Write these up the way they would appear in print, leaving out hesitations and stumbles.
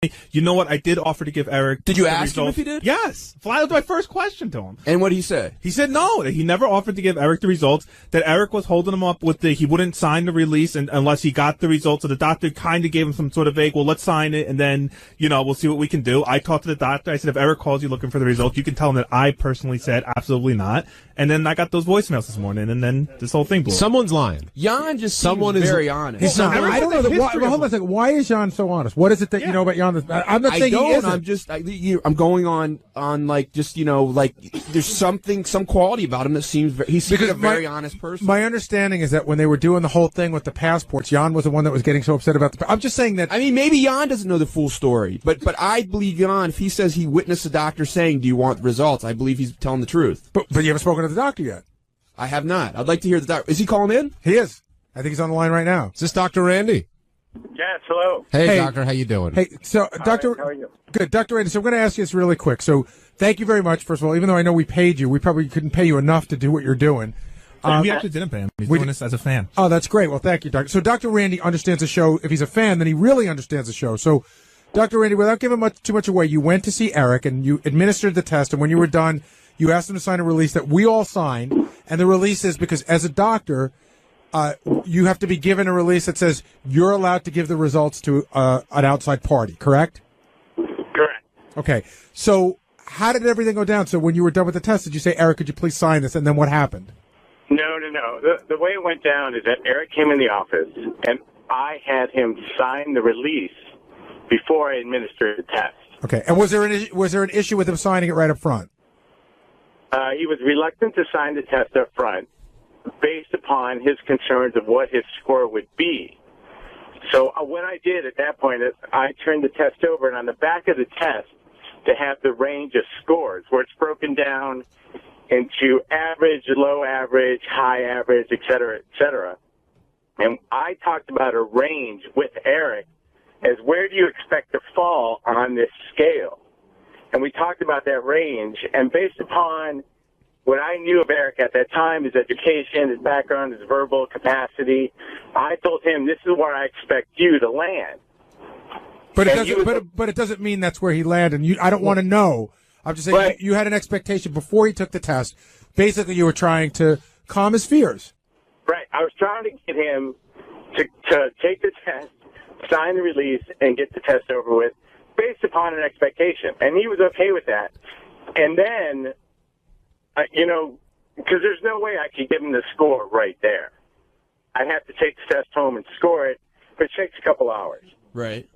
You know what? I did offer to give Eric. Did you the ask him results. if he did? Yes. That was my first question to him. And what did he say? He said no. He never offered to give Eric the results. That Eric was holding him up with he wouldn't sign the release unless he got the results. So the doctor kind of gave him some sort of vague, well, let's sign it and then, we'll see what we can do. I talked to the doctor. I said, if Eric calls you looking for the results, you can tell him that I personally said absolutely not. And then I got those voicemails this morning, and then this whole thing blew up. Someone's lying. Jan just seems very honest. He's not. I don't know. Hold on a second. Why is Jan so honest? What is it that you know about Jan? I'm not saying he isn't. I'm going on like there's some quality about him that seems a very honest person. My understanding is that when they were doing the whole thing with the passports, Jan was the one that was getting so upset about I'm just saying that. I mean, maybe Jan doesn't know the full story, but I believe Jan. If he says he witnessed the doctor saying, "Do you want the results?" I believe he's telling the truth. But you haven't spoken to the doctor yet. I have not. I'd like to hear the doctor. Is he calling in? He is. I think he's on the line right now. Is this Dr. Randy? Yes, hello. Hey, doctor, how you doing? Hey, so Doctor, how are you? Good, Dr. Randy. So I'm going to ask you this really quick. So thank you very much. First of all, even though I know we paid you, we probably couldn't pay you enough to do what you're doing. We actually didn't pay him. He's doing this as a fan. Oh, that's great. Well, thank you, Doctor. So Dr. Randy understands the show. If he's a fan, then he really understands the show. So, Dr. Randy, without giving too much away, you went to see Eric and you administered the test. And when you were done, you asked him to sign a release that we all signed. And the release is because as a doctor, you have to be given a release that says you're allowed to give the results to an outside party, correct? Correct. Okay. So how did everything go down? So when you were done with the test, did you say, Eric, could you please sign this? And then what happened? No. The way it went down is that Eric came in the office, and I had him sign the release before I administered the test. Okay. And was there an issue with him signing it right up front? He was reluctant to sign the test up front based upon his concerns of what his score would be. So what I did at that point is I turned the test over, and on the back of the test, to have the range of scores where it's broken down into average, low average, high average, et cetera. And I talked about a range with Eric as where do you expect to fall on this scale? And we talked about that range, and based upon what I knew of Eric at that time, his education, his background, his verbal capacity, I told him, this is where I expect you to land. But it doesn't mean that's where he landed. I don't want to know. I'm just saying you had an expectation before he took the test. Basically, you were trying to calm his fears. Right. I was trying to get him to take the test, sign the release, and get the test over with based upon an expectation. And he was okay with that. And then, because there's no way I could give him the score right there. I'd have to take the test home and score it, which takes a couple hours. Right.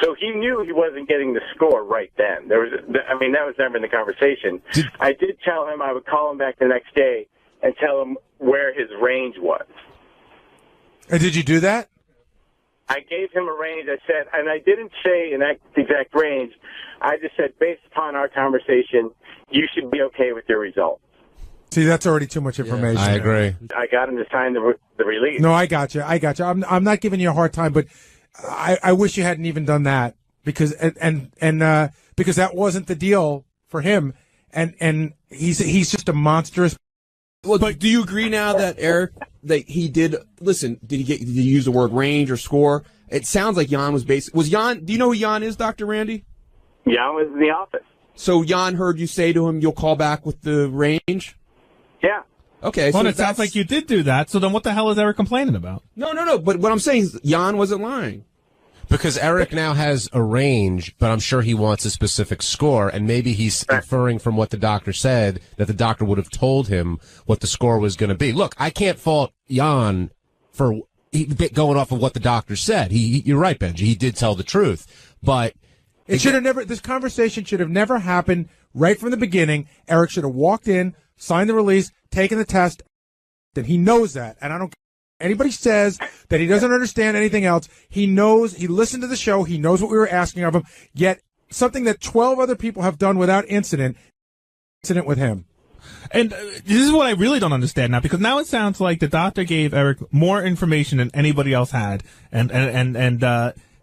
So he knew he wasn't getting the score right then. That was never in the conversation. I did tell him I would call him back the next day and tell him where his range was. And did you do that? I gave him a range. I said, and I didn't say an exact range. I just said, based upon our conversation, you should be okay with your results. See, that's already too much information. I agree. I got him to sign the release. No, I got you. I'm not giving you a hard time, but I wish you hadn't even done that because because that wasn't the deal for him, and he's just a monstrous. Well, but do you agree now that Eric he did listen? Did he use the word range or score? It sounds like Jan was Jan. Do you know who Jan is, Dr. Randy? Jan was in the office. So Jan heard you say to him, "You'll call back with the range." Yeah. Okay. Well, it sounds like you did do that. So then, what the hell is Eric complaining about? No. But what I'm saying is, Jan wasn't lying. Because Eric now has a range, but I'm sure he wants a specific score, and maybe he's inferring from what the doctor said that the doctor would have told him what the score was going to be. Look, I can't fault Jan for going off of what the doctor said. You're right, Benji. He did tell the truth, but it should have never. This conversation should have never happened right from the beginning. Eric should have walked in, signed the release, taken the test, and he knows that. And I don't. Anybody says that he doesn't understand anything else, he knows, he listened to the show, he knows what we were asking of him, yet something that 12 other people have done without incident with him. And this is what I really don't understand now, because now it sounds like the doctor gave Eric more information than anybody else had. And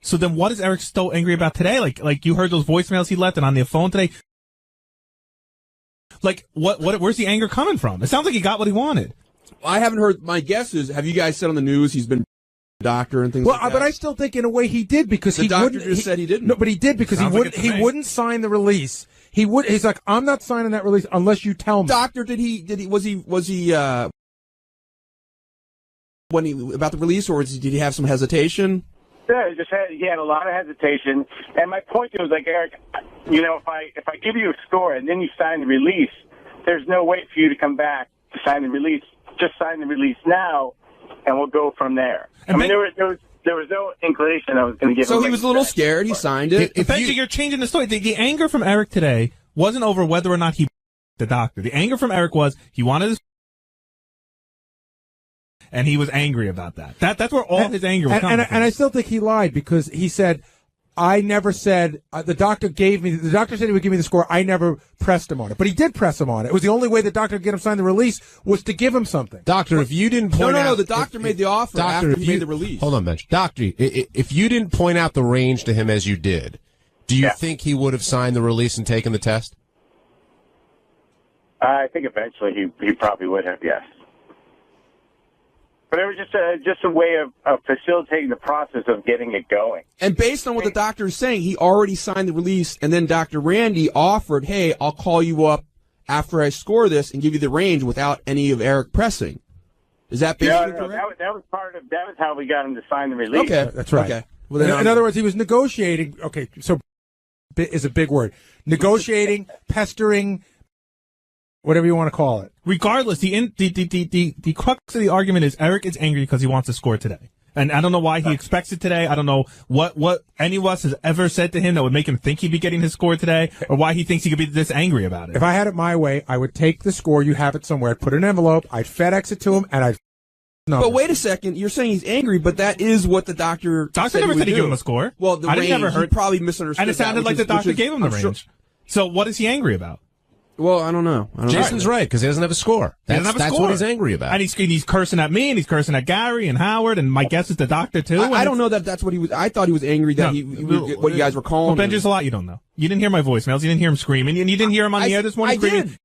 so then what is Eric so angry about today? Like you heard those voicemails he left and on the phone today? Like, where's the anger coming from? It sounds like he got what he wanted. I haven't heard. My guess is, have you guys said on the news he's been doctor and things Well, like that. but I still think in a way he did because The he doctor wouldn't. just said he didn't. No, but he did because Sounds like it to he me. wouldn't sign the release. He's like, I'm not signing that release unless you tell me. Doctor, was he when he about the release, or did he have some hesitation? Yeah, he had a lot of hesitation. And my point was like, Eric, you know, if I give you a score and then you sign the release, there's no way for you to come back to sign the release. Just sign the release now, and we'll go from there. And there was no inclination I was going to give him. So he was a little scared. He signed it. Benji, you're changing the story. The anger from Eric today wasn't over whether or not he the doctor. The anger from Eric was he wanted his and he was angry about that. That's where all his anger was coming from. And I still think he lied because he said, I never said, the doctor said he would give me the score. I never pressed him on it. But he did press him on it. It was the only way the doctor could get him signed the release was to give him something. Doctor, if you didn't point out... No, the doctor made the offer after he made the release. Hold on, Bench. Doctor, if you didn't point out the range to him as you did, do you think he would have signed the release and taken the test? I think eventually he probably would have, yes. But it was just a way of facilitating the process of getting it going. And based on what the doctor is saying, he already signed the release, and then Dr. Randy offered, hey, I'll call you up after I score this and give you the range without any of Eric pressing. Is that basically correct? That was how we got him to sign the release. Okay. That's right. Okay. Well, then in other words, he was negotiating. Okay, so is a big word. Negotiating, pestering, whatever you want to call it. Regardless, the crux of the argument is Eric is angry because he wants to score today. And I don't know why he expects it today. I don't know what any of us has ever said to him that would make him think he'd be getting his score today, or why he thinks he could be this angry about it. If I had it my way, I would take the score, you have it somewhere, I'd put it in an envelope, I'd FedEx it to him, and I'd But wait a second, you're saying he's angry, but that is what the doctor Doctor never said he gave him a score. Well, the range, never heard. he probably misunderstood. And it sounded like the doctor gave him the range. So what is he angry about? Well, I don't know. Jason's right, because he doesn't have a score. That's what he's angry about. And he's cursing at me, and he's cursing at Gary and Howard, and my guess is the doctor, too. I don't know that that's what he was. I thought he was angry that what you guys were calling him. Ben, there's a lot you don't know. You didn't hear my voicemails. You didn't hear him screaming, and you didn't hear him on the air this morning screaming. Did.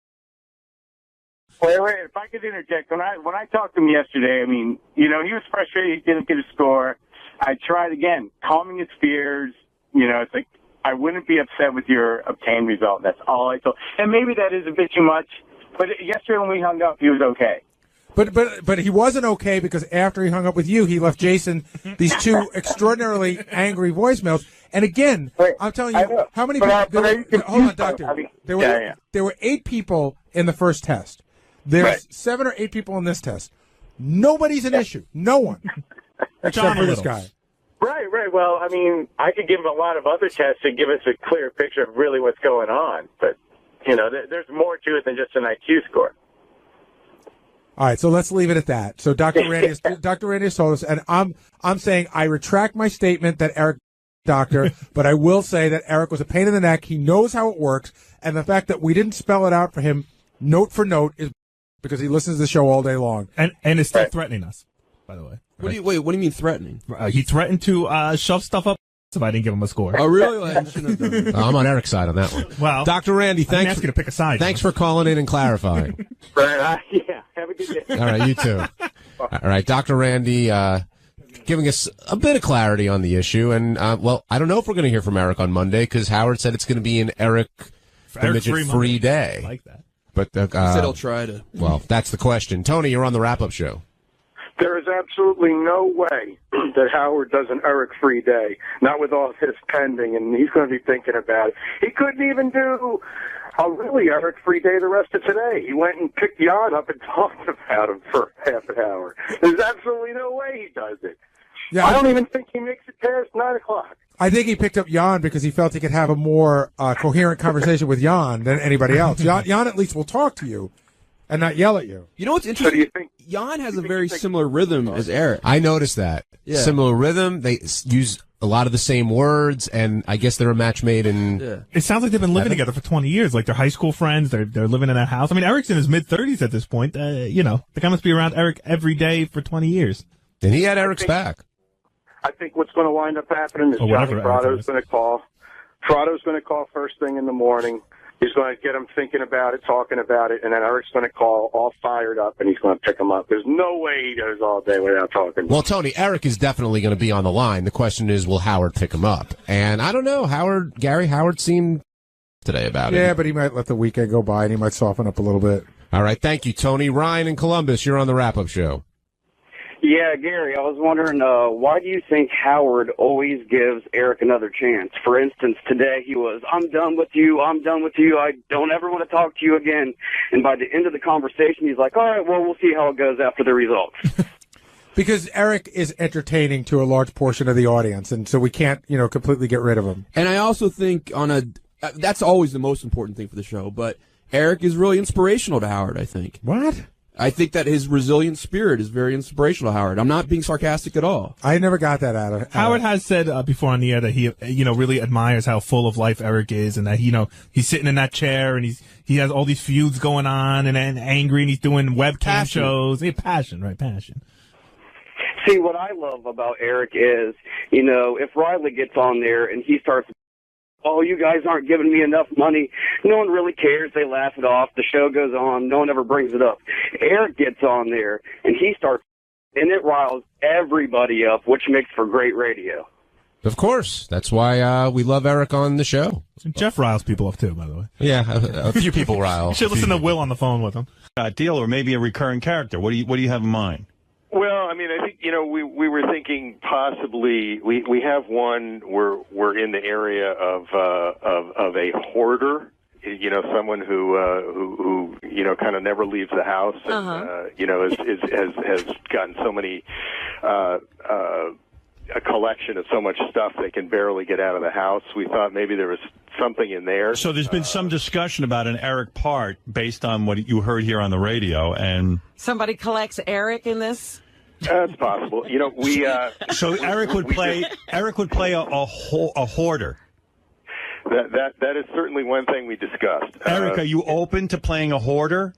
Wait, if I could interject. When I talked to him yesterday, I mean, you know, he was frustrated he didn't get a score. I tried again, calming his fears. You know, it's like, I wouldn't be upset with your obtained result. That's all I told. And maybe that is a bit too much. But yesterday when we hung up, he was okay. But he wasn't okay because after he hung up with you, he left Jason these two extraordinarily angry voicemails. And again, I'm telling you, how many people? Hold on, Doctor. There were 8 people in the first test. There's 7 or 8 people in this test. Nobody's an issue. No one. Except for this guy. Right. Well, I mean, I could give him a lot of other tests to give us a clear picture of really what's going on. But, you know, there's more to it than just an IQ score. All right, so let's leave it at that. So Dr. Randy has told us, and I'm saying I retract my statement that Eric doctor, but I will say that Eric was a pain in the neck. He knows how it works, and the fact that we didn't spell it out for him note for note is because he listens to the show all day long. And is still threatening us, by the way. What do you mean threatening? He threatened to shove stuff up if I didn't give him a score. Oh, really? I shouldn't have done that. I'm on Eric's side on that one. Well, Dr. Randy, I didn't thanks. ask you to pick a side. Thanks for calling in and clarifying. Yeah, have a good day. All right, you too. All right, Dr. Randy, giving us a bit of clarity on the issue. And, well, I don't know if we're going to hear from Eric on Monday because Howard said it's going to be an Eric the Midget free day. I like that. But he said he'll try to. Well, that's the question. Tony, you're on the wrap-up show. There is absolutely no way that Howard does an Eric free day, not with all his pending, and he's going to be thinking about it. He couldn't even do a really Eric free day the rest of today. He went and picked Jan up and talked about him for half an hour. There's absolutely no way he does it. Yeah, I don't even think he makes it past 9 o'clock. I think he picked up Jan because he felt he could have a more coherent conversation with Jan than anybody else. Jan at least will talk to you and not yell at you. You know what's interesting? So do you think, Jan has a very similar rhythm as Eric. I noticed that. Yeah. Similar rhythm. They use a lot of the same words, and I guess they're a match made in... Yeah. It sounds like they've been living together for 20 years. Like, they're high school friends. They're living in that house. I mean, Eric's in his mid-30s at this point. You know, the guy must be around Eric every day for 20 years. And he had Eric's back. I think what's going to wind up happening is Johnny Prado's going to call. Prado's going to call first thing in the morning. He's going to get him thinking about it, talking about it, and then Eric's going to call all fired up, and he's going to pick him up. There's no way he goes all day without talking. Well, Tony, Eric is definitely going to be on the line. The question is, will Howard pick him up? And I don't know. Gary Howard seemed today about it. Yeah, but he might let the weekend go by, and he might soften up a little bit. All right. Thank you, Tony. Ryan in Columbus, you're on the wrap-up show. Yeah, Gary, I was wondering, why do you think Howard always gives Eric another chance? For instance, today he was, I'm done with you, I don't ever want to talk to you again. And by the end of the conversation, he's like, all right, well, we'll see how it goes after the results. Because Eric is entertaining to a large portion of the audience, and so we can't, completely get rid of him. And I also think that's always the most important thing for the show, but Eric is really inspirational to Howard, I think. What? I think that his resilient spirit is very inspirational to Howard. I'm not being sarcastic at all. I never got that out of Howard has said before on the air that he, really admires how full of life Eric is, and that he's sitting in that chair and he has all these feuds going on and angry, and he's doing webcam shows. Passion. See, what I love about Eric is, if Riley gets on there and he starts, oh, you guys aren't giving me enough money, no one really cares. They laugh it off. The show goes on. No one ever brings it up. Eric gets on there, and he starts, and it riles everybody up, which makes for great radio. Of course. That's why we love Eric on the show. Jeff riles people up, too, by the way. Yeah, a few people rile. You should listen to Will on the phone with him. Deal, or maybe a recurring character. What do you have in mind? Well, I think we were thinking possibly we have one. We're in the area of a hoarder. Someone who kind of never leaves the house, and has gotten so many a collection of so much stuff they can barely get out of the house. We thought maybe there was something in there. So there's been some discussion about an Eric part based on what you heard here on the radio, and somebody collects Eric in this. That's possible. We. So Eric would play a hoarder. That is certainly one thing we discussed. Eric, are you open to playing a hoarder?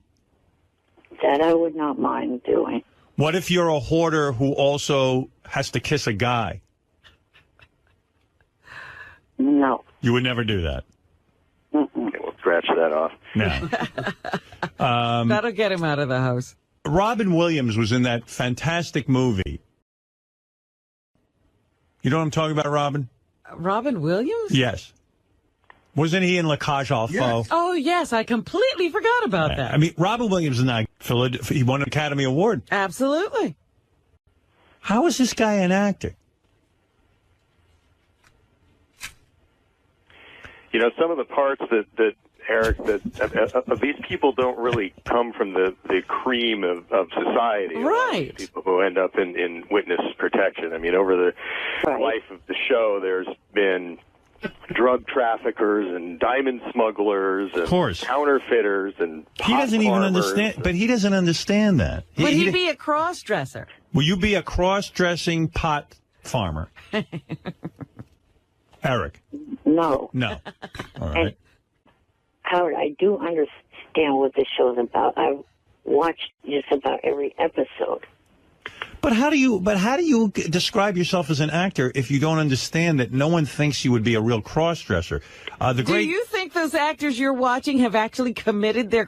That I would not mind doing. What if you're a hoarder who also has to kiss a guy? No. You would never do that. Okay, we'll scratch that off. No. That'll get him out of the house. Robin Williams was in that fantastic movie. You know what I'm talking about, Robin? Robin Williams? Yes. Wasn't he in La Cage aux Folles? Yes. Oh, yes. I completely forgot about that. I mean, Robin Williams is not. He won an Academy Award. Absolutely. How is this guy an actor? Some of the parts that Eric, these people don't really come from the cream of society. Right. People who end up in witness protection. I mean, over the life of the show, there's been drug traffickers and diamond smugglers and counterfeiters and he doesn't even understand. But he doesn't understand that. Would he be a cross-dresser? Will you be a cross-dressing pot farmer? Eric? No. No. All right. And Howard, I do understand what the show's about. I've watched just about every episode. But how do you describe yourself as an actor if you don't understand that no one thinks you would be a real cross-dresser? Do you think those actors you're watching have actually committed their?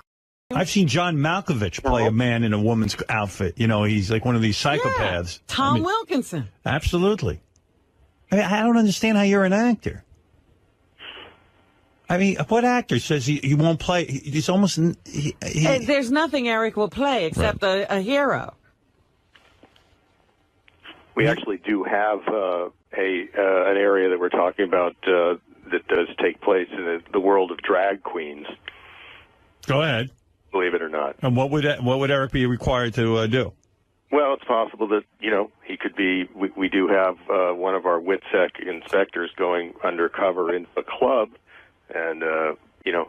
I've seen John Malkovich play a man in a woman's outfit. He's like one of these psychopaths. Yeah, Tom Wilkinson. Absolutely. I don't understand how you're an actor. I mean, what actor says he won't play? He's almost. There's nothing Eric will play except a hero. We actually do have an area that we're talking about that does take place in the world of drag queens. Go ahead. Believe it or not. And what would Eric be required to do? Well, it's possible that he could be. We do have one of our WITSEC inspectors going undercover in a club, and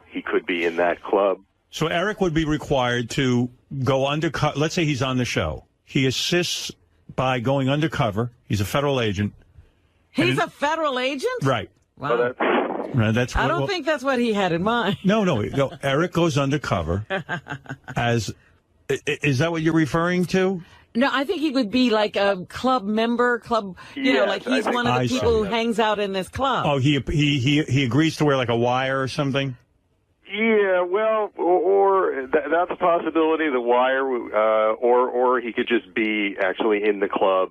he could be in that club. So Eric would be required to go undercover. Let's say he's on the show. He assists by going undercover. He's a federal agent. He's a federal agent? Right. Wow. That's I don't think that's what he had in mind. No. Eric goes undercover as. Is that what you're referring to? No, I think he would be like a club member, like he's one of the people who hangs out in this club. Oh, he agrees to wear like a wire or something? Yeah, well, or that's a possibility. The Wire, or he could just be actually in the club,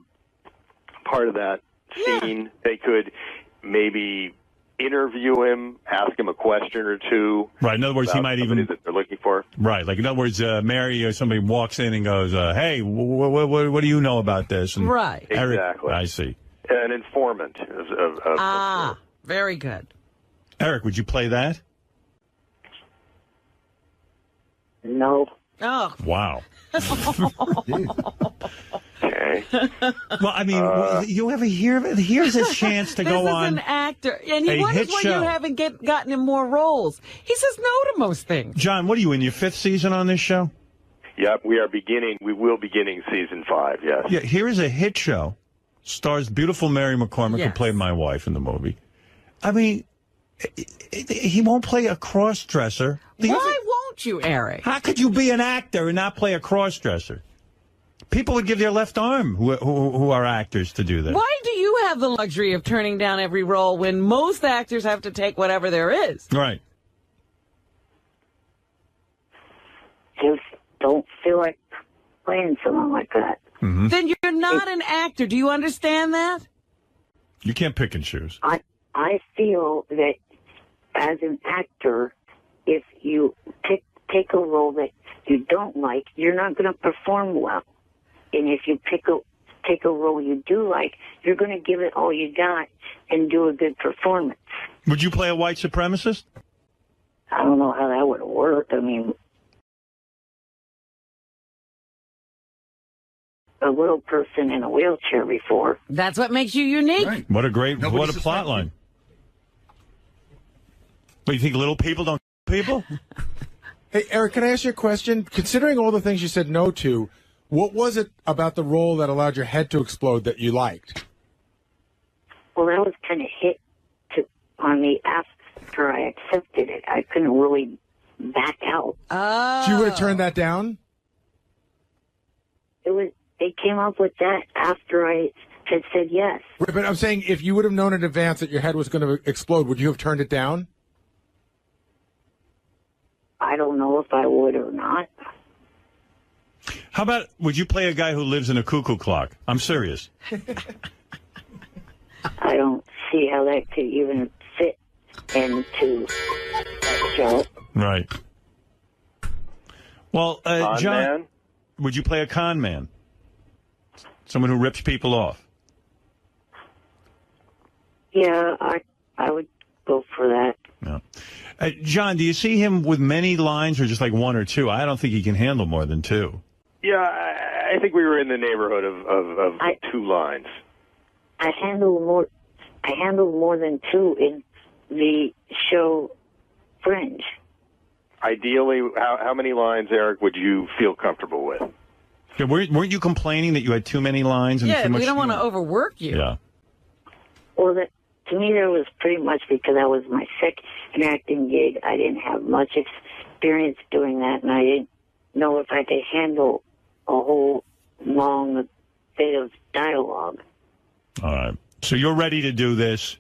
part of that scene. They could maybe interview him, ask him a question or two. Right. In other words, he might even that they're looking for. Right. Like in other words, Mary or somebody walks in and goes, "Hey, what do you know about this?" And right. Eric, Exactly. I see. An informant of very good. Eric, would you play that? No. Oh. Wow. Okay. Well, I mean, you ever hear of it? Here's a chance to go on. This is an actor, and he a wonders hit why show. you haven't gotten him more roles. He says no to most things. John, what are you in your 5th season on this show? Yep, we will be beginning season 5. Yes. Yeah. Here is a hit show. Stars beautiful Mary McCormick, who Yes. played my wife in the movie. I mean, he won't play a cross-dresser. Why won't you, Eric? How could you be an actor and not play a cross-dresser? People would give their left arm who are actors to do that. Why do you have the luxury of turning down every role when most actors have to take whatever there is? Right. Just don't feel like playing someone like that. Mm-hmm. Then you're not an actor. Do you understand that? You can't pick and choose. I feel that as an actor, if you take a role that you don't like, you're not going to perform well. And if you take a role you do like, you're going to give it all you got and do a good performance. Would you play a white supremacist? I don't know how that would work. I mean, a little person in a wheelchair before. That's what makes you unique. Right. What a great, Nobody what a suspects plot line. What, you think little people don't people? Hey, Eric, can I ask you a question? Considering all the things you said no to, what was it about the role that allowed your head to explode that you liked? Well, that was kind of hit on me after I accepted it. I couldn't really back out. Oh. So you would have turned that down? They came up with that after I had said yes. Right, but I'm saying if you would have known in advance that your head was going to explode, would you have turned it down? I don't know if I would or not. How about, would you play a guy who lives in a cuckoo clock? I'm serious. I don't see how that could even fit into that show. Right. Well, Con John, man? would you play a con man? Someone who rips people off? Yeah, I would go for that. No. John, do you see him with many lines or just like one or two? I don't think he can handle more than two. Yeah, I think we were in the neighborhood of 2 lines. I handled more than 2 in the show Fringe. Ideally, how many lines, Eric, would you feel comfortable with? Yeah, weren't you complaining that you had too many lines? And Yeah, too much, we don't want to overwork you. Yeah. Well, to me, that was pretty much because that was my second acting gig. I didn't have much experience doing that, and I didn't know if I could handle a whole long bit of dialogue. All right. So you're ready to do this.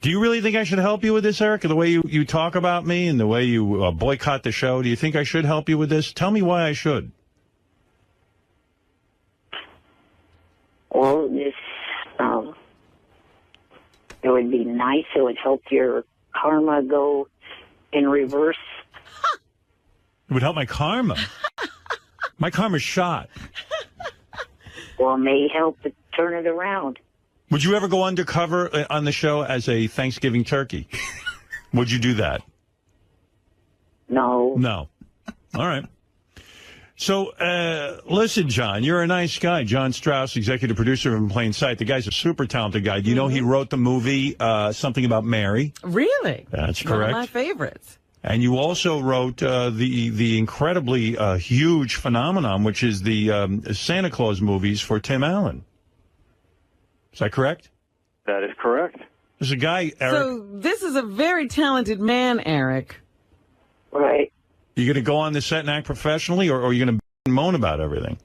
Do you really think I should help you with this, Eric? The way you talk about me and the way you boycott the show, do you think I should help you with this? Tell me why I should. Well, it would be nice. It would help your karma go in reverse. It would help my karma. My karma's shot. Well, it may help to turn it around. Would you ever go undercover on the show as a Thanksgiving turkey? Would you do that? No. No. All right. So, listen, John, you're a nice guy. John Strauss, executive producer of In Plain Sight. The guy's a super talented guy. Do you know he wrote the movie Something About Mary? Really? That's One correct. of my favorites. And you also wrote the incredibly huge phenomenon, which is the Santa Claus movies for Tim Allen. Is that correct? That is correct. There's a guy, Eric. So this is a very talented man, Eric. Right. You going to go on the set and act professionally, or are you going to moan about everything?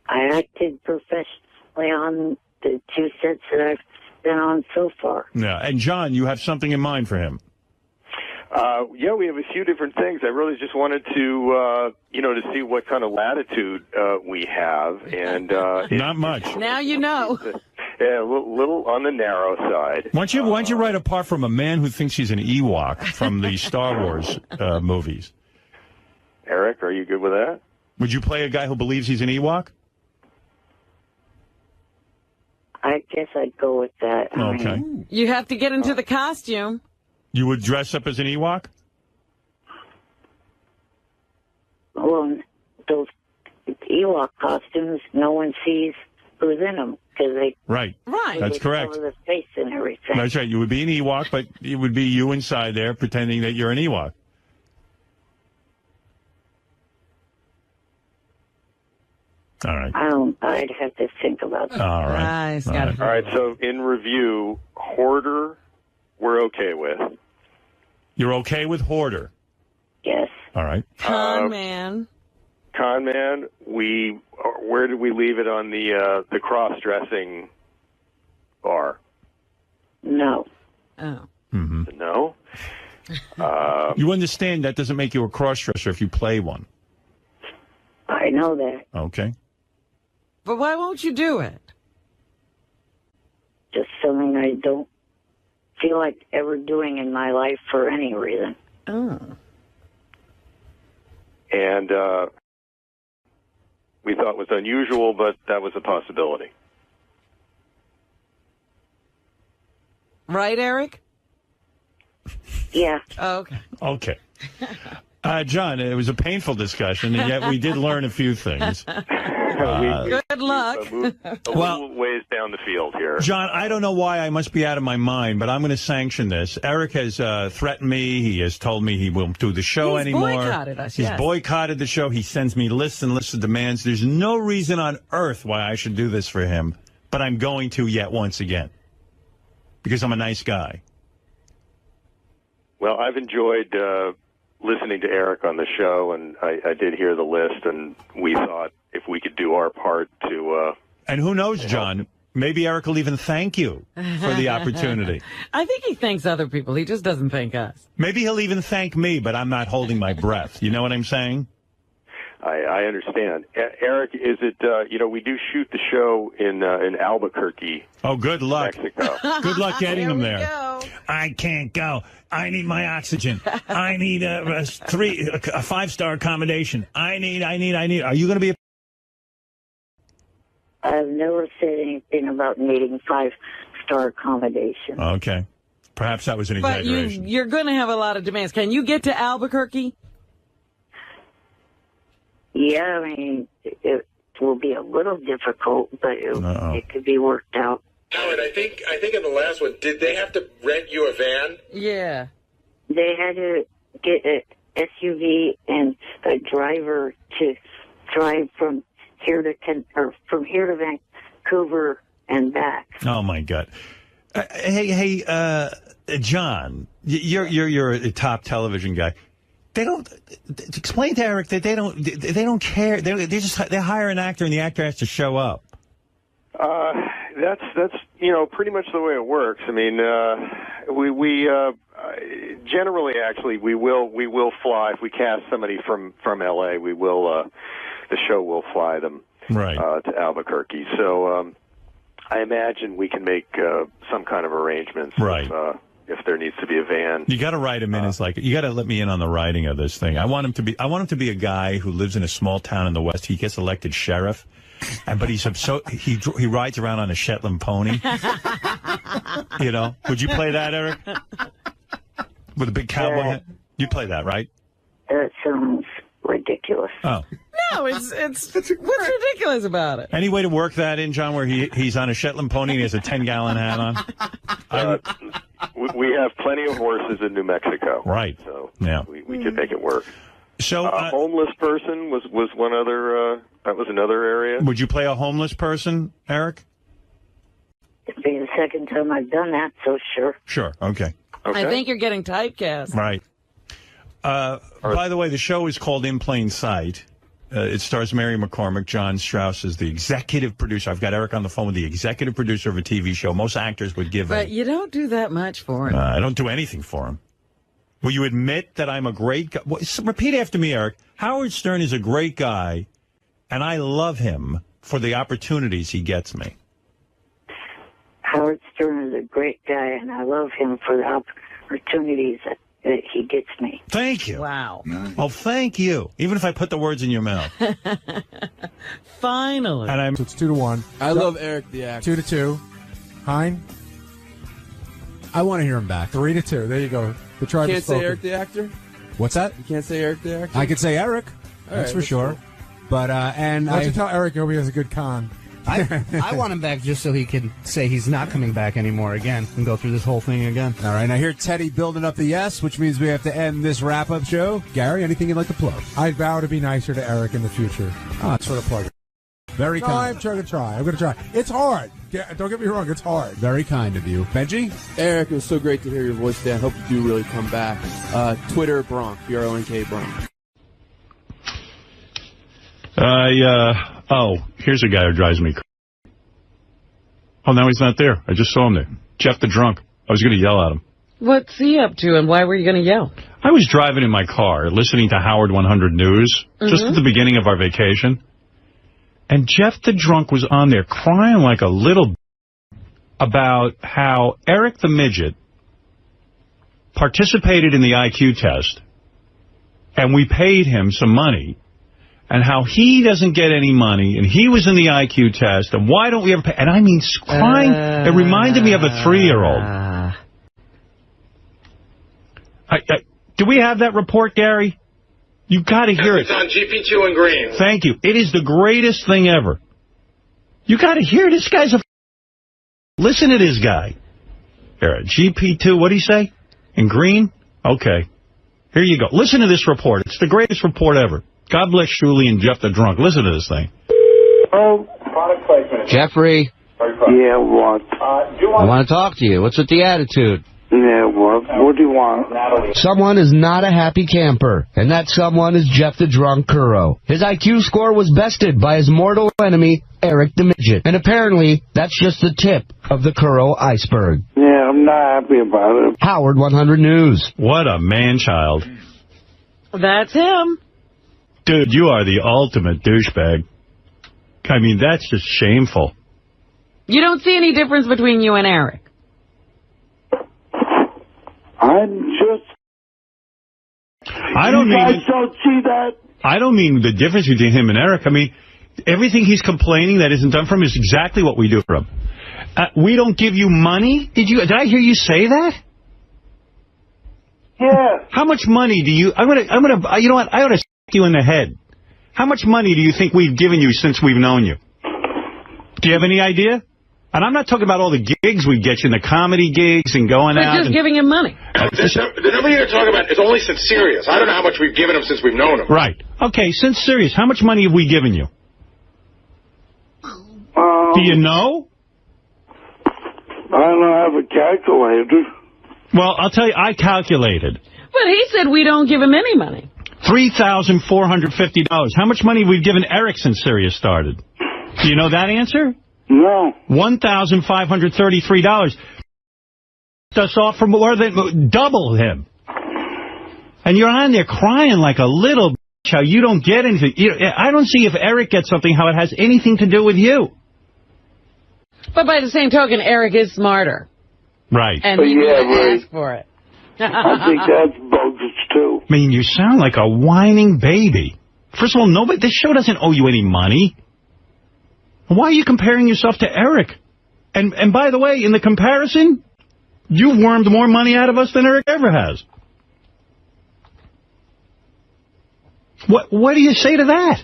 I acted professionally on the 2 sets that I've been on so far. Yeah. And John, you have something in mind for him. Yeah, we have a few different things. I really just wanted to, to see what kind of latitude we have, and not much. Now you know. Yeah, a little on the narrow side. Why don't you write apart from a man who thinks he's an Ewok from the Star Wars movies? Eric, are you good with that? Would you play a guy who believes he's an Ewok? I guess I'd go with that. Okay. You have to get into the costume. You would dress up as an Ewok? Well, those Ewok costumes, no one sees who's in them because they Right. That's correct. cover the face and everything. That's right. You would be an Ewok, but it would be you inside there pretending that you're an Ewok. All right. I'd have to think about that. All right. All right. So in review, Hoarder, we're okay with. You're okay with Hoarder? Yes. All right. Con man. Con man, where did we leave it on the cross-dressing bar? No. Oh. Mm-hmm. No. You understand that doesn't make you a cross-dresser if you play one. I know that. Okay. But why won't you do it? Just something I don't feel like ever doing in my life for any reason. Oh. And we thought it was unusual, but that was a possibility. Right, Eric? Yeah. Oh, okay. Okay. John, it was a painful discussion, and yet we did learn a few things. Good luck. Moved a little ways down the field here. John, I don't know why I must be out of my mind, but I'm going to sanction this. Eric has threatened me. He has told me he won't do the show anymore. He's boycotted us, He's boycotted the show. He sends me lists and lists of demands. There's no reason on earth why I should do this for him, but I'm going to yet once again because I'm a nice guy. Well, I've enjoyed listening to Eric on the show, and I did hear the list, and we thought if we could do our part to... and who knows, John, maybe Eric will even thank you for the opportunity. I think he thanks other people. He just doesn't thank us. Maybe he'll even thank me, but I'm not holding my breath. You know what I'm saying? I understand. Eric, is it, we do shoot the show in Albuquerque. Oh, good luck. Mexico. Good luck getting him there. Go. I can't go. I need my oxygen. I need a 5-star accommodation. I need. Are you going to be I've never said anything about needing 5-star accommodation. Okay. Perhaps that was an But exaggeration. you're going to have a lot of demands. Can you get to Albuquerque? Yeah, I mean, it will be a little difficult, but it could be worked out. Howard, I think in the last one, did they have to rent you a van? Yeah. They had to get an SUV and a driver to drive from here to Vancouver and back. Oh my God. Hey, John, you're a top television guy. They don't explain to Eric that they don't care. They hire an actor and the actor has to show up. That's pretty much the way it works. I mean, we generally actually we will fly if we cast somebody from LA. We will the show will fly them to Albuquerque. So I imagine we can make some kind of arrangements. Right. If there needs to be a van. You got to write him in as you got to let me in on the writing of this thing. I want him to be a guy who lives in a small town in the West. He gets elected sheriff, but he rides around on a Shetland pony. Would you play that, Eric? With a big cowboy hat? You'd play that, right? That sounds ridiculous. Oh. No, it's what's ridiculous about it? Any way to work that in, John, where he's on a Shetland pony and he has a 10-gallon hat on? We have plenty of horses in New Mexico. Right. So yeah. we could make it work. So homeless person was one other, that was another area. Would you play a homeless person, Eric? It'd be the second time I've done that, so sure. Sure. Okay. I think you're getting typecast. Right. By the way, the show is called In Plain Sight. It stars Mary McCormick. John Strauss is the executive producer. I've got Eric on the phone with the executive producer of a TV show. Most actors would give But you don't do that much for him. I don't do anything for him. Will you admit that I'm a great guy? Repeat after me, Eric. Howard Stern is a great guy, and I love him for the opportunities he gets me. Howard Stern is a great guy, and I love him for the opportunities that he gets me. Thank you. Wow. Oh, thank you. Even if I put the words in your mouth. Finally. And So it's 2-1. I love Eric the actor. 2-2. Hein? I want to hear him back. 3-2. There you go. The tribe Can't is say spoken. Eric the actor? What's that? You can't say Eric the actor? I could say Eric. That's right, for that's sure. cool. But, and Why don't I... you tell Eric I hope he has a good con? I want him back just so he can say he's not coming back anymore again and go through this whole thing again. All right, I hear Teddy building up the yes, which means we have to end this wrap-up show. Gary, anything you'd like to plug? I vow to be nicer to Eric in the future. Oh, That's what I plug. very No, kind. I'm trying to try. I'm going to try. It's hard. Don't get me wrong. It's hard. Very kind of you. Benji? Eric, it was so great to hear your voice today. I hope you do really come back. Twitter, Bronk, BRONK, Bronk. Here's a guy who drives me crazy. Oh, now he's not there. I just saw him there. Jeff the drunk. I was going to yell at him. What's he up to, and why were you going to yell? I was driving in my car, listening to Howard 100 News, just at the beginning of our vacation. And Jeff the drunk was on there crying like a little about how Eric the midget participated in the IQ test, and we paid him some money, and how he doesn't get any money, and he was in the IQ test, and why don't we ever pay? And I mean, crying. It reminded me of a 3-year-old. Do we have that report, Gary? You got to hear it. It's on GP2 and Green. Thank you. It is the greatest thing ever. You got to hear this guy's a... Listen to this guy. Here, GP2, what'd he say? In Green? Okay. Here you go. Listen to this report. It's the greatest report ever. God bless Shuli and Jeff the drunk. Listen to this thing. Oh, product placement. Jeffrey, Yeah, what? I want to talk to you. What's with the attitude? Yeah, what? What do you want? Someone is not a happy camper, and that someone is Jeff the Drunk Kuro. His IQ score was bested by his mortal enemy, Eric the Midget. And apparently, that's just the tip of the Kuro iceberg. Yeah, I'm not happy about it. Howard 100 News. What a man-child. That's him. Dude, you are the ultimate douchebag. I mean, that's just shameful. You don't see any difference between you and Eric. I don't mean... You guys don't see that? I don't mean the difference between him and Eric. I mean, everything he's complaining that isn't done for him is exactly what we do for him. We don't give you money? Did I hear you say that? Yeah. How much money do you... I'm gonna. You know what? I ought to stick you in the head. How much money do you think we've given you since we've known you? Do you have any idea? And I'm not talking about all the gigs we get you, the comedy gigs and going out. We're just giving him money. The number you're talking about is only since Sirius. I don't know how much we've given him since we've known him. Right. Okay, since Sirius, how much money have we given you? Do you know? I don't have a calculator. Well, I'll tell you, I calculated. But he said we don't give him any money. $3,450. How much money have we given Eric since Sirius started? Do you know that answer? No. $1,533. Us off for more than double him. And you're on there crying like a little bitch how you don't get anything. I don't see if Eric gets something, how it has anything to do with you. But by the same token, Eric is smarter. Right. And he will ask for it. I think that's bogus, too. I mean, you sound like a whining baby. First of all, this show doesn't owe you any money. Why are you comparing yourself to Eric? And by the way, in the comparison, you've wormed more money out of us than Eric ever has. What do you say to that?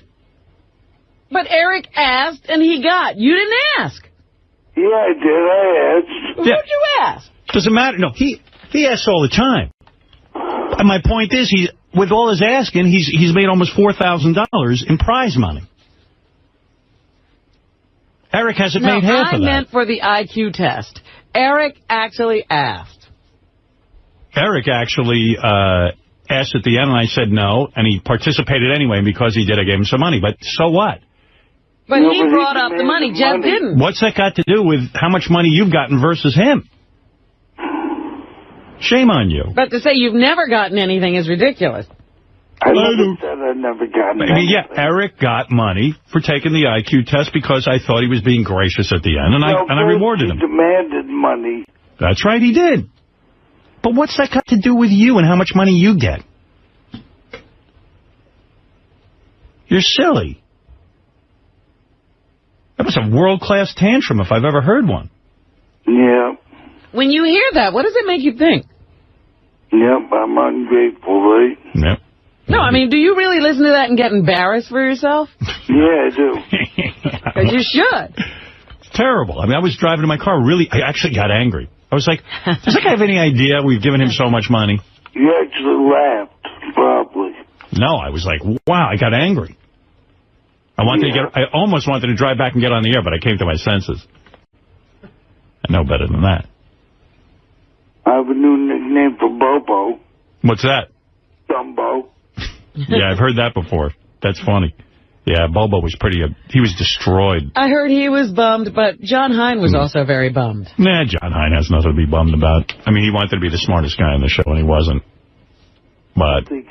But Eric asked and he got. You didn't ask. Yeah, I did. I asked. Who'd you ask? Doesn't matter. No, he asks all the time. And my point is, with all his asking, he's made almost $4,000 in prize money. Eric hasn't made half of that. I meant for the IQ test. Eric actually asked. Eric actually asked at the end, and I said no, and he participated anyway, and because he did, I gave him some money. But so what? But he brought up the money. Jeff didn't. What's that got to do with how much money you've gotten versus him? Shame on you. But to say you've never gotten anything is ridiculous. I never said I never got I mean, yeah, Eric got money for taking the IQ test because I thought he was being gracious at the end, and I rewarded him. He demanded money. That's right, he did. But what's that got to do with you and how much money you get? You're silly. That was a world-class tantrum if I've ever heard one. Yeah. When you hear that, what does it make you think? Yep, I'm ungrateful, right? Yep. No, I mean, do you really listen to that and get embarrassed for yourself? Yeah, I do. Because you should. It's terrible. I mean, I was driving in my car, I actually got angry. I was like, does that guy have any idea we've given him so much money? You actually laughed, probably. No, I was like, wow, I got angry. I almost wanted to drive back and get on the air, but I came to my senses. I know better than that. I have a new nickname for Bobo. What's that? Dumbo. Yeah, I've heard that before. That's funny. Yeah, Bobo was he was destroyed. I heard he was bummed, but John Hine was also very bummed. Nah, John Hine has nothing to be bummed about. I mean, he wanted to be the smartest guy on the show, and he wasn't. But I think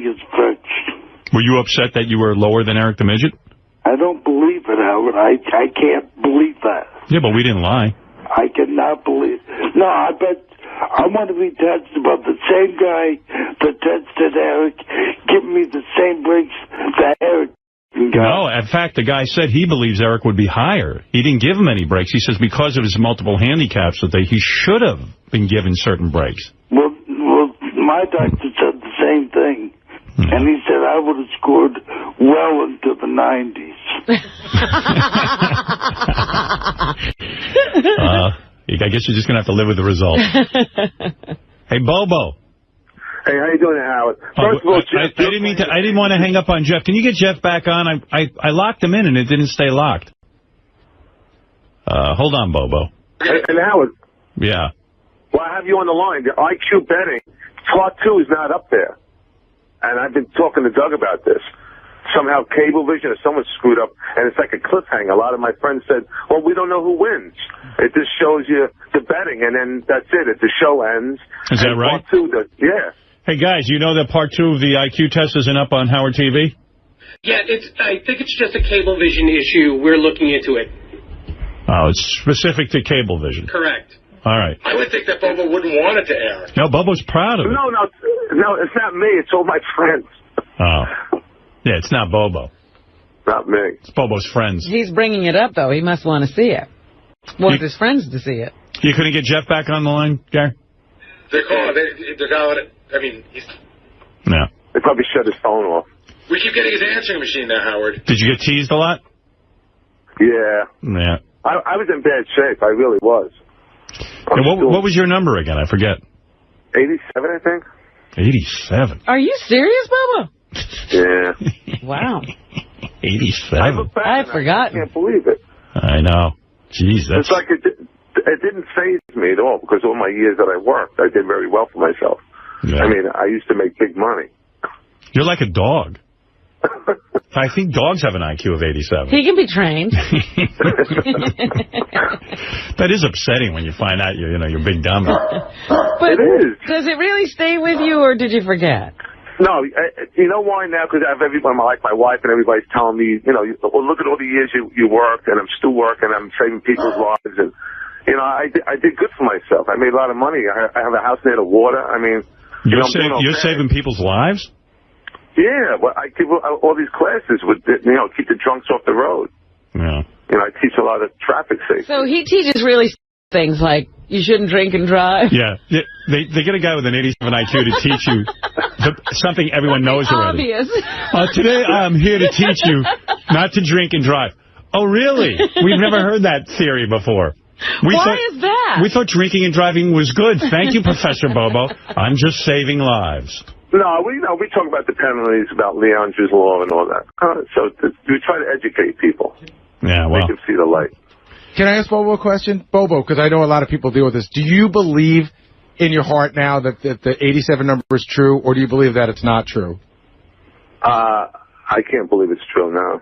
it's fetched. Were you upset that you were lower than Eric the Midget? I don't believe it, Howard. I can't believe that. Yeah, but we didn't lie. I cannot believe. No, I bet I want to be tested about the same guy that tested Eric, giving me the same breaks that Eric got. No, in fact, the guy said he believes Eric would be higher. He didn't give him any breaks. He says because of his multiple handicaps that he should have been given certain breaks. Well, my doctor said the same thing. And he said I would have scored well into the 90s. I guess you're just going to have to live with the result. Hey, Bobo. Hey, how you doing, Howard? First of all, Jeff, I didn't want to hang up on Jeff. Can you get Jeff back on? I locked him in, and it didn't stay locked. Hold on, Bobo. Hey, and Howard. Yeah. Well, I have you on the line. The IQ betting, Part 2 is not up there. And I've been talking to Doug about this. Somehow Cablevision or someone screwed up, and it's like a cliffhanger. A lot of my friends said, well, we don't know who wins. It just shows you the betting, and then that's it. The show ends. Is that right? Part 2, yeah. Hey, guys, you know that Part 2 of the IQ test isn't up on Howard TV? Yeah, I think it's just a Cablevision issue. We're looking into it. Oh, it's specific to Cablevision. Correct. All right. I would think that Bobo wouldn't want it to air. No, Bobo's proud of it. No, it's not me. It's all my friends. Oh. Yeah, it's not Bobo. Not me. It's Bobo's friends. He's bringing it up, though. He must want to see it. Wants his friends to see it. You couldn't get Jeff back on the line, Gary? They're calling. They're calling it. I mean, No. They probably shut his phone off. We keep getting his answering machine now, Howard. Did you get teased a lot? Yeah. Yeah. I was in bad shape. I really was. And what was your number again? I forget. 87, I think. 87. Are you serious, Bobo? Yeah. Wow. 87. I've forgotten. I can't believe it. I know. Jeez, that's... It's like it didn't faze me at all because all my years that I worked, I did very well for myself. Yeah. I mean, I used to make big money. You're like a dog. I think dogs have an IQ of 87. He can be trained. That is upsetting when you find out you're big dumb. But it is. Does it really stay with you, or did you forget? No, you know why now? Because I have everyone, like my wife and everybody's telling me, well, look at all the years you worked, and I'm still working, I'm saving people's lives, and I did good for myself. I made a lot of money. I have a house near the water. I mean, you're saving people's lives? Yeah, well, I give all these classes with, keep the drunks off the road. Yeah. I teach a lot of traffic safety. So he teaches really things like you shouldn't drink and drive. Yeah. They get a guy with an 87 IQ to teach you something everyone knows already. Obvious. Today I'm here to teach you not to drink and drive. Oh, really? We've never heard that theory before. Why is that? We thought drinking and driving was good. Thank you, Professor Bobo. I'm just saving lives. No, we talk about the penalties, about Leandre's law and all that. So we try to educate people. Yeah, well. Make them see the light. Can I ask Bobo a question? Bobo, because I know a lot of people deal with this. Do you believe in your heart now that the 87 number is true, or do you believe that it's not true? I can't believe it's true now.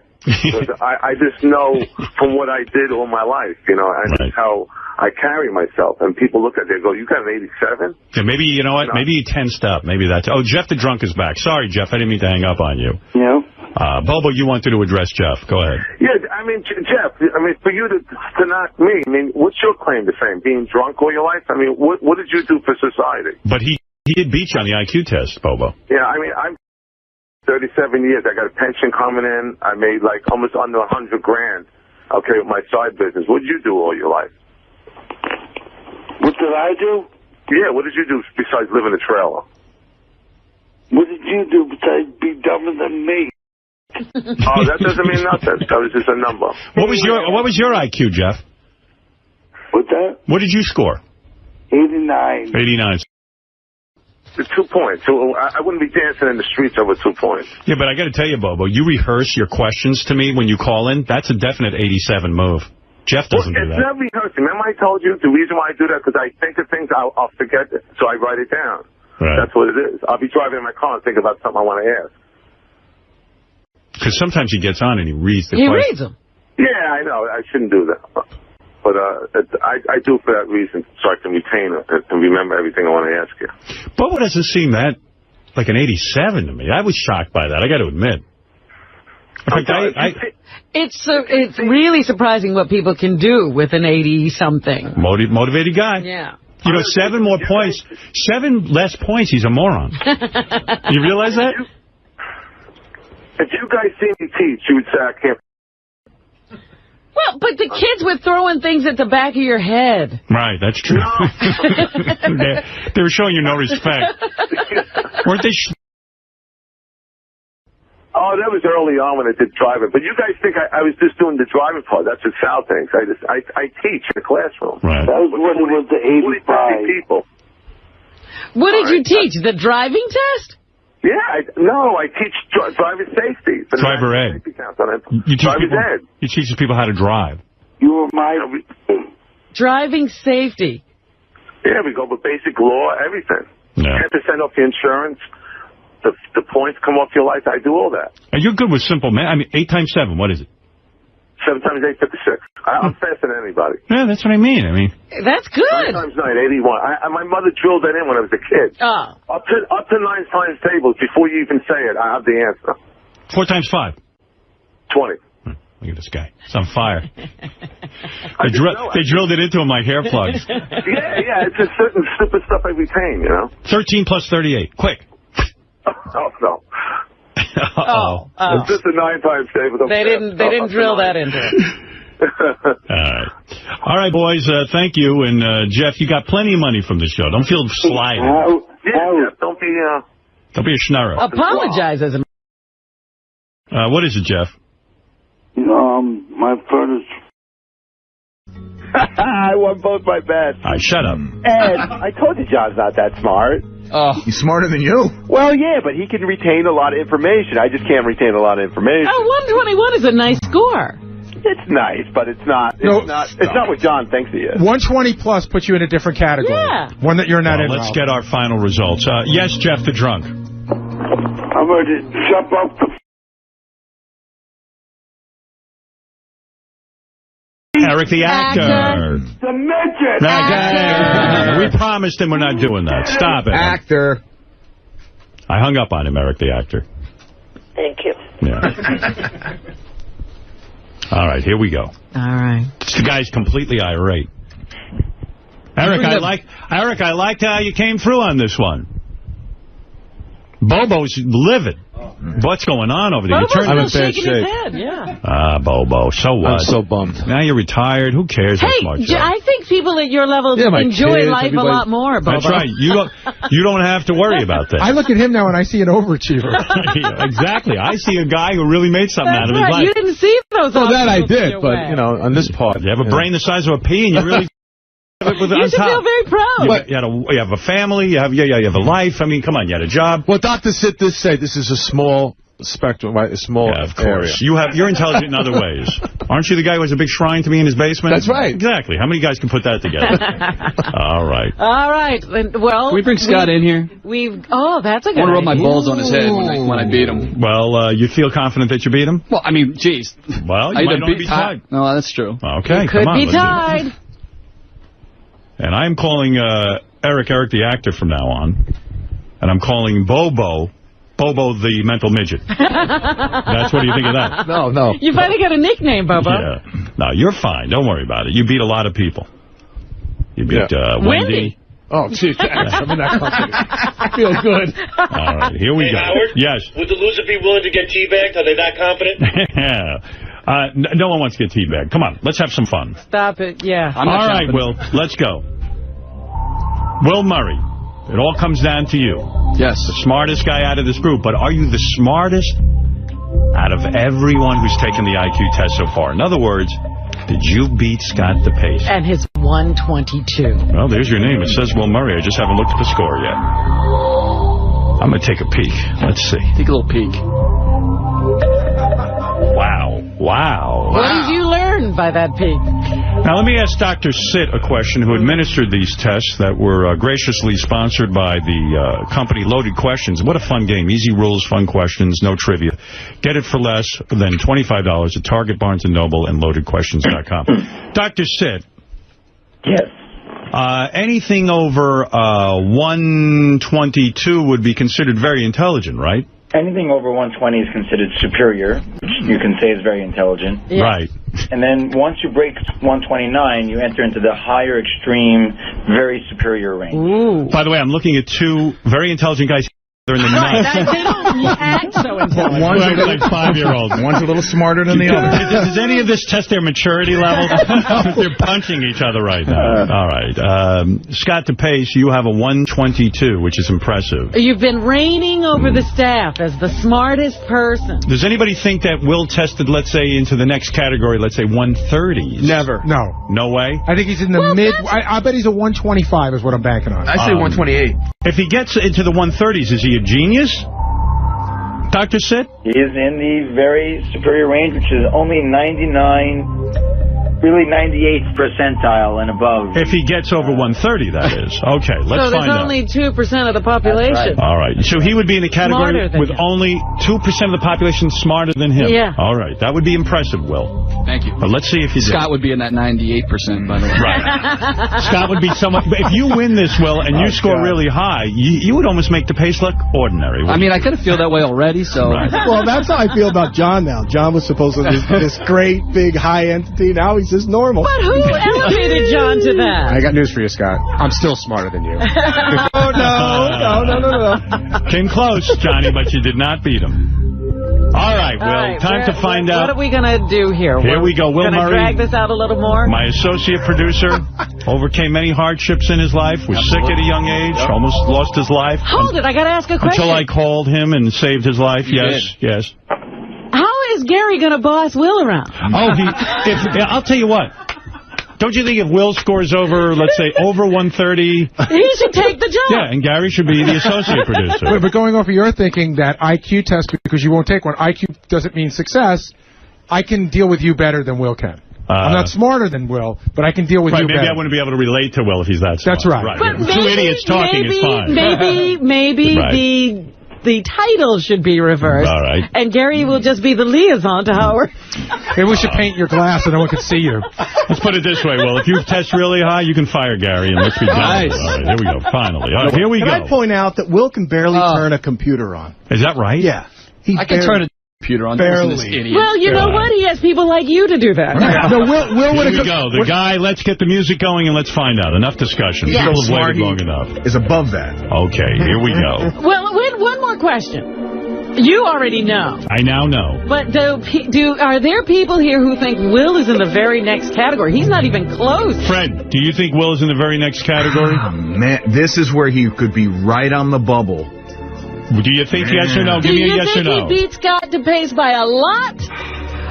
I just know from what I did all my life, and just how I carry myself. And people look at it and go, you got an 87? Yeah, maybe, you know what? Maybe he tensed up. Maybe that's... Oh, Jeff the Drunk is back. Sorry, Jeff. I didn't mean to hang up on you. Yeah. Bobo, you wanted to address Jeff. Go ahead. Yeah, I mean, Jeff, for you to knock me, I mean, what's your claim to fame? Being drunk all your life? I mean, what did you do for society? But he did beat you on the IQ test, Bobo. Yeah, I mean, I'm 37 years. I got a pension coming in. I made like almost under $100 grand. Okay, with my side business. What did you do all your life? What did I do? Yeah, what did you do besides live in a trailer? What did you do besides be dumber than me? Oh, that doesn't mean nothing. That was just a number. What was your IQ, Jeff? What's that? What did you score? 89. 89. It's 2 points. So I wouldn't be dancing in the streets over 2 points. Yeah, but I got to tell you, Bobo, you rehearse your questions to me when you call in. That's a definite 87 move. Jeff doesn't do that. It's not rehearsing. Remember I told you the reason why I do that? Because I think of things, I'll forget it. So I write it down. Right. That's what it is. I'll be driving in my car and think about something I want to ask. Because sometimes he gets on and he reads the question. He reads them. Yeah, I know. I shouldn't do that. But I do for that reason, so I can retain it and remember everything I want to ask you. Bobo doesn't seem that like an 87 to me. I was shocked by that, I got to admit. In fact, It's really surprising what people can do with an 80-something. Motivated guy. Yeah. You know, 7 more points. 7 less points, he's a moron. You realize that? If you guys see me teach, you would say I can't. Well, but the kids were throwing things at the back of your head. Right, that's true. They were showing you no respect. Weren't they? Oh, that was early on when I did driving. But you guys think I was just doing the driving part. That's what Sal thinks. I teach in the classroom. Right. That was when it was the 85. People. What did you teach? The driving test? Yeah, I teach driver safety. Driver ed. You teach people how to drive. You were my... Driving safety. Yeah, we go with basic law, everything. Yeah. 10% off your insurance. The points come off your life. I do all that. And you're good with simple math. I mean, 8 times 7, what is it? 7 times 8, 56. I'm faster than anybody. Yeah, that's what I mean. That's good. 9 times 9, 81. My mother drilled that in when I was a kid. Oh. Up to 9 times tables, before you even say it, I have the answer. 4 times 5. 20. Look at this guy. It's on fire. They drilled it into him like hair plugs. Yeah, it's just certain stupid stuff I retain, you know? 13 plus 38. Quick. Oh, no. Oh. It's just a 9 times table. They didn't drill that into it. All right, boys. Thank you. And, Jeff, you got plenty of money from the show. Don't feel slighted. Yeah, don't be a schnurrer. Apologize as a... What is it, Jeff? My furnace. I won both my bets. All right, shut up. Ed, I told you John's not that smart. Oh, he's smarter than you. Well, yeah, but he can retain a lot of information. I just can't retain a lot of information. Oh, 121 is a nice score. It's nice, but it's not. It's not what John thinks he is. 120 plus puts you in a different category. Yeah. One that you're not in. Let's get our final results. Yes, Jeff the Drunk. I'm going to jump off the... Eric the actor. The midget. We promised him we're not doing that. Stop it. Actor. I hung up on him, Eric the actor. Thank you. Yeah. All right, here we go. All right. The guy's completely irate. Eric, I liked how you came through on this one. Bobo's livid. What's going on over there? I'm in bad shape. Yeah. Bobo, so what? I'm so bummed. Now you're retired. Who cares? Hey, I think people at your level enjoy life a lot more, Bobo. That's right. You don't have to worry about that. I look at him now and I see an overachiever. Yeah, exactly. I see a guy who really made something out of his life. You didn't see those. Well, that I did, but on this part, you have a brain the size of a pea, and you really. You should feel very proud. You have a family. You have a life. I mean, come on. You had a job. Well, doctors say this is a small spectrum, right? A small area. You're intelligent in other ways. Aren't you the guy who has a big shrine to me in his basement? That's right. Exactly. How many guys can put that together? All right. All right. Well, can we bring Scott in here? That's a good idea. I want to rub my balls on his head when I beat him. Well, you feel confident that you beat him? Well, I mean, geez. Well, you might not be tied. No, that's true. Okay, you could be tied. And I'm calling Eric the actor from now on. And I'm calling Bobo the mental midget. That's what do you think of that? No. You finally got a nickname, Bobo. Yeah. No, you're fine. Don't worry about it. You beat a lot of people. You beat Wendy. Oh, gee, thanks. I'm in that company. I feel good. All right, here we go. Howard? Yes. Would the loser be willing to get teabagged? Are they that confident? No one wants to get teabagged. Come on, let's have some fun. Stop it, yeah. All right, Will, let's go. Will Murray, it all comes down to you. Yes. The smartest guy out of this group, but are you the smartest out of everyone who's taken the IQ test so far? In other words, did you beat Scott DePace? And his 122. Well, there's your name. It says Will Murray. I just haven't looked at the score yet. I'm going to take a peek. Let's see. Take a little peek. Wow. What did you learn by that peek? Now, let me ask Dr. Sitt a question, who administered these tests that were graciously sponsored by the company Loaded Questions. What a fun game. Easy rules, fun questions, no trivia. Get it for less than $25 at Target, Barnes & Noble, and loadedquestions.com. Dr. Sitt. Yes. Anything over 122 would be considered very intelligent, right? Anything over 120 is considered superior, which you can say is very intelligent. Yeah. Right. And then once you break 129, you enter into the higher extreme, very superior range. Ooh. By the way, I'm looking at two very intelligent guys. They're in the Right, they don't act so intelligent. One's like 5-year-olds. One's a little smarter than the other. Does any of this test their maturity level? They're punching each other right now. All right. Scott DePace, you have a 122, which is impressive. You've been reigning over the staff as the smartest person. Does anybody think that Will tested, let's say, into the next category, let's say 130s? Never. No. No way? I think he's in the mid. I bet he's a 125 is what I'm banking on. I say 128. If he gets into the 130s, is he a genius? Dr. Sitt? He is in the very superior range, which is only 98th percentile and above. If he gets over 130, that is. Okay, let's So there's find out. only 2% of the population. All right. So he would be in a category Smarter than with him. only 2% of the population smarter than him. Yeah. All right. That would be impressive, Will. Thank you. But let's see if he did. Scott would be in that 98%, by the way. Right. Scott would be someone. If you win this, Will, and you score really high, you would almost make the pace look ordinary. I mean, I kind of feel that way already, so. Right. Well, that's how I feel about John now. John was supposedly this great, big, high entity. Now he's just normal. But who elevated John to that? I got news for you, Scott. I'm still smarter than you. Oh, no. Came close, Johnny, but you did not beat him. All right, Will, time to find out. What are we going to do here? Here we go. Will Murray. Drag this out a little more? My associate producer overcame many hardships in his life, was sick at a young age, almost lost his life. Hold it, I got to ask a question. Until I called him and saved his life. Yes. How is Gary going to boss Will around? I'll tell you what. Don't you think if Will scores over, let's say, over 130... He should take the job. Yeah, and Gary should be the associate producer. But going off of your thinking, that IQ test, because you won't take one, IQ doesn't mean success, I can deal with you better than Will can. I'm not smarter than Will, but I can deal with you better. Maybe I wouldn't be able to relate to Will if he's that smart. That's right. But Two idiots talking is fine. Maybe Right. the title should be reversed. All right. And Gary will just be the liaison to Howard. Maybe we should paint your glass so no one can see you. Let's put it this way, Will. If you test really high, you can fire Gary, and let's be done. Nice. All right, here we go, finally. All right, here we Can go. I point out that Will can barely turn a computer on? Is that right? Yeah. I can turn a computer on. Barely. This idiot. Well, you know what? He has people like you to do that. No, Will Here we go. The guy, let's get the music going and let's find out. Enough discussion. Yeah. Still have waited long enough. Is above that. Okay, here we go. Well, wait, one more question. You already know. I now know. But are there people here who think Will is in the very next category? He's not even close. Fred, do you think Will is in the very next category? Oh, man, this is where he could be right on the bubble. Do you think yes or no? Give me a yes or no. Do you think he beat Scott DePace by a lot?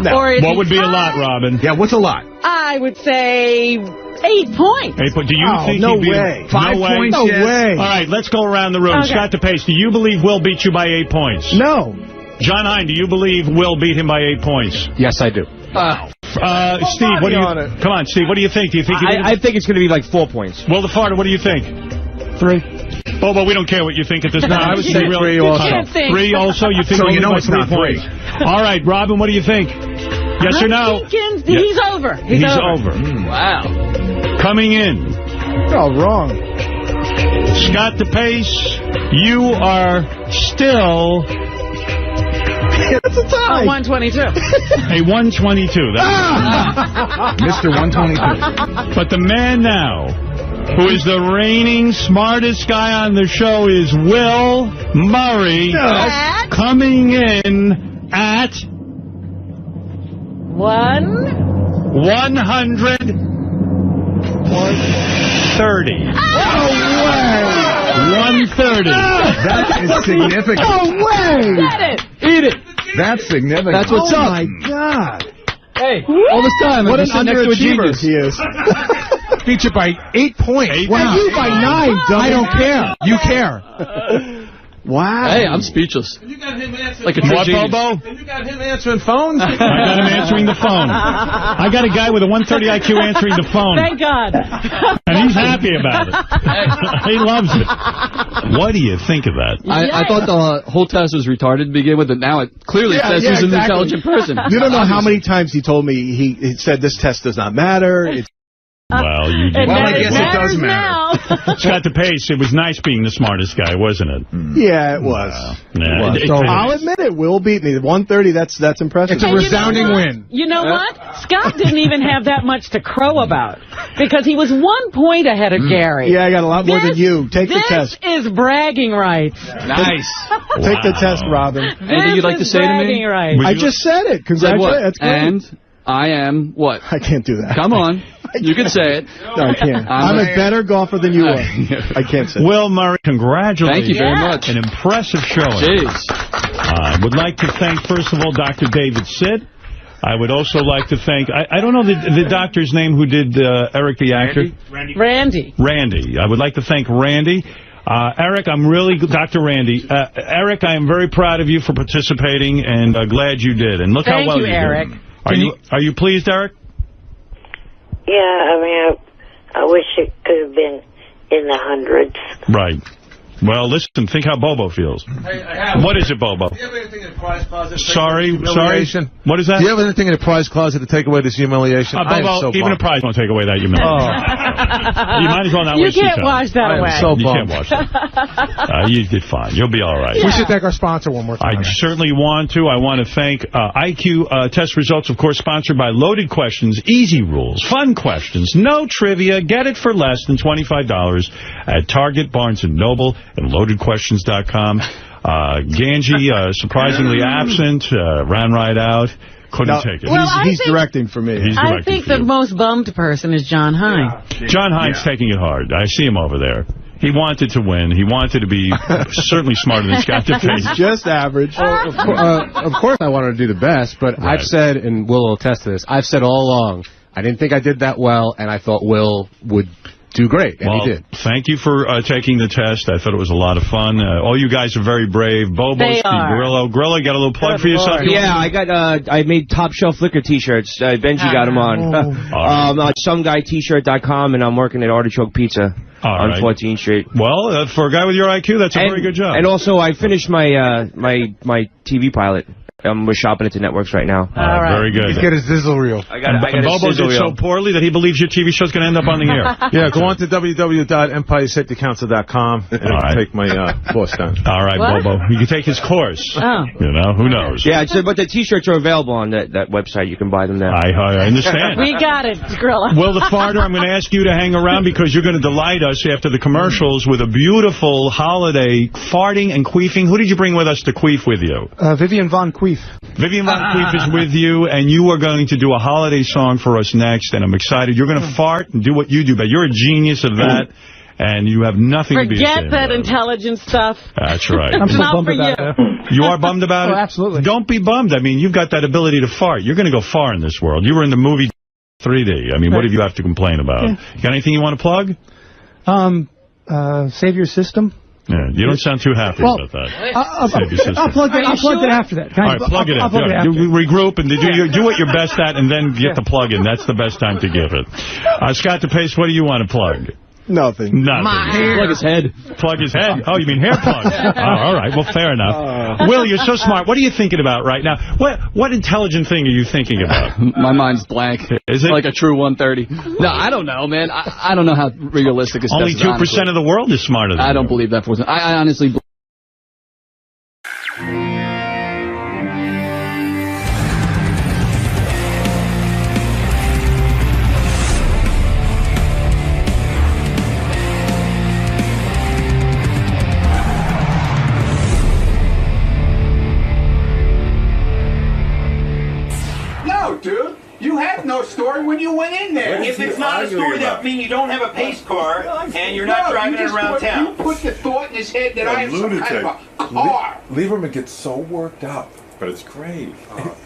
No. Or is What he would be a tied? lot, Robin? Yeah, what's a lot? I would say 8 points. Hey, but do you think no he beat way. him? 5 no way. points, No yes. way. All right, let's go around the room. Okay. Scott DePace, do you believe Will beat you by 8 points? No. John Hine, do you believe Will beat him by 8 points? Yes, I do. Steve, what do you... Come on, Steve, what do you think? Do you think I think it's going to be like 4 points. Will the Farter, what do you think? 3. Bobo, we don't care what you think at this time. I would say 3 also. can't think. 3 also? You think So Will you know by it's 3 not 3. points? All right, Robin, what do you think? Yes or no? He's over. He's over. Over. Wow. Coming in Oh, wrong. Scott DePace, you are still... That's a tie. 122. A 122. Mr. 122. But the man now, who is the reigning smartest guy on the show, is Will Murray, coming in at 130. No way. 130. That is significant. No way. Eat it. That's significant. That's what's up. Oh, my God. Hey, all this time, What I've an been sitting next to a underachiever genius. he is. Beat you by 8 points. Wow. You by 9, I don't care. You care. Wow. Hey, I'm speechless. You got him answering. Like a true genius. Bobo? And you got him answering phones? I got him answering the phone. I got a guy with a 130 IQ answering the phone. Thank God. And he's happy about it. He loves it. What do you think of that? I thought the whole test was retarded to begin with, but now it clearly says he's an intelligent person. You don't know how many times he told me he said this test does not matter. It's Well, you did. Well, I guess it does matter. Scott DePace, it was nice being the smartest guy, wasn't it? Yeah, it was. Yeah. So I'll admit it. Will beat me. 130. That's impressive. It's a resounding win. You know what? Scott didn't even have that much to crow about because he was 1 point ahead of Gary. Yeah, I got a lot more than you. Take the test. This is bragging rights. Nice. Take the test, Robin. Anything you'd like to say to me? Rights. I just said it. Congratulations. That's great. And I am what? I can't do that. Come on. You can say it. No, I can't. I'm a better golfer than you are. I can't say it. Will Murray, congratulations. Thank you very much. An impressive showing. Jeez. I would like to thank, first of all, Dr. David Sid. I would also like to thank, I don't know the doctor's name who did Eric the actor. Randy. Randy. I would like to thank Randy. Eric, I'm really, Dr. Randy, Eric, I am very proud of you for participating and glad you did. And look how well you did. Eric. Are you pleased, Eric? Yeah, I mean, I wish it could have been in the hundreds. Right. Well, listen, think how Bobo feels. What is it, Bobo? Do you have anything in the prize closet? Sorry. What is that? Do you have anything in the prize closet to take away this humiliation? Bobo, even a prize won't take away that humiliation. You might as well not waste your time. You can't wash that away. You can't wash that. You did fine. You'll be all right. We should thank our sponsor one more time. I certainly want to. I want to thank IQ test results, of course, sponsored by Loaded Questions, easy rules, fun questions, no trivia. Get it for less than $25 at Target, Barnes & Noble, and LoadedQuestions.com. Ganji, surprisingly absent, ran right out. Couldn't take it. Well, he's directing for me. I think the most bummed person is John Hine. John Hine's taking it hard. I see him over there. He wanted to win. He wanted to be certainly smarter than Scott DePace. He's just average. Of course I wanted to do the best, but Right. I've said, and Will will attest to this, I've said all along, I didn't think I did that well, and I thought Will would do great, and he did. Thank you for taking the test. I thought it was a lot of fun. All you guys are very brave. Bobo, They Steve are. Grillo. Grillo, you got a little plug for yourself? Yeah, I got. I made Top Shelf Liquor T-shirts. Benji got them on. SomeGuyT-shirt.com, and I'm working at Artichoke Pizza on 14th Street. Well, for a guy with your IQ, that's a very good job. And also, I finished my my TV pilot. We're shopping at the networks right now. All right. Very good. He's got his sizzle reel. I got and a Bobo sizzle did reel. so poorly that he believes your TV show's going to end up on the air. Yeah, go on to www.empiresaftecouncil.com and take my course down. All right, What? Bobo. You can take his course. Oh. You know, who knows? Yeah, but the T-shirts are available on that website. You can buy them there. I understand. We got it, Grillo. Will the Farter, I'm going to ask you to hang around because you're going to delight us after the commercials with a beautiful holiday farting and queefing. Who did you bring with us to queef with you? Vivian Von Queef. Vivian Von Queef is with you, and you are going to do a holiday song for us next, and I'm excited. You're going to fart and do what you do, but you're a genius of that, and you have nothing to be Forget ashamed that of. intelligent stuff. That's right. It's not for you. You are bummed about it? Absolutely. Don't be bummed. I mean, you've got that ability to fart. You're going to go far in this world. You were in the movie 3D. I mean, what do you have to complain about? Yeah. You got anything you want to plug? Save Your System. Yeah, you don't sound too happy about that. Save your sister. I'll plug it after that. All right, plug it in. You regroup and do what you're best at and then get the plug in. That's the best time to give it. Scott DePace, what do you want to plug? Nothing. My hair. Plug his head. Plug his head? Oh, you mean hair plug? Oh, all right. Well, fair enough. Will, you're so smart. What are you thinking about right now? What intelligent thing are you thinking about? My mind's blank. Is it? Like a true 130. No, I don't know, man. I don't know how realistic this Only is. 2% of the world is smarter than I don't you. believe that. I honestly believe. Dude, you had no story when you went in there. If it's not a story, that means you don't have a pace car and you're not driving it around town. You put the thought in his head that I have some kind of a car. Lieberman gets so worked up, but it's great.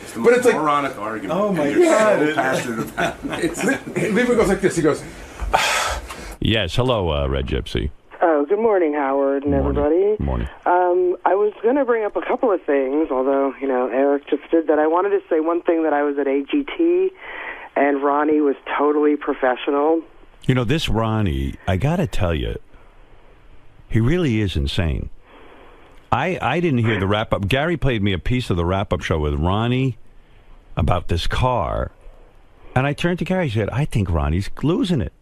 It's the most moronic argument. Oh my You're God! so passionate about it. Lieberman goes like this. He goes. Yes. Hello, Red Gypsy. Oh, good morning, Howard and everybody. Good morning. I was going to bring up a couple of things, although, Eric just did that. I wanted to say one thing, that I was at AGT, and Ronnie was totally professional. This Ronnie, I got to tell you, he really is insane. I didn't hear the wrap-up. Gary played me a piece of the wrap-up show with Ronnie about this car, and I turned to Gary and said, I think Ronnie's losing it.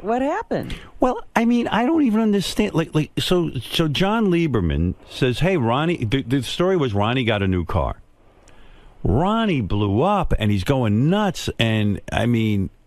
What happened? Well, I mean, I don't even understand. So John Lieberman says, hey, Ronnie, the story was Ronnie got a new car. Ronnie blew up, and he's going nuts, and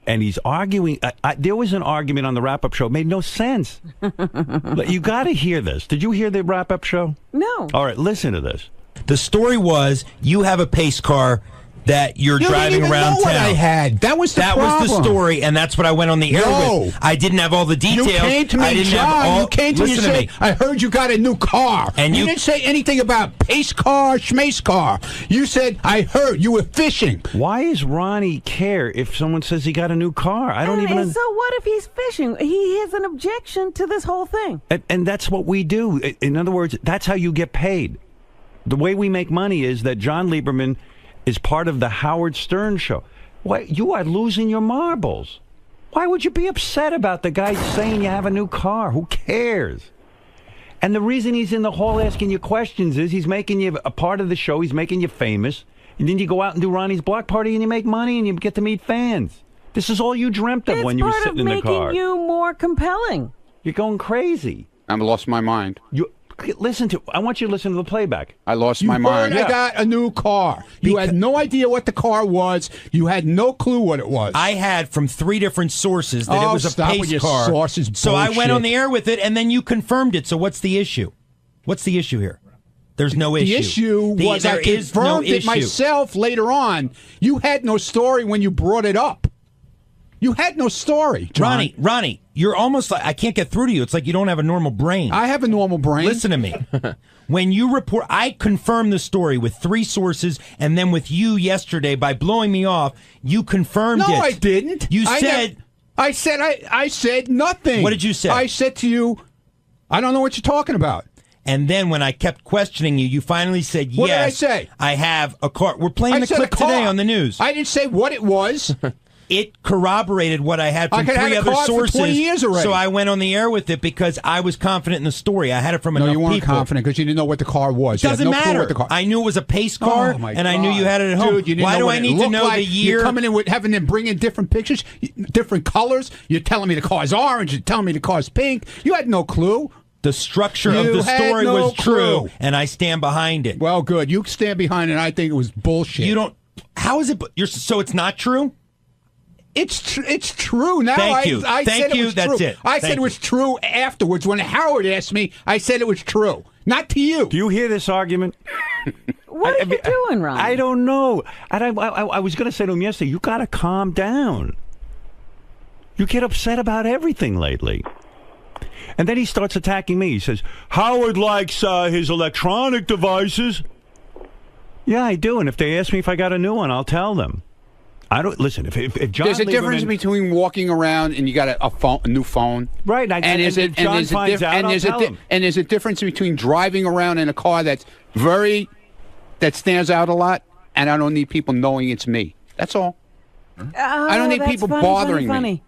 he's arguing. There was an argument on the wrap-up show. It made no sense. You got to hear this. Did you hear the wrap-up show? No. All right, listen to this. The story was, you have a pace car that you're driving around town. What I had. That was the problem. That was the story, and that's what I went on the air with. I didn't have all the details. You came to me, John. You came to me and said, I heard you got a new car. And you didn't say anything about pace car, schmace car. You said, I heard you were fishing. Why does Ronnie care if someone says he got a new car? I don't even... So what if he's fishing? He has an objection to this whole thing. And that's what we do. In other words, that's how you get paid. The way we make money is that John Lieberman is part of the Howard Stern show. Why, you are losing your marbles. Why would you be upset about the guy saying you have a new car? Who cares? And the reason he's in the hall asking you questions is he's making you a part of the show. He's making you famous. And then you go out and do Ronnie's block party and you make money and you get to meet fans. This is all you dreamt of when you were sitting in the car. It's part of making you more compelling. You're going crazy. I lost my mind. I want you to listen to the playback. I lost my mind. I got a new car. You had no idea what the car was. You had no clue what it was. I had from 3 different sources that it was a pace car. Sources, so I went on the air with it, and then you confirmed it. So what's the issue? What's the issue here? There's no issue. The issue was I confirmed it myself later on. You had no story when you brought it up. You had no story, John. Ronnie, you're almost like, I can't get through to you. It's like you don't have a normal brain. I have a normal brain. Listen to me. When you report, I confirmed the story with 3 sources, and then with you yesterday, by blowing me off, you confirmed it. No, I didn't. You said... I said nothing. What did you say? I said to you, I don't know what you're talking about. And then when I kept questioning you, you finally said, yes. What did I say? I have a car. We're playing the clip today on the news. I didn't say what it was. It corroborated what I had from 3 other sources. For 20 years already. So I went on the air with it because I was confident in the story. I had it from enough people. No, you weren't confident because you didn't know what the car was. It doesn't matter. I knew it was a pace car, and I knew you had it at home. Dude, why do I need to know the year? You're coming in with having them bring in different pictures, different colors. You're telling me the car's orange. You're telling me the car's pink. You had no clue. The structure of the story was true, and I stand behind it. Well, good. You stand behind it. I think it was bullshit. You don't. How is it? So it's not true? It's true now. Thank you. I said it was That's true. it. I said it was true afterwards when Howard asked me. I said it was true, not to you. Do you hear this argument? What are you doing, Ron? I don't know. And I was going to say to him yesterday, you got to calm down. You get upset about everything lately. And then he starts attacking me. He says, Howard likes his electronic devices. Yeah, I do. And if they ask me if I got a new one, I'll tell them. I don't listen. If John there's a difference between walking around and you got a new phone, right? And there's a difference between driving around in a car that stands out a lot, and I don't need people knowing it's me. That's all. I don't need people bothering me.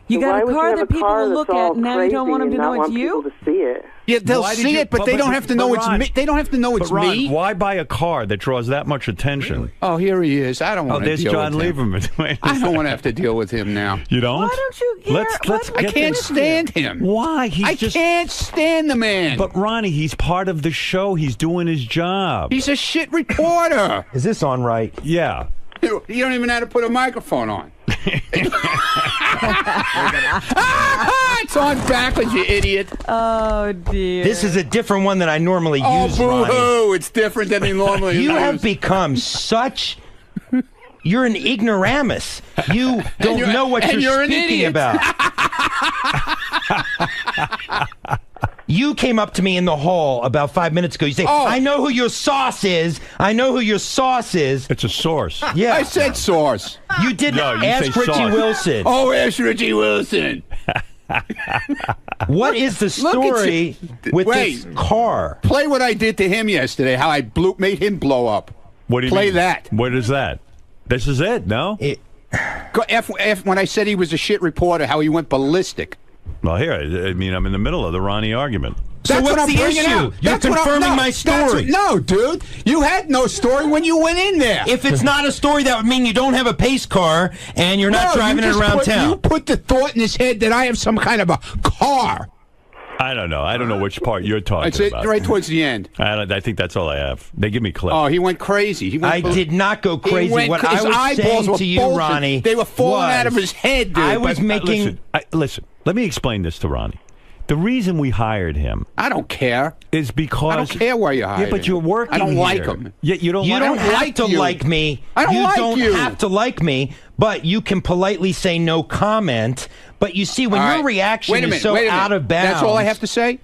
You got Why a would you car have that a people car will that's look all at, and now you don't want them to crazy and know not it's want you? people to see it? Yeah, they'll Why did see you- it, but they don't have to know it's Ron, me. They don't have to know it's Ron, me. why buy a car that draws that much attention? Oh, here he is. I don't want to there's deal John with him. Lieberman. I don't want to have to deal with him now. You don't? Why don't you care? Let's I get can't this- stand him. Why? I can't stand the man. But Ronnie, he's part of the show. He's doing his job. He's a shit reporter. Is this on right? Yeah. You don't even know how to put a microphone on. It's on backwards, you idiot. Oh, dear. This is a different one than I normally use, Ronnie. boo-hoo. It's different than he normally You uses. have become such... You're an ignoramus. You don't know what you're an speaking idiot. about. You came up to me in the hall about 5 minutes ago. You say, I know who your sauce is. I know who your sauce is. It's a source. Yeah. I said source. You didn't ask say Richie sauce. Wilson. Oh, ask Richie Wilson. What is the story with Wait. this car? Play what I did to him yesterday, how I made him blow up. What do you Play mean? that. What is that? This is it, no? When I said he was a shit reporter, how he went ballistic. Well, here, I mean, I'm in the middle of the Ronnie argument. So That's what's what I'm the bringing issue? out. You're That's what confirming my story. No, dude. You had no story when you went in there. If it's not a story, that would mean you don't have a pace car and you're not driving it around town. You put the thought in his head that I have some kind of a car. I don't know. I don't know which part you're talking It's about. right towards the end. I think that's all I have. They give me clips. Oh, he went crazy. He went I did not go crazy. What I was saying to you, Ronnie, they were falling out of his head, dude. I was making... Listen, let me explain this to Ronnie. The reason we hired him... I don't care. ...is because... I don't care why you hired him. Yeah, but you're working I don't here. like him. Yeah, you don't have to like me. I don't you like don't you. have to like me, but you can politely say no comment. But you see, when your reaction is so out of bounds... That's all I have to say?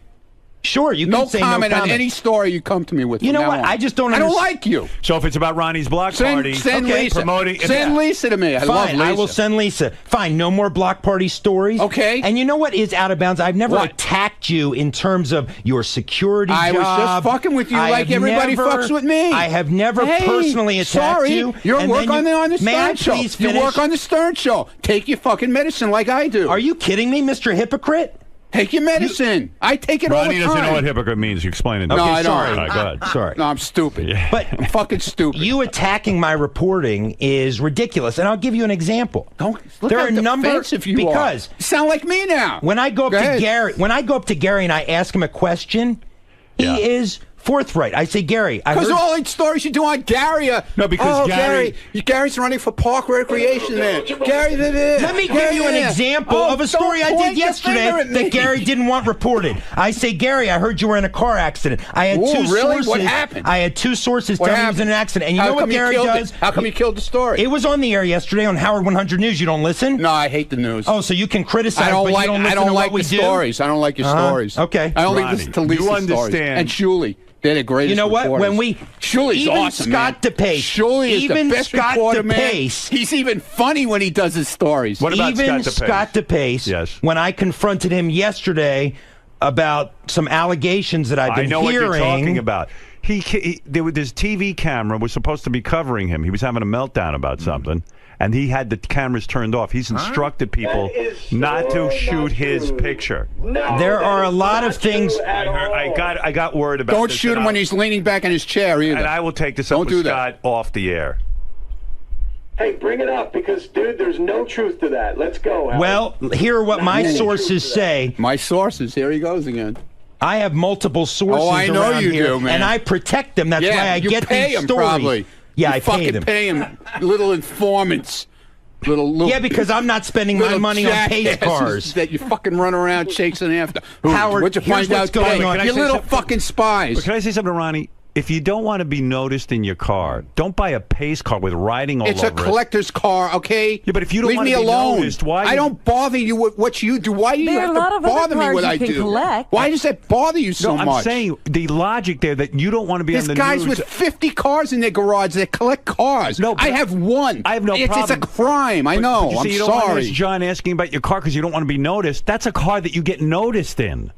Sure, you no can say comment no comment on any story you come to me with. You know what? I just don't I don't like you. So if it's about Ronnie's block party... Send Lisa. Promoting... Send Lisa to me. I love Fine, Lisa. I will send Lisa. Fine, no more block party stories. Okay. And you know what is out of bounds? I've never attacked you in terms of your security I job. was just fucking with you like everybody fucks with me. I have never personally attacked you. You and work then on the Stern Show. please You finish? work on the Stern Show. Take your fucking medicine like I do. Are you kidding me, Mr. Hypocrite? Take your medicine. I take it all the Ronnie time. doesn't know what hypocrite means. You explain it. No, I don't. All right, go ahead. Sorry. No, I'm stupid. Yeah. But I'm fucking stupid. You attacking my reporting is ridiculous, and I'll give you an example. Don't look there how are a number defensive you because are. You sound like me now. When I go up Go to ahead. Gary, and I ask him a question, he is forthright. I say, Gary, I Because heard... all the stories you do on Gary are... No, because Gary's running for park recreation there. Gary... Let me give you an example of a story I did yesterday that Gary didn't want reported. I say, Gary, I heard you were in a car accident. I had two really? sources. What happened? I had two sources telling me he was in an accident. And you know what Gary does? How come you killed the story? It was on the air yesterday on Howard 100 News. You don't listen? No, I hate the news. Oh, so you can criticize, I don't but like. you don't listen I don't to like what we the do? stories. I don't like your stories. Okay. I only Ronnie, listen to you Lisa's understand. stories and Shuley. They're the greatest. You know what? reporters. When we Shuley's even awesome, Scott man. DePace, Shuley is even the best Scott reporter, DePace, man. He's even funny when he does his stories. What about even Scott DePace? Yes. When I confronted him yesterday about some allegations that I've been I know hearing. what you're talking about. There was this TV camera was supposed to be covering him. He was having a meltdown about something, and he had the cameras turned off. He's instructed people not to shoot his picture. There are a lot of things. I got word about. Don't this, shoot and him when he's leaning back in his chair either. And I will take this up Don't with do that. Scott off the air. Hey, bring it up because, dude, there's no truth to that. Let's go. Alex. Well, here are what my sources say. My sources. Here he goes again. I have multiple sources. Oh, I know around you here, do, man. and I protect them. That's why I you get pay these him stories. Probably. Yeah, you I pay them. Pay him. Little informants. Little yeah, because I'm not spending my money on pace cars that you fucking run around chasing after. Howard, what'd you here's find what's out going today? on. You little fucking spies. But can I say something to Ronnie? If you don't want to be noticed in your car, don't buy a pace car with writing all It's over a collector's car, okay? Yeah, but if you don't Leave want me to be alone. noticed, why? I don't bother you with what you do. Why do you There are have a lot to of other bother me cars what you I can do? collect. Why does that bother you so no, much? I'm saying the logic there that you don't want to be There's on the guys news. with 50 cars in their garage that collect cars. No, I have one. I have no It's a crime. I know. But you I'm see, you don't want to sorry. ask John asking about your car because you don't want to be noticed. That's a car that you get noticed in.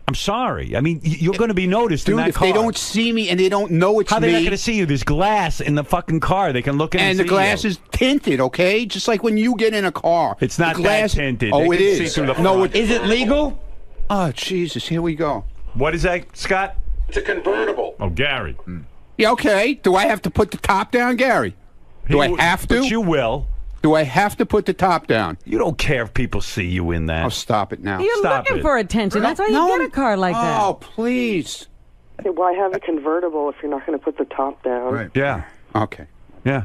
I'm sorry. I mean, you're going to be noticed in Dude, that if car. they don't see me and they don't know it's How are they me. not going to see you? There's glass in the fucking car. They can look in And see the glass you. is tinted, okay? Just like when you get in a car. It's not the glass, that tinted. Oh, They it can is. see through the No, front. is it legal? Oh, Jesus. Here we go. What is that, Scott? It's a convertible. Oh, Gary. Yeah, okay. Do I have to put the top down, Gary? Do I have to? But you will. Do I have to put the top down? You don't care if people see you in that. Oh, stop it now. You're Stop looking it. for attention. That's why you get a car like that. Oh, please. Okay, why have a convertible if you're not going to put the top down? Right. Yeah. Okay. Yeah.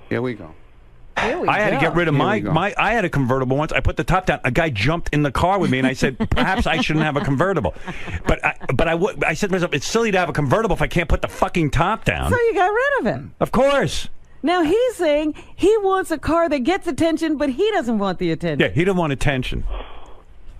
Here we go. I had to get rid of my. I had a convertible once. I put the top down. A guy jumped in the car with me, and I said, perhaps I shouldn't have a convertible. But I said to myself, it's silly to have a convertible if I can't put the fucking top down. So you got rid of it. Of course. Now he's saying he wants a car that gets attention, but he doesn't want the attention. Yeah, he didn't want attention.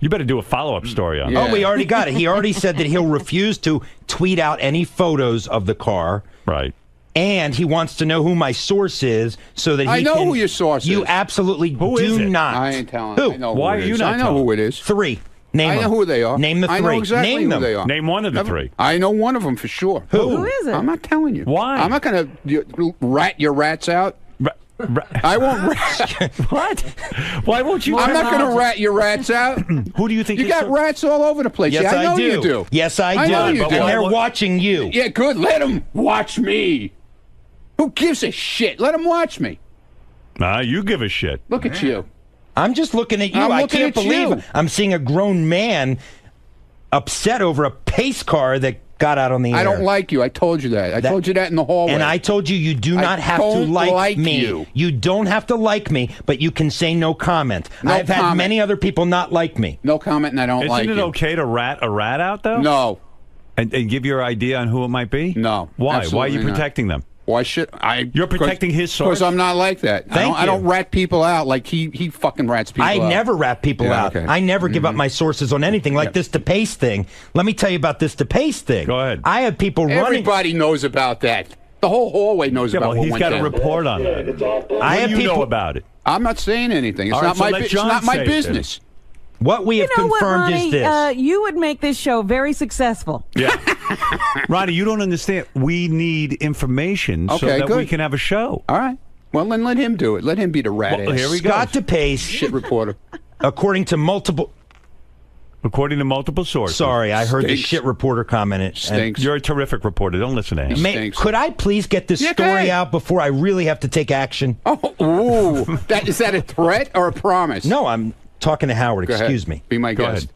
You better do a follow-up story on that. Oh, we already got it. He already said that he'll refuse to tweet out any photos of the car. Right. And he wants to know who my source is so that he I know can, who your source You is. is absolutely do it? not. I ain't telling. Who? I know Why who it are you is. not I know telling? who it is. Three. Name I them. know who they are. Name the I three. know exactly Name who them. they are. Name one of the three. I know one of them for sure. Who is it? I'm not telling you. Why? I'm not going to rat your rats out. I won't rat. What? Why won't you? I'm not going to rat your rats out. Who do you think You got rats all over the place. Yes, yeah, I know do. you do. Yes, I do. know you And do. they're watching you. Yeah, good. Let them watch me. Who gives a shit? Let them watch me. Nah, you give a shit. Look at you. I'm just looking at you. I'm I looking can't at believe you. I'm seeing a grown man upset over a pace car that got out on the air. I don't like you. I told you that. I told you that in the hallway. And I told you you do I not have to don't like me. you. You don't have to like me, but you can say no comment. No I've had comment. many other people not like me. No comment, and I don't like Isn't it you. okay to rat a rat out, though? No. And give your idea on who it might be? No. Why? Why are absolutely you not. protecting them? Why should I? You're protecting his source? Because I'm not like that. I don't rat people out like he fucking rats people out. I never rat people Yeah, out. okay. I never give up my sources on anything like this DePace thing. Let me tell you about this DePace thing. Go ahead. I have people running. Everybody knows about that. The whole hallway knows Yeah, about well, what he's went got down. a report on that. I What have do you people know about it? I'm not saying anything. It's All right, not so my. let It's John not my say it, business. What we have You know what, confirmed Ronnie? is this. You would make this show very successful. Yeah. Ronnie, you don't understand. We need information so Okay, that good. we can have a show. All right. Well, then let him do it. Let him be the rat Well, ass. here we go. Scott DePace, Shit reporter. according to multiple. According to multiple sources. Sorry, I heard the Stinks. shit reporter comment. Stinks. You're a terrific reporter. Don't listen to him. Stinks. Could I please get this Yeah, go story ahead. out before I really have to take action? Oh, ooh. Is that a threat or a promise? No, I'm talking to Howard. Go ahead. Excuse me. Be my Go guest. ahead.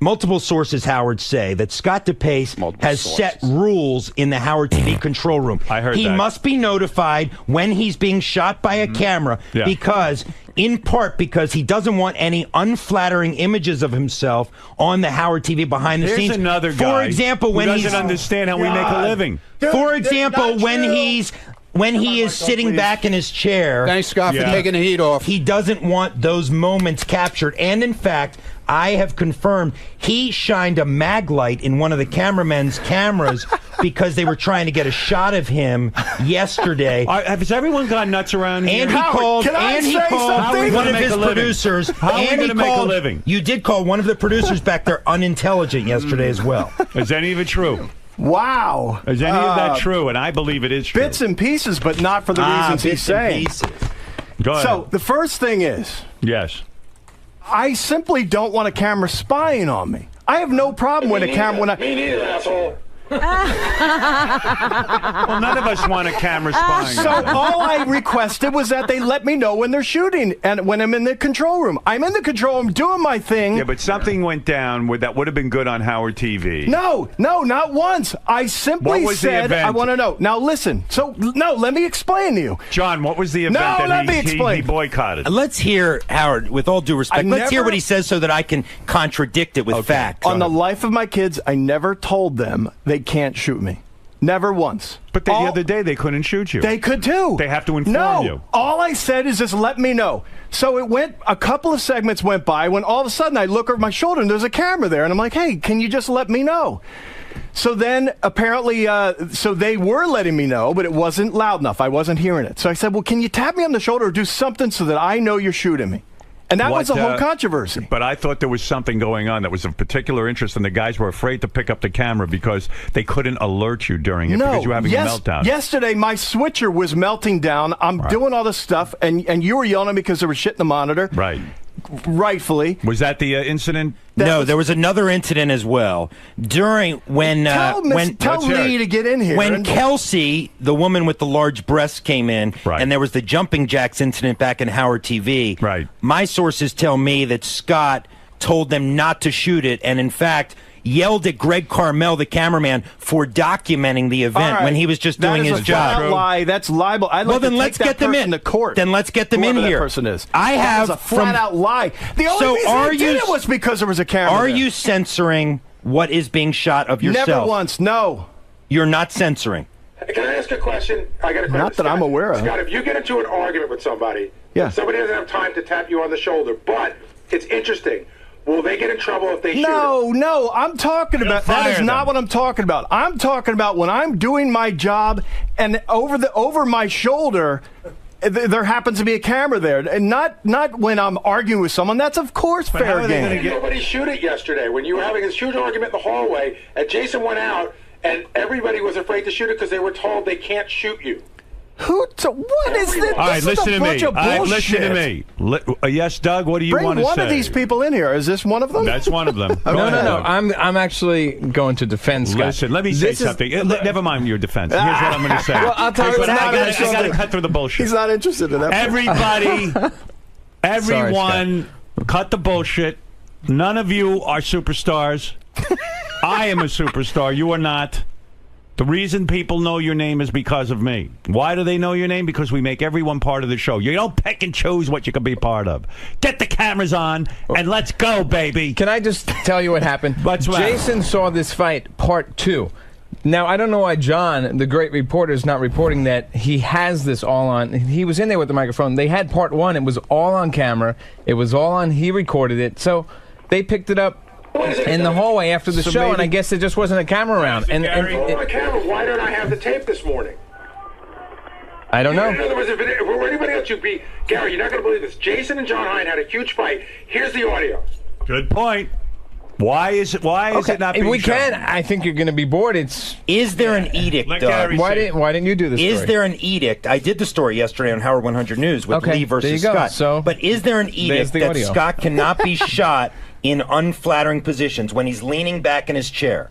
Multiple sources, Howard, say that Scott DePace Multiple has sources. set rules in the Howard TV control room. I heard he that. must be notified when he's being shot by a camera Yeah. because, in part, because he doesn't want any unflattering images of himself on the Howard TV behind the Here's scenes. another guy For example, when who he's doesn't understand how we make a living. For example, when he is sitting back in his chair. Thanks, Scott, Yeah. for taking the heat off. He doesn't want those moments captured. And in fact, I have confirmed he shined a mag light in one of the cameramen's cameras because they were trying to get a shot of him yesterday. Has everyone gone nuts around here? And he called, can I and he say called something? one of How are we gonna his make a living? producers. How are we and he gonna make a called- living? You did call one of the producers back there unintelligent yesterday as well. Is any of it true? Wow. Is any of that true? And I believe it is true. Bits and pieces, but not for the reasons he's bits and saying. pieces. Go ahead. So the first thing is, yes. I simply don't want a camera spying on me. I have no problem with a camera when Me neither, asshole. Well, none of us want a camera spying. So all I requested was that they let me know when they're shooting and when I'm in the control room. I'm in the control room doing my thing. Yeah, but something went down that would have been good on Howard TV. No, not once. I simply What was the said event? I want to know. Now listen. So no, let me explain to you. John, what was the event No, let me that he explain. boycotted? Let's hear, Howard, with all due respect, let's hear never- what he says so that I can contradict it with fact. On the life of my kids, I never told them they can't shoot me. Never once. But the other day they couldn't shoot you. They could too. They have to inform no, you. all I said is just let me know. So it went, a couple of segments went by when all of a sudden I look over my shoulder and there's a camera there and I'm like, hey, can you just let me know? So then apparently, so they were letting me know, but it wasn't loud enough. I wasn't hearing it. So I said, well, can you tap me on the shoulder or do something so that I know you're shooting me? And that was the whole controversy. But I thought there was something going on that was of particular interest, and the guys were afraid to pick up the camera because they couldn't alert you during it because you were having a meltdown. Yesterday, my switcher was melting down. I'm doing all this stuff, and you were yelling at me because there was shit in the monitor. Right. Rightfully. Was that the incident? No, there was another incident as well. During when tell Lee to get in here. When Kelsey, the woman with the large breasts, came in, and there was the jumping jacks incident back in Howard TV. Right. My sources tell me that Scott told them not to shoot it, and in fact yelled at Greg Carmel, the cameraman, for documenting the event when he was just doing his job. That's a lie. That's libel. I'd well, like then to let's take get that them person in to court. Then let's get them in Whoever here. That person is. I have that was a flat out lie. The only reason I did it was because there was a camera. Are there. you censoring what is being shot of yourself? Never once. No. You're not censoring. Can I ask a question? I got a question. Not that I'm aware of. Scott, if you get into an argument with somebody, somebody doesn't have time to tap you on the shoulder, but it's interesting. Will they get in trouble if they shoot? No, I'm talking about that is not what I'm talking about. I'm talking about when I'm doing my job and over my shoulder there happens to be a camera there, and not when I'm arguing with someone. That's of course fair game. Nobody shoot it yesterday when you were having this huge argument in the hallway, and Jason went out, and everybody was afraid to shoot it because they were told they can't shoot you. What is this? All right, listen to me. Listen to me. Yes, Doug, what do you want to say? Bring one of these people in here. Is this one of them? That's one of them. No. I'm actually going to defend Scott. Listen, let me say something. Never mind your defense. Here's what I'm going to say. Well, I'll tell you what I got to cut through the bullshit. He's not interested in that. Everyone, cut the bullshit. None of you are superstars. I am a superstar. You are not. The reason people know your name is because of me. Why do they know your name? Because we make everyone part of the show. You don't pick and choose what you can be part of. Get the cameras on and let's go, baby. Can I just tell you what happened? Jason saw this fight, part 2. Now, I don't know why John, the great reporter, is not reporting that he has this all on. He was in there with the microphone. They had part 1. It was all on camera. It was all on. He recorded it. So they picked it up in the hallway after the show, and I guess there just wasn't a camera around. Why don't I have the tape this morning? I don't know. In other words, if it were anybody else, you'd be Gary. You're not going to believe this. Jason and John Hine had a huge fight. Here's the audio. Good point. Why is it not being we shown? can. I think you're going to be bored. Is there an edict, Doug? Why didn't you do this? Is there an edict? I did the story yesterday on Howard 100 News with Lee versus Scott. But is there an edict that Scott cannot be shot in unflattering positions when he's leaning back in his chair?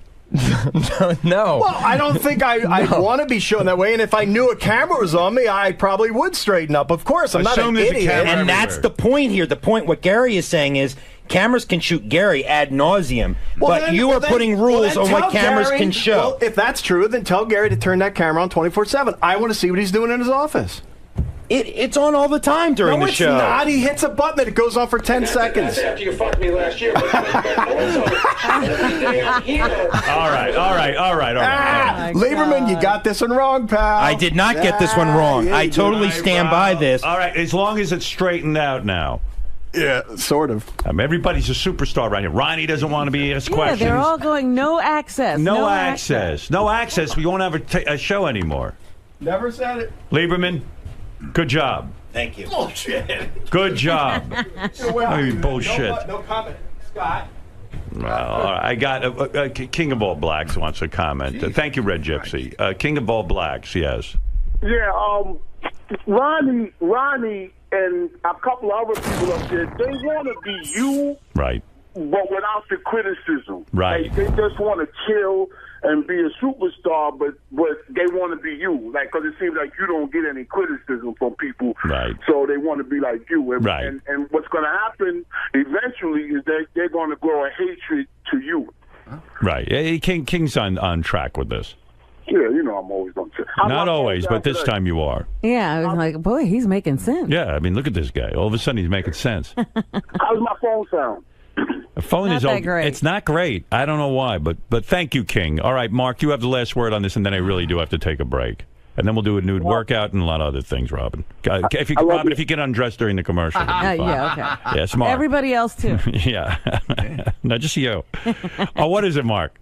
No. Well, I don't think I want to be shown that way, and if I knew a camera was on me, I probably would straighten up. Of course, I'm not an idiot. And that's the point here. The point, what Gary is saying is, cameras can shoot Gary ad nauseum, but you are putting rules on what cameras can show. Well, if that's true, then tell Gary to turn that camera on 24/7. I want to see what he's doing in his office. It's on all the time during the show. No, it's not. He hits a button and it goes on for 10 seconds. That's after you fucked me last year. But also, every day I'm here. All right. Lieberman, you got this one wrong, pal. I did not get this one wrong. I totally stand by this. All right, as long as it's straightened out now. Yeah, sort of. Everybody's a superstar right here. Ronnie doesn't want to be asked questions. Yeah, they're all going no access. No access. No access. We won't have a show anymore. Never said it. Lieberman, good job. Thank you. Bullshit. Good job. Bullshit. No comment. Scott. Well, I got King of All Blacks wants to comment. Thank you, Red Gypsy. King of All Blacks, yes. Yeah, Ronnie and a couple of other people up there, they want to be you, right? But without the criticism, right? They just want to chill and be a superstar, but they want to be you, like, because it seems like you don't get any criticism from people, right? So they want to be like you, and, right? And what's going to happen eventually is that they're going to grow a hatred to you, right? King's on track with this. Yeah, you know I'm always on track. Not always, but this time you are. Yeah, I was like, boy, he's making sense. Yeah, I mean, look at this guy. All of a sudden, he's making sense. How's my phone sound? The phone is that great. It's not great. I don't know why, but thank you, King. All right, Mark, you have the last word on this, and then I really do have to take a break. And then we'll do a nude workout and a lot of other things, Robin. If you get undressed during the commercial. Yeah, okay. Yeah, smart. Everybody else, too. Yeah. No, just you. What is it, Mark?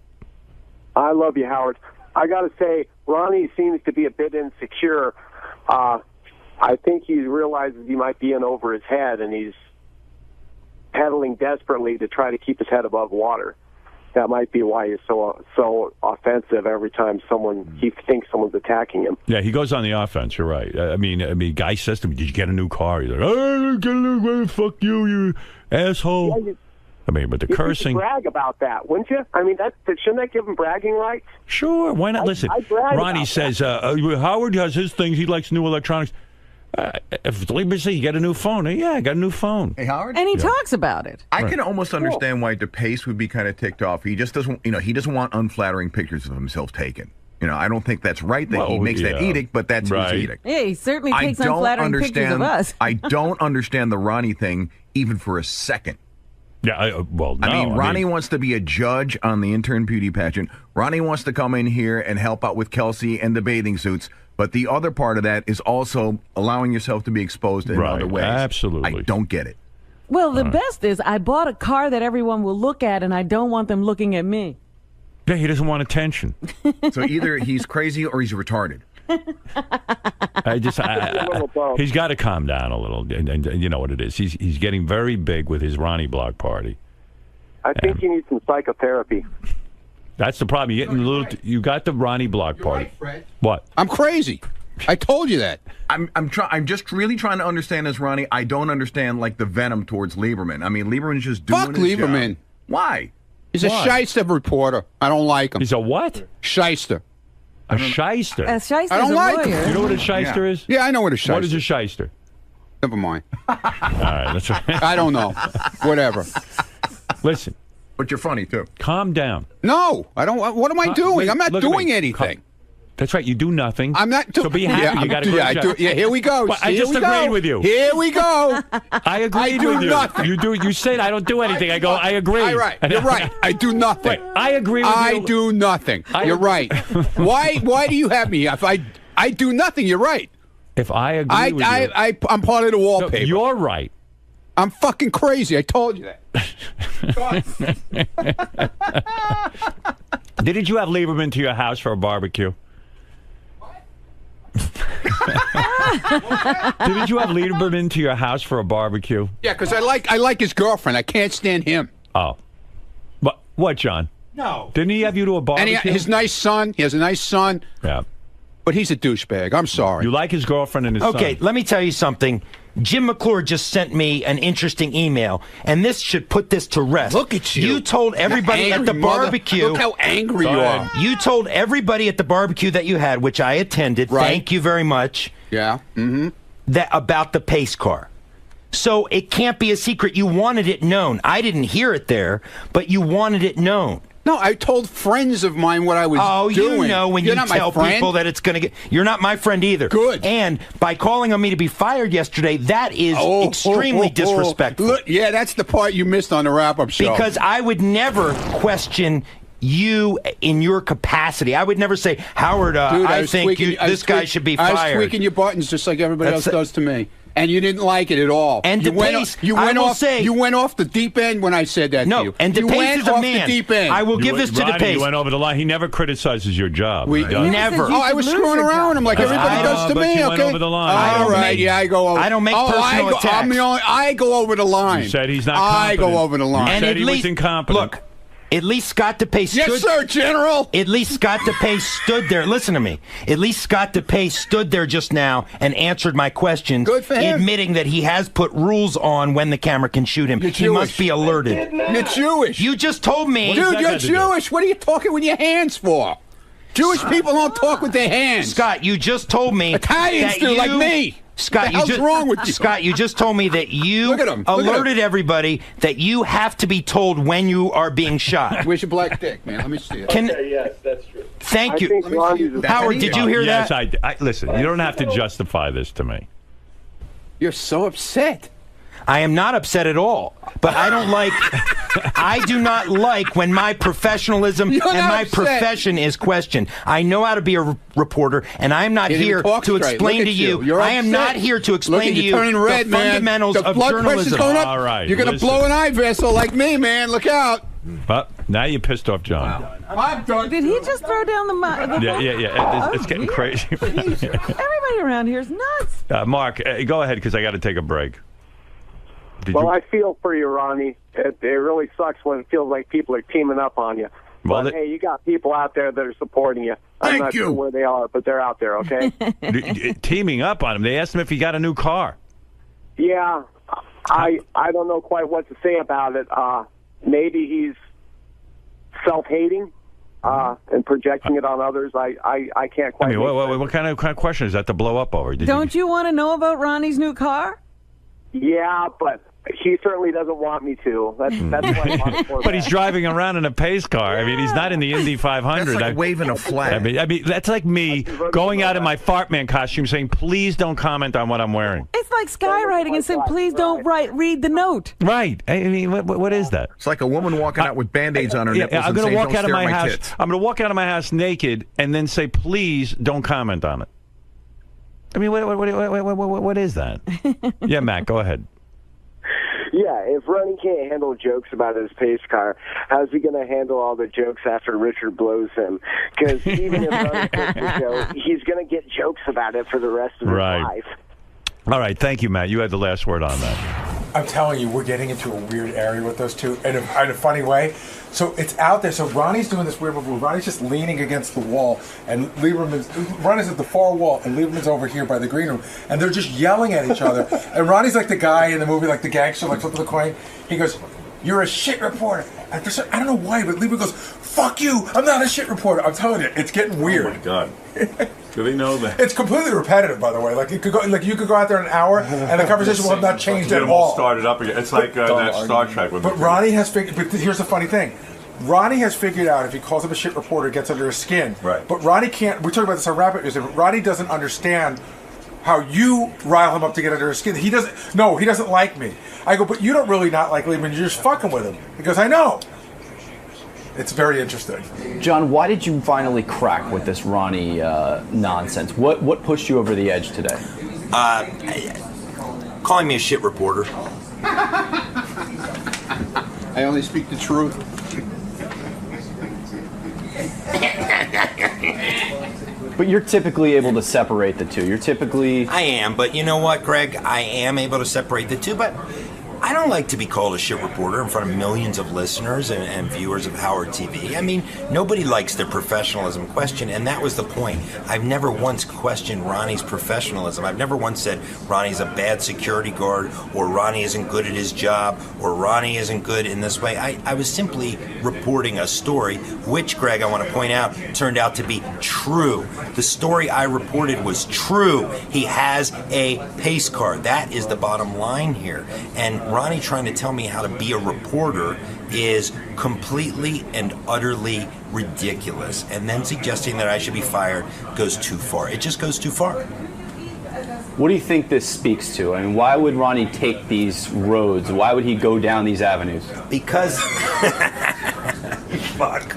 I love you, Howard. I got to say, Ronnie seems to be a bit insecure. I think he realizes he might be in over his head, and he's pedaling desperately to try to keep his head above water. That might be why he's so offensive every time he thinks someone's attacking him. Yeah, he goes on the offense. You're right. I mean, guy says to me, "Did you get a new car?" He's like, "I didn't get a new car. Fuck you, you asshole." Yeah, I mean, but the cursing. You brag about that, wouldn't you? I mean, shouldn't that give him bragging rights? Sure. Why not? Listen, Ronnie says Howard has his things. He likes new electronics. If Lieber says you got a new phone, yeah, I got a new phone. Hey, Howard? And he talks about it. I can almost understand why DePace would be kind of ticked off. He just doesn't, he doesn't want unflattering pictures of himself taken. I don't think that's right that he makes that edict, but that's his edict. Yeah, he certainly takes unflattering pictures of us. I don't understand the Ronnie thing even for a second. Yeah, no. I mean, Ronnie wants to be a judge on the intern beauty pageant. Ronnie wants to come in here and help out with Kelsey and the bathing suits. But the other part of that is also allowing yourself to be exposed in other ways. Absolutely. I don't get it. Well, the best is I bought a car that everyone will look at, and I don't want them looking at me. Yeah, he doesn't want attention. So either he's crazy or he's retarded. He's got to calm down a little, and you know what it is. He's getting very big with his Ronnie Block party. I think he needs some psychotherapy. That's the problem. You're getting a little. You got the Ronnie Block party. Right, Fred. What? I'm crazy. I told you that. I'm just really trying to understand this, Ronnie. I don't understand like the venom towards Lieberman. I mean, Lieberman's just doing Fuck his Lieberman. job. Why? He's a shyster reporter. I don't like him. He's a what? Shyster. A shyster. A shyster's I don't like lawyer. him. You know what a shyster is? Yeah, I know what a shyster. What is a shyster? Never mind. All right, that's right. I don't know. Whatever. Listen. But you're funny too. Calm down. No, I don't. What am I doing? I'm not doing anything. That's right. You do nothing. I'm not doing. So be happy. You got a great job. Yeah, here we go. Well, I just agreed with you. Here we go. I agreed with you. Nothing. You said I don't do anything. I go. I agree. All right. You're right. I do nothing. Wait, I agree with you. I do nothing. You're right. Why do you have me? If I do nothing, you're right. If I agree with you, I'm part of the wallpaper. No, you're right. I'm fucking crazy. I told you that. Didn't you have Lieberman to your house for a barbecue? Didn't you have Lieberman to your house for a barbecue? Yeah, because I like his girlfriend. I can't stand him. Oh. What, John? No. Didn't he have you to a barbecue? And his nice son. He has a nice son. Yeah. But he's a douchebag. I'm sorry. You like his girlfriend and his son. Okay, let me tell you something. Jim McClure just sent me an interesting email, and this should put this to rest. Look at you. You told everybody at the barbecue. Look how angry you are. You told everybody at the barbecue that you had, which I attended. Right. Thank you very much. Yeah. Mm-hmm. That about the pace car. So it can't be a secret. You wanted it known. I didn't hear it there, but you wanted it known. No, I told friends of mine what I was doing. You know when You're you not my tell friend. people that it's going to get... You're not my friend either. Good. And by calling on me to be fired yesterday, that is extremely disrespectful. Look, yeah, that's the part you missed on the wrap-up show. Because I would never question you in your capacity. I would never say, Howard, Dude, I think this guy should be fired. I was tweaking your buttons just like everybody else does to me. And you didn't like it at all. And you went off the deep end when I said that to you. And you DePace went is a off man. the deep end. I will give this to Ronnie, DePace. You went over the line. He never criticizes your job. Never. Oh, I was screwing around with him like everybody does to but me. you Okay. went over the line. All right. Yeah, I go over. I don't make personal attacks. I go over the line. You said he's not I competent. go over the line. You And said at he least, was incompetent. Look, at least Scott DePace stood... Yes, sir, General! At least Scott DePace stood there. Listen to me. At least Scott DePace stood there just now and answered my questions, Good for him. admitting that he has put rules on when the camera can shoot him. You're He must Jewish. be alerted. You're Jewish. You just told me... Dude, you're Jewish. What are you talking with your hands for? Jewish people don't talk with their hands. Scott, you just told me... Italians that do, you, like me. Scott, What the hell's wrong with you? Scott, you just told me that you Look at him. Look at alerted everybody that you have to be told when you are being shot. Where's your black dick, man? Let me see it. Yes, that's true. Thank you. Howard, did you hear yes, that? I listen, you don't have to justify this to me. You're so upset. I am not upset at all, but I don't like... I do not like when my professionalism and my profession is questioned. I know how to be a reporter, and I am not here to explain to you. I am not here to explain to you the fundamentals of journalism. The blood pressure's going up. All right, you're going to blow an eye vessel like me, man. Look out. But now you pissed off John. Wow. I'm done. Did he just throw down the mic? Yeah. It's getting crazy. Everybody around here is nuts. Mark, go ahead because I got to take a break. Well, I feel for you, Ronnie. It really sucks when it feels like people are teaming up on you. Well, but, hey, you got people out there that are supporting you. I'm not sure where they are, but they're out there, okay? Teaming up on him. They asked him if he got a new car. Yeah, I don't know quite what to say about it. Maybe he's self-hating and projecting it on others. I can't quite. I mean, what kind of question is that to blow up over? Don't you want to know about Ronnie's new car? Yeah, but he certainly doesn't want me to. That's why. But he's driving around in a pace car. I mean, he's not in the Indy 500. That's like waving a flag. I mean, that's like me going out in my fart man costume saying, "Please don't comment on what I'm wearing." It's like skywriting and saying, "Please don't read the note." Right. I mean, what is that? It's like a woman walking out with Band-Aids on her nipples I'm and going saying, to walk "Don't out of stare my at my house. tits." I'm going to walk out of my house naked and then say, "Please don't comment on it." I mean, what is that? Yeah, Matt, go ahead. Yeah, if Ronnie can't handle jokes about his pace car, how's he going to handle all the jokes after Richard blows him? Because even if Ronnie quits the show, he's going to get jokes about it for the rest of his life. All right, thank you, Matt. You had the last word on that. I'm telling you, we're getting into a weird area with those two in a funny way. So it's out there. So Ronnie's doing this weird move where Ronnie's just leaning against the wall, and Ronnie's at the far wall, and Lieberman's over here by the green room, and they're just yelling at each other. And Ronnie's like the guy in the movie, like the gangster, like flipping the coin. He goes, "You're a shit reporter." And I don't know why, but Lieberman goes, "Fuck you! I'm not a shit reporter." I'm telling you, it's getting weird. Oh my God. Do they know that? It's completely repetitive, by the way. Like you could go out there in an hour, and the conversation will have not changed at all. Started up again. It's like that Star Trek. But Ronnie has figured. But here's the funny thing. Ronnie has figured out if he calls him a shit reporter, it gets under his skin. Right. But Ronnie can't. We talked about this on Rapid News. But Ronnie doesn't understand how you rile him up to get under his skin. He doesn't. No, he doesn't like me. I go, but you don't really not like Lieberman. You're just fucking with him. He goes, I know. It's very interesting. John, why did you finally crack with this Ronnie nonsense? What pushed you over the edge today? Calling me a shit reporter. I only speak the truth. But you're typically able to separate the two. You're typically... I am, but you know what, Greg? I am able to separate the two, but I don't like to be called a shit reporter in front of millions of listeners and viewers of Howard TV. I mean, nobody likes their professionalism questioned, and that was the point. I've never once questioned Ronnie's professionalism. I've never once said Ronnie's a bad security guard, or Ronnie isn't good at his job, or Ronnie isn't good in this way. I was simply reporting a story, which, Greg, I want to point out, turned out to be true. The story I reported was true. He has a pace car. That is the bottom line here. And Ronnie trying to tell me how to be a reporter is completely and utterly ridiculous. And then suggesting that I should be fired goes too far. It just goes too far. What do you think this speaks to? I mean, why would Ronnie take these roads? Why would he go down these avenues? Because... Fuck.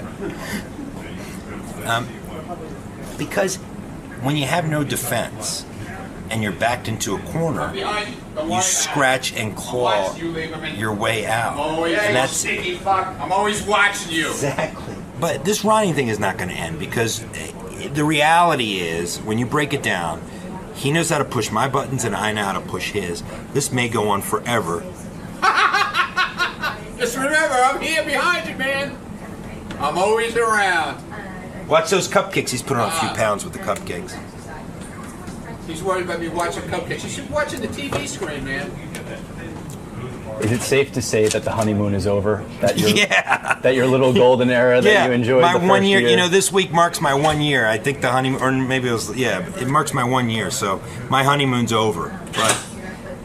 Because when you have no defense and you're backed into a corner, you scratch and claw your way out. And that's sticky fuck. I'm always watching you. Exactly. But this Ronnie thing is not going to end, because the reality is, when you break it down, he knows how to push my buttons and I know how to push his. This may go on forever. Just remember, I'm here behind you, man. I'm always around. Watch those cupcakes. He's putting on a few pounds with the cupcakes. He's worried about me watching cupcakes. You should be watching the TV screen, man. Is it safe to say that the honeymoon is over? That your little golden era that you enjoyed my the first 1 year. year? You know, this week marks my 1 year. I think the honeymoon, or maybe it was, it marks my 1 year. So my honeymoon's over. But,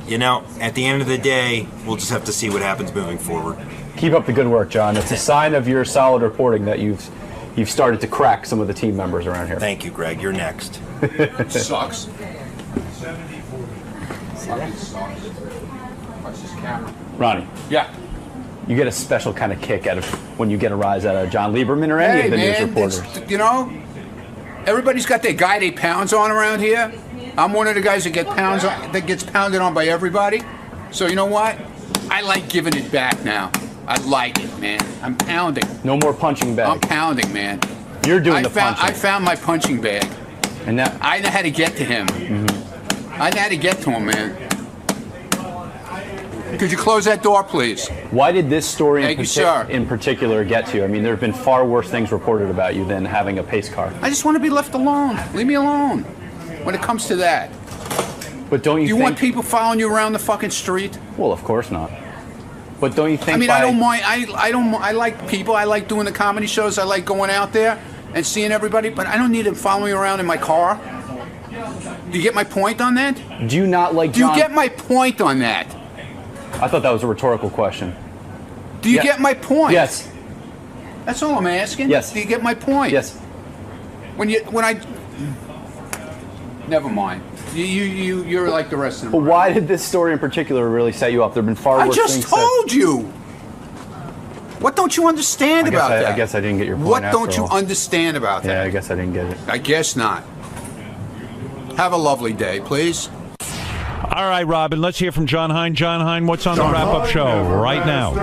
you know, at the end of the day, we'll just have to see what happens moving forward. Keep up the good work, John. It's a sign of your solid reporting that you've started to crack some of the team members around here. Thank you, Greg. You're next. Sucks. Ronnie. Yeah. You get a special kind of kick out of when you get a rise out of John Lieberman or any of the news reporters. You know, everybody's got their guy they pounds on around here. I'm one of the guys that gets pounded on by everybody. So you know what? I like giving it back now. I like it, man. I'm pounding. No more punching bag. I'm pounding, man. You're doing the punching. I found my punching bag. And that I know how to get to him. Mm-hmm. I know how to get to him, man. Could you close that door, please? Why did this story Thank you, sir. in particular get to you? I mean, there have been far worse things reported about you than having a pace car. I just want to be left alone. Leave me alone when it comes to that. But don't you Do you think... want people following you around the fucking street? Well, of course not. But don't you think... I mean, I don't mind. I like people. I like doing the comedy shows. I like going out there and seeing everybody. But I don't need them following me around in my car. Do you get my point on that? Do you not like Do John... you get my point on that? I thought that was a rhetorical question. Do you get my point? Yes. That's all I'm asking. Yes. Do you get my point? Yes. Never mind. You're like the rest of them. But why did this story in particular really set you up? There have been far worse things. I just told you. What don't you understand about that? I guess I didn't get your point. What don't you understand about that? Yeah, I guess I didn't get it. I guess not. Have a lovely day, please. All right, Robin, let's hear from John Hein. John Hein, what's on the wrap-up show right now?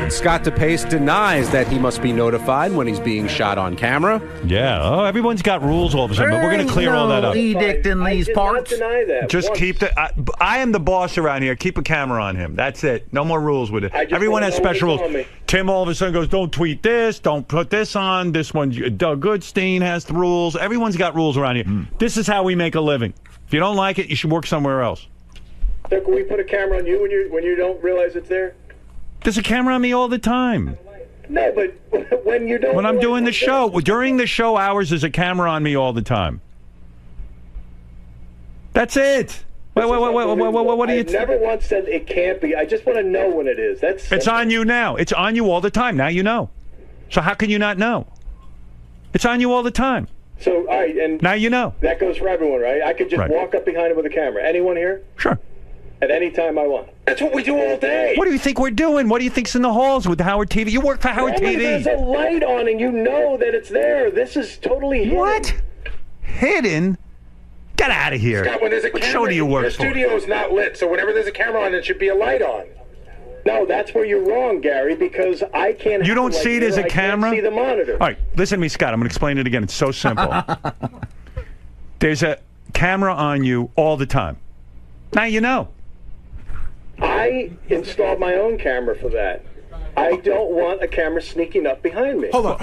Scott DePace denies that he must be notified when he's being shot on camera. Yeah. Oh, everyone's got rules all of a sudden, but we're going to clear all that up. Edict in these parts. Just keep the... I am the boss around here. Keep a camera on him. That's it. No more rules with it. Everyone has special rules. Tim all of a sudden goes, don't tweet this, don't put this on. This one, Doug Goodstein has the rules. Everyone's got rules around here. This is how we make a living. If you don't like it, you should work somewhere else. So can we put a camera on you when you don't realize it's there? There's a camera on me all the time. No, but when you don't... When I'm doing the show. During the show hours, there's a camera on me all the time. That's it. Wait, what do you... I never once said it can't be. I just want to know when it is. It's on you now. It's on you all the time. Now you know. So how can you not know? It's on you all the time. So, all right, and... Now you know. That goes for everyone, right? I could just walk up behind him with a camera. Anyone here? Sure. At any time I want. That's what we do all day. What do you think we're doing? What do you think's in the halls with Howard TV? You work for Howard TV. There's a light on and you know that it's there. This is totally hidden. What? Hidden? Get out of here. Scott, when there's a what camera, show do you work the for? studio is not lit, so whenever there's a camera on, it should be a light on. No, that's where you're wrong, Gary, because I can't... You don't see it as a camera? I can't see the monitor. All right, listen to me, Scott. I'm going to explain it again. It's so simple. There's a camera on you all the time. Now you know. I installed my own camera for that. I don't want a camera sneaking up behind me. Hold on.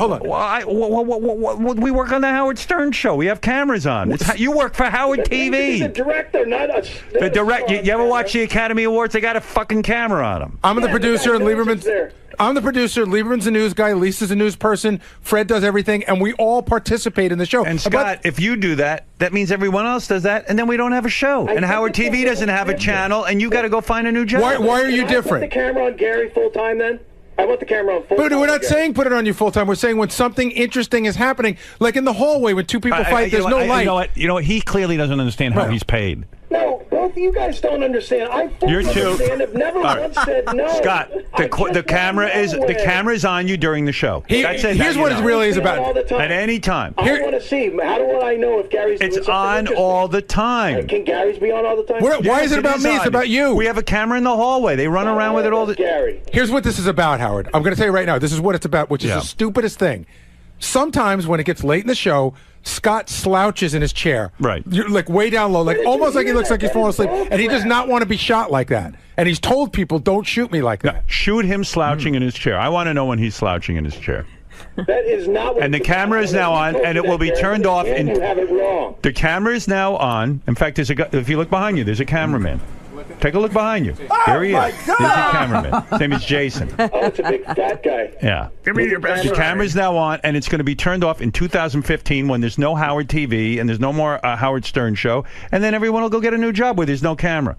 We work on the Howard Stern show. We have cameras on. You work for Howard TV. He's a director, not a... The direct. You ever watch the Academy Awards? They got a fucking camera on them. I'm the producer, and Lieberman's... I'm the producer. Lieberman's a news guy. Lisa's a news person. Fred does everything, and we all participate in the show. And Scott, if you do that, that means everyone else does that, and then we don't have a show. And Howard TV doesn't have a channel, and you got to go find a new job. Why are you different? Put the camera on Gary full time then? I want the camera on full time. But we're not saying put it on you full time. We're saying when something interesting is happening, like in the hallway when two people fight, there's no light. You know what? He clearly doesn't understand how he's paid. No, both of you guys don't understand. I fully understand. I've never once said no. Scott, the camera is on you during the show. That's it. Here's what it really is about. At any time. I want to see. How do I know if Gary's doing It's on all the time. Can Gary's be on all the time? Why is it about me? It's about you. We have a camera in the hallway. They run around with it all the... Gary. Here's what this is about, Howard. I'm going to tell you right now. This is what it's about, which is the stupidest thing. Sometimes when it gets late in the show, Scott slouches in his chair. Right. You're like way down low, like almost like he looks like he's falling asleep. And he does not want to be shot like that. And he's told people, don't shoot me like that. No, shoot him slouching in his chair. I want to know when he's slouching in his chair. That is not what... And the camera is now on, and it will be turned off. And you have it wrong. The camera is now on. In fact, if you look behind you, there's a cameraman. Take a look behind you. There he is. There's your cameraman. His name is Jason. Oh, it's a big fat guy. Yeah. Give me your best. The camera's now on, and it's going to be turned off in 2015 when there's no Howard TV and there's no more Howard Stern show, and then everyone will go get a new job where there's no camera.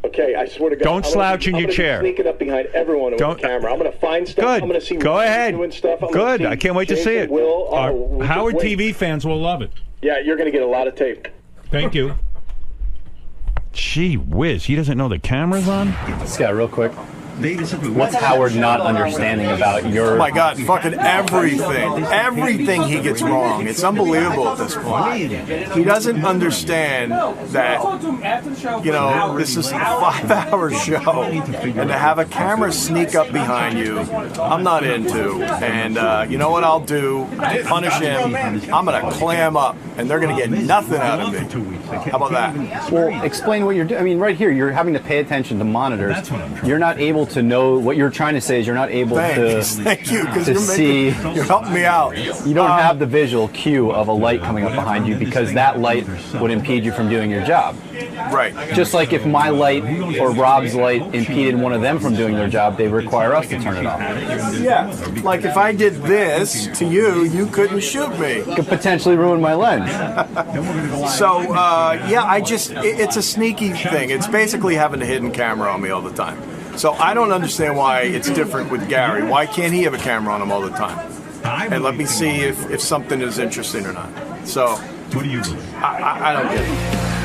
Okay, I swear to God. Don't slouch in your chair. I'm sneaking up behind everyone with a camera. I'm going to find stuff. Good. I'm going to see Go ahead. doing stuff. Good. I can't wait to see it. Howard wait. TV fans will love it. Yeah, you're going to get a lot of tape. Thank you. Gee whiz, he doesn't know the camera's on? Scott, real quick. What's Howard not understanding about your... Oh my God, fucking everything. Everything he gets wrong. It's unbelievable at this point. He doesn't understand that, you know, this is a 5-hour show, and to have a camera sneak up behind you, I'm not into. And you know what I'll do? To punish him, I'm going to clam up, and they're going to get nothing out of me. How about that? Well, explain what you're doing. I mean, right here, you're having to pay attention to monitors. You're not able to know what you're trying to say is you're not able to see. You're helping me out. You don't have the visual cue of a light coming up behind you because that light would impede you from doing your job. Right. Just like if my light or Rob's light impeded one of them from doing their job, they require us to turn it off. Yeah. Like if I did this to you, you couldn't shoot me. It could potentially ruin my lens. So, yeah, it's a sneaky thing. It's basically having a hidden camera on me all the time. So I don't understand why it's different with Gary. Why can't he have a camera on him all the time? And let me see if something is interesting or not. So, what do you believe? I don't get it.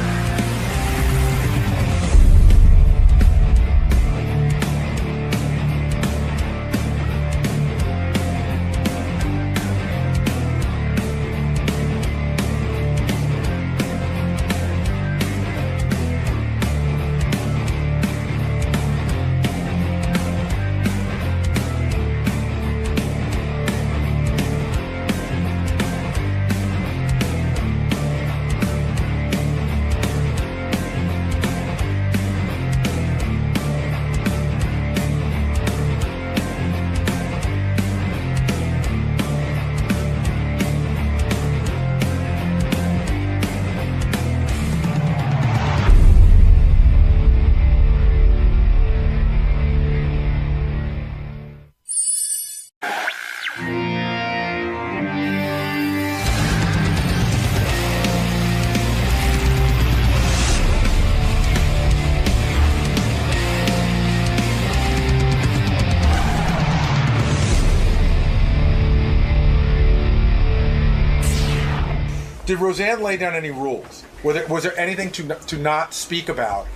Did Roseanne lay down any rules? Was there anything to not speak about?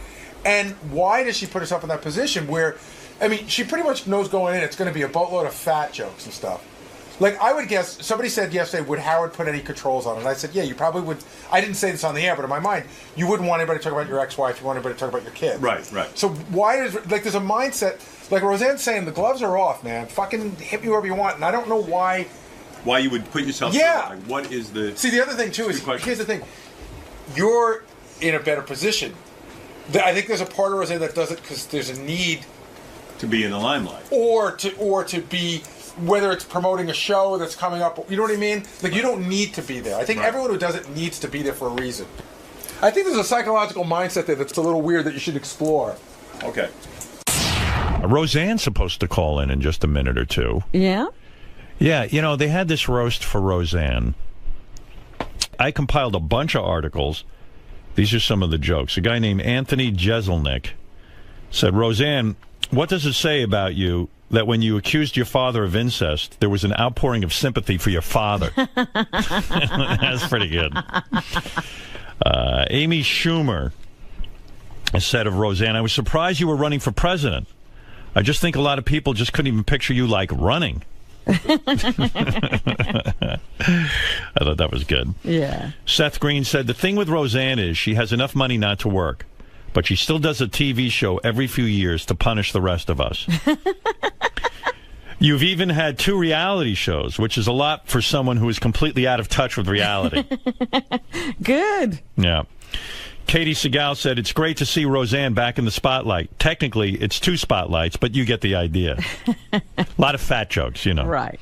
And why does she put herself in that position where, I mean, she pretty much knows going in it's going to be a boatload of fat jokes and stuff. Like, I would guess, somebody said yesterday, would Howard put any controls on it? And I said, yeah, you probably would. I didn't say this on the air, but in my mind, you wouldn't want anybody to talk about your ex-wife. You want anybody to talk about your kids. Right, right. So why is, like, there's a mindset, like Roseanne's saying, the gloves are off, man. Fucking hit me wherever you want. And I don't know why you would put yourself yeah. through, like, what is the... See, the other thing, too, is, here's the thing. You're in a better position. I think there's a part of Roseanne that does it because there's a need... To be in the limelight. Or to be, whether it's promoting a show that's coming up, you know what I mean? Like, you don't need to be there. I think everyone who does it needs to be there for a reason. I think there's a psychological mindset there that's a little weird that you should explore. Okay. Roseanne's supposed to call in just a minute or two. Yeah? Yeah, you know, they had this roast for Roseanne. I compiled a bunch of articles. These are some of the jokes. A guy named Anthony Jeselnik said, Roseanne, what does it say about you that when you accused your father of incest, there was an outpouring of sympathy for your father? That's pretty good. Amy Schumer said of Roseanne, I was surprised you were running for president. I just think a lot of people just couldn't even picture you, like, running. I thought that was good. Yeah. Seth Green said, the thing with Roseanne is she has enough money not to work, but she still does a TV show every few years to punish the rest of us. You've even had 2 reality shows, which is a lot for someone who is completely out of touch with reality. Good. Yeah. Katie Segal said, it's great to see Roseanne back in the spotlight. Technically, it's 2 spotlights, but you get the idea. A lot of fat jokes, you know. Right.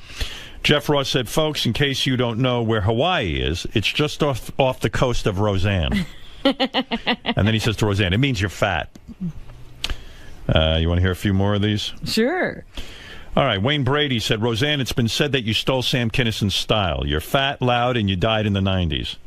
Jeff Ross said, folks, in case you don't know where Hawaii is, it's just off the coast of Roseanne. And then he says to Roseanne, it means you're fat. You want to hear a few more of these? Sure. All right, Wayne Brady said, Roseanne, it's been said that you stole Sam Kinnison's style. You're fat, loud, and you died in the 90s.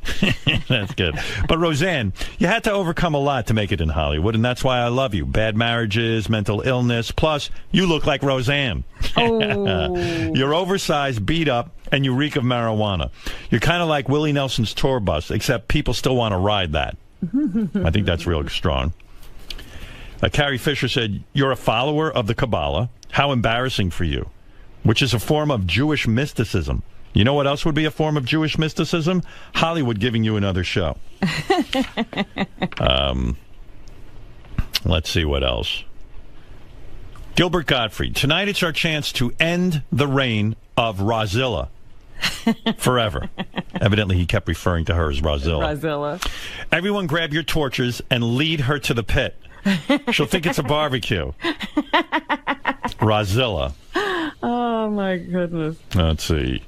That's good. But Roseanne, you had to overcome a lot to make it in Hollywood, and that's why I love you. Bad marriages, mental illness, plus you look like Roseanne. Oh. You're oversized, beat up, and you reek of marijuana. You're kind of like Willie Nelson's tour bus, except people still want to ride that. I think that's real strong. Carrie Fisher said, "You're a follower of the Kabbalah. How embarrassing for you," which is a form of Jewish mysticism. You know what else would be a form of Jewish mysticism? Hollywood giving you another show. Let's see what else. Gilbert Gottfried. Tonight it's our chance to end the reign of Rozilla forever. Evidently he kept referring to her as Rozilla. Rozilla. Everyone grab your torches and lead her to the pit. She'll think it's a barbecue. Rozilla. Oh, my goodness. Let's see.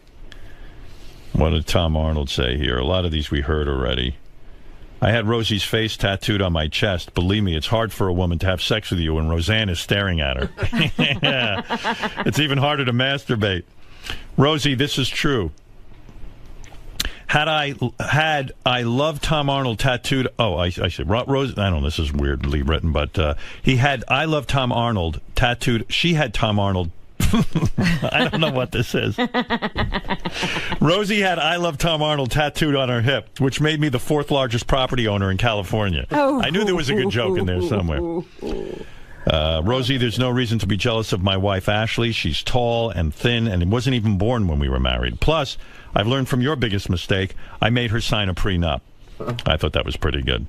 What did Tom Arnold say here? A lot of these we heard already. I had Rosie's face tattooed on my chest. Believe me, it's hard for a woman to have sex with you when Roseanne is staring at her. It's even harder to masturbate. Rosie, this is true. Had I loved Tom Arnold tattooed... Oh, I said... Rose, I don't know, this is weirdly written, but he had I love Tom Arnold tattooed... She had Tom Arnold... I don't know what this is. Rosie had I love Tom Arnold tattooed on her hip, which made me the 4th largest property owner in California. Oh. I knew there was a good joke in there somewhere. Rosie, there's no reason to be jealous of my wife, Ashley. She's tall and thin and wasn't even born when we were married. Plus, I've learned from your biggest mistake. I made her sign a prenup. I thought that was pretty good.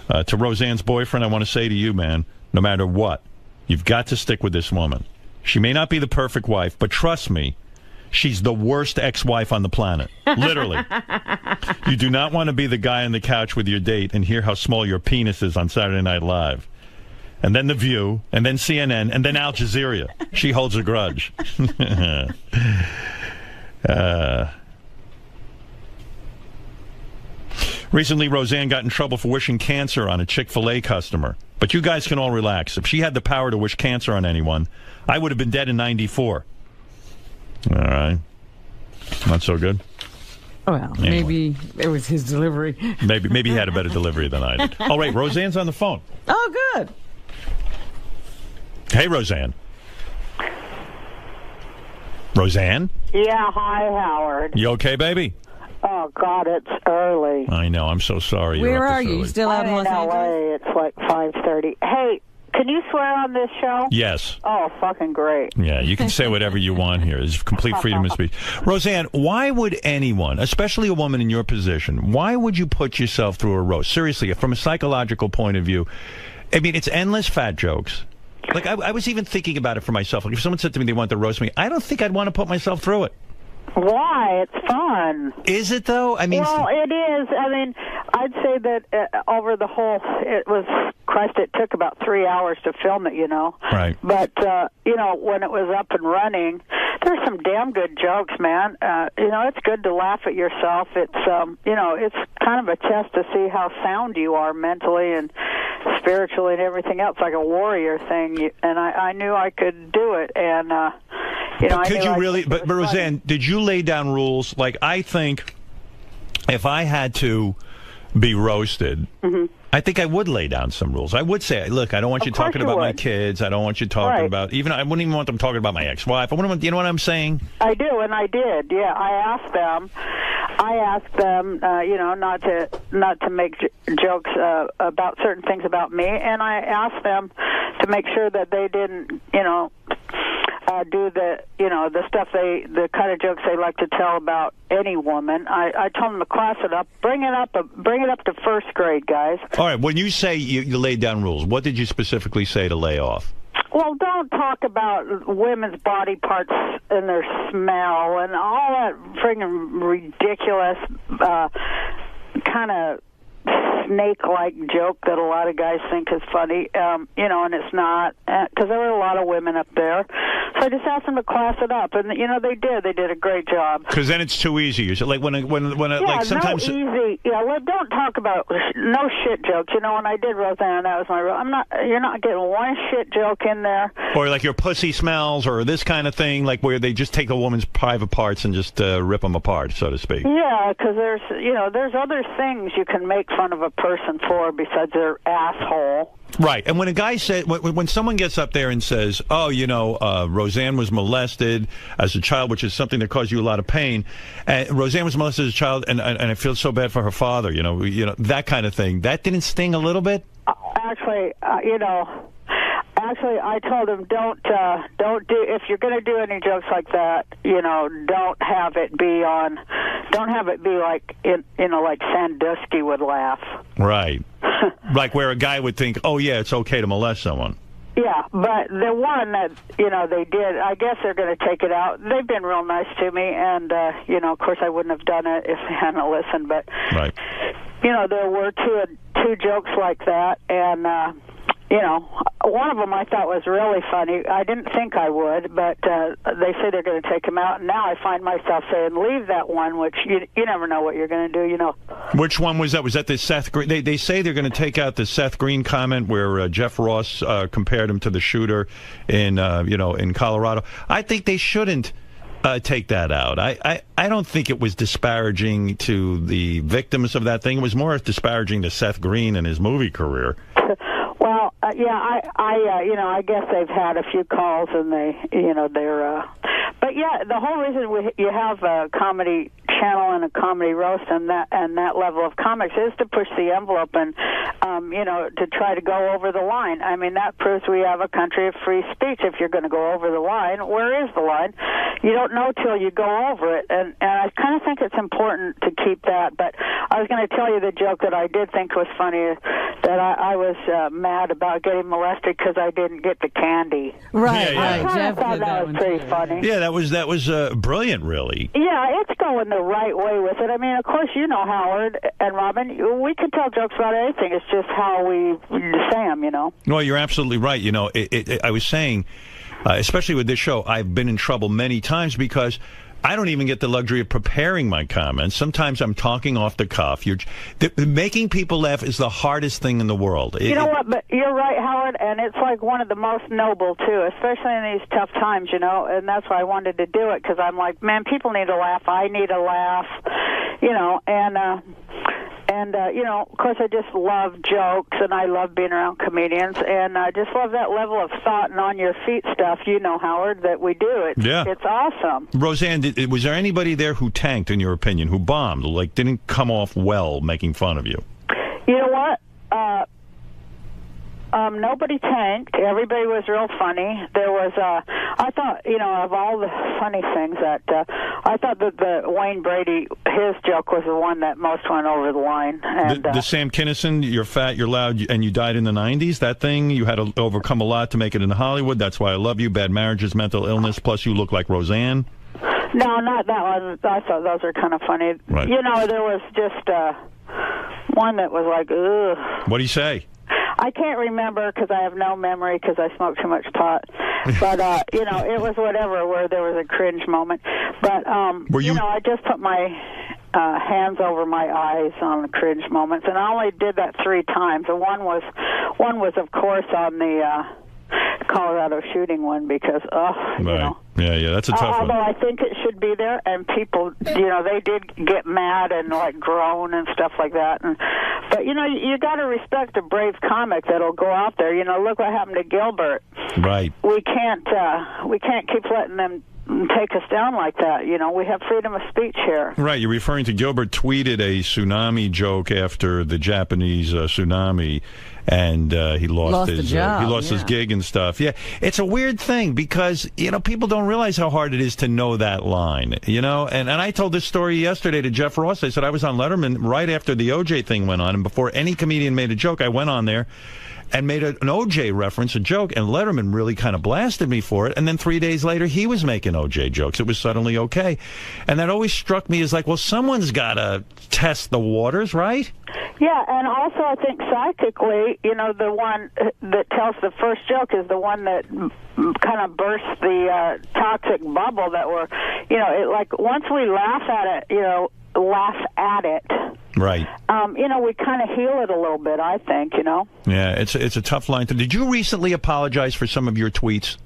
To Roseanne's boyfriend, I want to say to you, man, no matter what, you've got to stick with this woman. She may not be the perfect wife, but trust me, she's the worst ex-wife on the planet. Literally. You do not want to be the guy on the couch with your date and hear how small your penis is on Saturday Night Live. And then The View, and then CNN, and then Al Jazeera. She holds a grudge. Recently, Roseanne got in trouble for wishing cancer on a Chick-fil-A customer. But you guys can all relax. If she had the power to wish cancer on anyone, I would have been dead in 94. All right. Not so good? Well, Anyway. maybe it was his delivery. Maybe he had a better delivery than I did. Oh, wait, Roseanne's on the phone. Oh, good. Hey, Roseanne. Roseanne? Yeah, hi, Howard. You okay, baby? Oh, God, it's early. I know. I'm so sorry. Where You're up are this you? early. Still out in LA. It's like 5:30. Hey, can you swear on this show? Yes. Oh, fucking great. Yeah, you can say whatever you want here. There's complete freedom of speech. Roseanne, why would anyone, especially a woman in your position, why would you put yourself through a roast? Seriously, from a psychological point of view, I mean, it's endless fat jokes. Like, I was even thinking about it for myself. Like, if someone said to me they want to roast me, I don't think I'd want to put myself through it. Why? It's fun. Is it, though? I mean... Well, it is. I mean, I'd say that over the whole... It was... Christ, it took about 3 hours to film it, you know. Right. But, you know, when it was up and running, there's some damn good jokes, man. You know, it's good to laugh at yourself. It's, you know, it's kind of a test to see how sound you are mentally and spiritually and everything else, like a warrior thing. And I knew I could do it. And, you know, But could I knew you I really... could- But, Roseanne, did you lay down rules? Like, I think if I had to be roasted... Mm-hmm. I think I would lay down some rules. I would say, look, I don't want you Of course talking you about my would. kids. I don't want you talking Right. about I wouldn't even want them talking about my ex-wife. I wouldn't want, you know what I'm saying? I do, and I did. Yeah, I asked them, you know, not to make jokes about certain things about me, and I asked them to make sure that they didn't, you know, do the, you know, the stuff the kind of jokes they like to tell about any woman. I told them to class it up, bring it up to first grade, guys. All right, when you say you laid down rules, what did you specifically say to lay off? Well, don't talk about women's body parts and their smell and all that friggin' ridiculous kind of snake-like joke that a lot of guys think is funny, you know, and it's not, because there were a lot of women up there. So I just asked them to class it up, and, you know, they did. They did a great job. Because then it's too easy. You like when Yeah, like sometimes. no easy. Yeah, well, don't talk about no shit jokes. You know, when I did Roseanne, that was my rule. You're not getting one shit joke in there. Or like your pussy smells, or this kind of thing, like where they just take a woman's private parts and just rip them apart, so to speak. Yeah, because there's other things you can make fun of a person for besides their asshole. Right, and when a guy said, when someone gets up there and says, "Oh, you know, Roseanne was molested as a child," which is something that caused you a lot of pain, Roseanne was molested as a child, and I feel so bad for her father, you know, that kind of thing. That didn't sting a little bit. actually, Actually, I told him don't do if you're going to do any jokes like that, don't have it be like like Sandusky would laugh. Right. Like where a guy would think, oh yeah, it's okay to molest someone. Yeah, but the one that they did, I guess they're going to take it out. They've been real nice to me, and of course I wouldn't have done it if they hadn't listened. But right. There were two jokes like that, and. One of them I thought was really funny. I didn't think I would, but they say they're going to take him out. And now I find myself saying, leave that one, which you never know what you're going to do, Which one was that? Was that the Seth Green? They say they're going to take out the Seth Green comment where Jeff Ross compared him to the shooter in Colorado. I think they shouldn't take that out. I don't think it was disparaging to the victims of that thing. It was more disparaging to Seth Green and his movie career. Well, I guess they've had a few calls, and they're. But yeah, the whole reason you have a comedy channel and a comedy roast and that level of comics is to push the envelope and to try to go over the line. I mean, that proves we have a country of free speech. If you're going to go over the line, where is the line? You don't know till you go over it, and I kind of think it's important to keep that. But I was going to tell you the joke that I did think was funny, that I was mad about getting molested because I didn't get the candy. Right, I right. Jeff thought did that was pretty funny. Yeah, that was brilliant, really. Yeah, it's going the right way with it. I mean, of course, Howard and Robin, we can tell jokes about anything. It's just how we say them, Well, you're absolutely right. I was saying, especially with this show, I've been in trouble many times because I don't even get the luxury of preparing my comments. Sometimes I'm talking off the cuff. Making people laugh is the hardest thing in the world. You know what? But you're right, Howard, and it's like one of the most noble, too, especially in these tough times, and that's why I wanted to do it, because I'm like, man, people need to laugh. I need to laugh, of course, I just love jokes, and I love being around comedians, and I just love that level of thought and on-your-feet stuff, Howard, that we do. It's awesome. Roseanne, was there anybody there who tanked, in your opinion, who bombed, like didn't come off well making fun of you? You know what? Nobody tanked. Everybody was real funny. There was, I thought, of all the funny things that, I thought that the Wayne Brady, his joke was the one that most went over the line. And, the Sam Kinison, you're fat, you're loud, and you died in the 90s, that thing, you had to overcome a lot to make it in Hollywood. That's why I love you. Bad marriages, mental illness, plus you look like Roseanne. No, not that one. I thought those were kind of funny. Right. There was just one that was like, ugh. What do you say? I can't remember because I have no memory because I smoke too much pot. But, it was whatever where there was a cringe moment. But, I just put my hands over my eyes on the cringe moments, and I only did that 3 times. And one was, of course, on the Colorado shooting one because, right. Yeah, that's a tough one. Although I think it should be there, and people, they did get mad and like groan and stuff like that. But you got to respect a brave comic that'll go out there. Look what happened to Gilbert. Right. We can't keep letting them take us down like that. We have freedom of speech here. Right. You're referring to Gilbert tweeted a tsunami joke after the Japanese tsunami, and he lost his job. He lost his gig and stuff. Yeah, it's a weird thing because people don't realize how hard it is to know that line. And I told this story yesterday to Jeff Ross. I said I was on Letterman right after the OJ thing went on, and before any comedian made a joke, I went on there and made an OJ reference, a joke, and Letterman really kind of blasted me for it. And then 3 days later, he was making OJ jokes. It was suddenly okay. And that always struck me as like, well, someone's got to test the waters, right? Yeah, and also I think psychically, the one that tells the first joke is the one that kind of bursts the toxic bubble that we're, once we laugh at it, right. We kind of heal it a little bit, I think, Yeah, it's a tough line. Did you recently apologize for some of your tweets?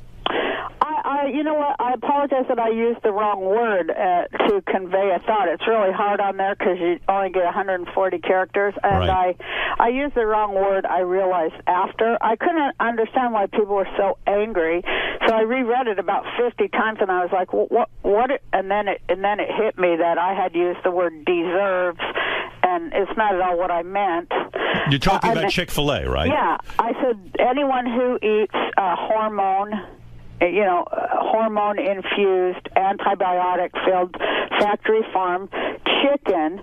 You know what? I apologize that I used the wrong word to convey a thought. It's really hard on there because you only get 140 characters, and right. I used the wrong word. I realized after. I couldn't understand why people were so angry, so I reread it about 50 times, and I was like, well, what? And then it hit me that I had used the word deserves, and it's not at all what I meant. You're talking about Chick-fil-A, right? Yeah, I said anyone who eats hormone-infused, antibiotic-filled, factory farm chicken,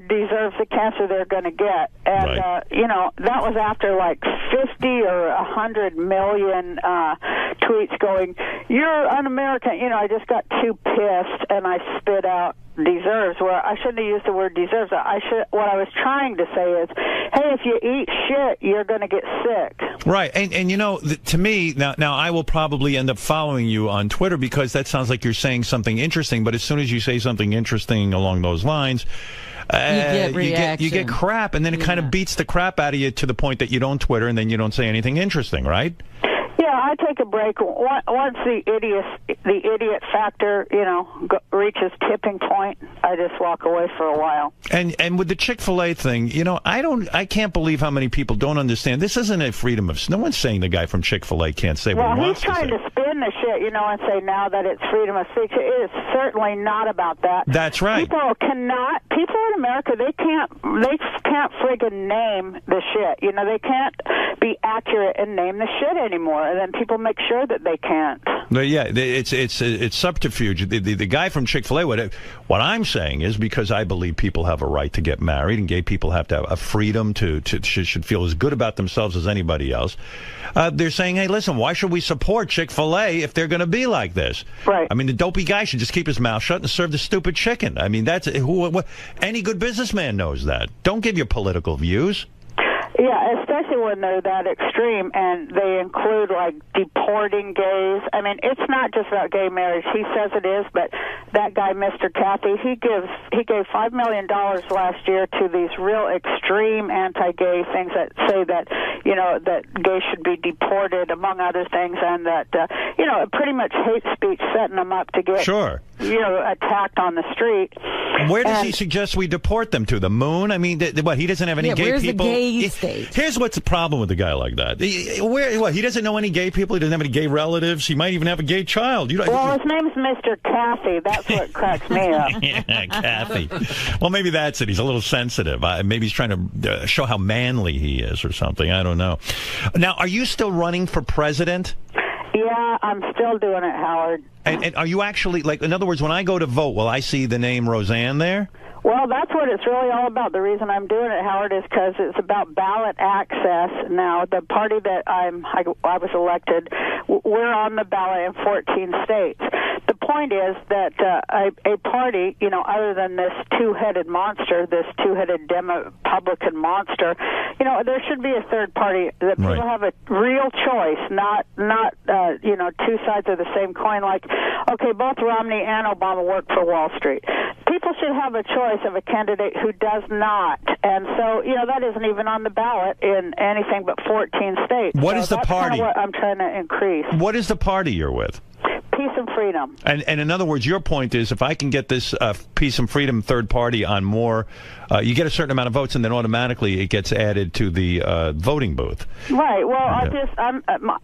deserves the cancer they're going to get. And, that was after like 50 or 100 million tweets going, "You're un-American." I just got too pissed and I spit out deserves, where I shouldn't have used the word deserves. What I was trying to say is, hey, if you eat shit, you're going to get sick. Right, and to me, now I will probably end up following you on Twitter because that sounds like you're saying something interesting, but as soon as you say something interesting along those lines, you get crap, and then it kind of beats the crap out of you to the point that you don't Twitter, and then you don't say anything interesting, right? Yeah, I take a break once the idiot factor, reaches tipping point. I just walk away for a while. And with the Chick-fil-A thing, I can't believe how many people don't understand. This isn't a freedom of. No one's saying the guy from Chick-fil-A can't say what he wants to say. Well, he's trying to spin the shit, and say now that it's freedom of speech. It is certainly not about that. That's right. People in America, they can't friggin' name the shit. They can't be accurate and name the shit anymore. And then people make sure that they can't. But yeah, it's subterfuge. The guy from Chick-fil-A, what I'm saying is, because I believe people have a right to get married and gay people have to have a freedom should feel as good about themselves as anybody else. They're saying, hey, listen, why should we support Chick-fil-A if they're going to be like this? Right. I mean, the dopey guy should just keep his mouth shut and serve the stupid chicken. I mean, any good businessman knows that. Don't give your political views. Yeah, especially when they're that extreme and they include like deporting gays. I mean, it's not just about gay marriage. He says it is, but that guy, Mr. Cathy, he gave $5 million last year to these real extreme anti-gay things that say that that gays should be deported, among other things, and that pretty much hate speech, setting them up to get attacked on the street. Where does he suggest we deport them to? The moon? I mean, he doesn't have any gay people? Where's the gay state? Here's what's the problem with a guy like that. He doesn't know any gay people. He doesn't have any gay relatives. He might even have a gay child. Well, his name's Mr. Cathy. That's what cracks me up. Yeah, Cathy. Well, maybe that's it. He's a little sensitive. Maybe he's trying to show how manly he is or something. I don't know. Now, are you still running for president? Yeah, I'm still doing it, Howard. And are you actually, in other words, when I go to vote, will I see the name Roseanne there? Well, that's what it's really all about. The reason I'm doing it, Howard, is because it's about ballot access. Now, the party that I was elected, we're on the ballot in 14 states. The point is that a party, other than this two-headed monster, this two-headed Republican monster, there should be a third party that people have a real choice, not two sides of the same coin. Like, okay, both Romney and Obama work for Wall Street. People should have a choice of a candidate who does not. And so, that isn't even on the ballot in anything but 14 states. What is the party? That's kind of what I'm trying to increase. What is the party you're with? Peace and freedom. And in other words, your point is, if I can get this peace and freedom third party on more, you get a certain amount of votes, and then automatically it gets added to the voting booth. Right. Well,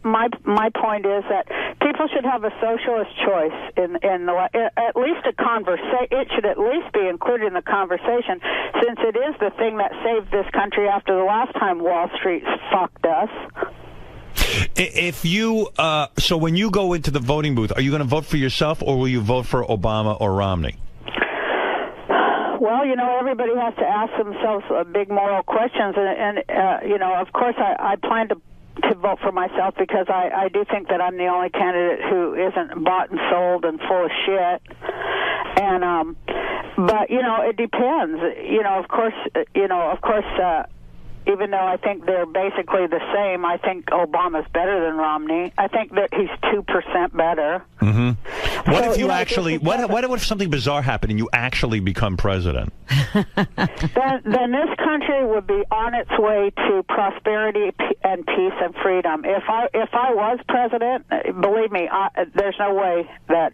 my point is that people should have a socialist choice at least a conversation. It should at least be included in the conversation, since it is the thing that saved this country after the last time Wall Street fucked us. If you so when you go into the voting booth, are you going to vote for yourself, or will you vote for Obama or Romney? Well, everybody has to ask themselves big moral questions, and of course, I plan to vote for myself, because I do think that I'm the only candidate who isn't bought and sold and full of shit. And but it depends. Of course. Even though I think they're basically the same, I think Obama's better than Romney. I think that he's 2% better. Mm-hmm. What if you actually? What if something bizarre happened and you actually become president? Then this country would be on its way to prosperity and peace and freedom. If I was president, believe me, there's no way that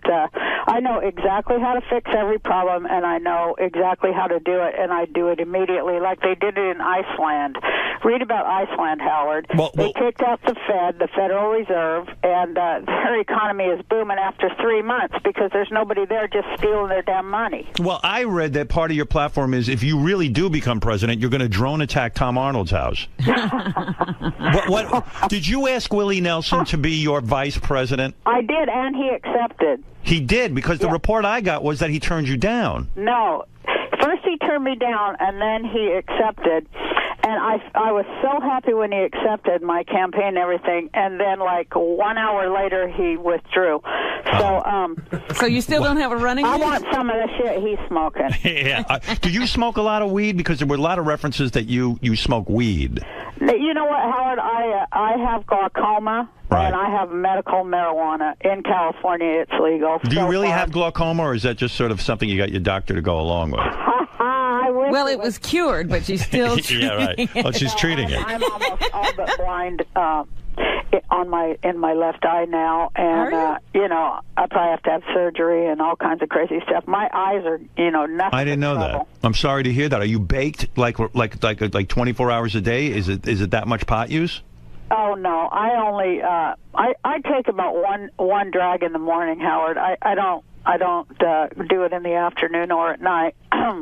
I know exactly how to fix every problem, and I know exactly how to do it, and I do it immediately, like they did it in Iceland. Read about Iceland, Howard. They kicked out the Fed, the Federal Reserve, and their economy is booming after 3 months because there's nobody there just stealing their damn money. Well, I read that part of your platform is if you really do become president, you're going to drone attack Tom Arnold's house. What did you ask Willie Nelson to be your vice president? I did, and he accepted. He did, because the report I got was that he turned you down. No. First he turned me down, and then he accepted. And I was so happy when he accepted my campaign and everything, and then like 1 hour later he withdrew. So you still don't have a running I mate? want some of the shit he's smoking. Yeah. Do you smoke a lot of weed? Because there were a lot of references that you smoke weed. You know what, Howard? I have glaucoma, and I have medical marijuana. In California, it's legal. Do you really have glaucoma, or is that just sort of something you got your doctor to go along with? Well, it was cured, but she's still treating Yeah, right. it. Oh, she's treating it. I'm almost all but blind in my left eye now, and you know, I probably have to have surgery and all kinds of crazy stuff. My eyes are, nothing. I didn't know that. I'm sorry to hear that. Are you baked like 24 hours a day? Is it that much pot use? Oh no, I only I take about one drag in the morning, Howard. I don't do it in the afternoon or at night.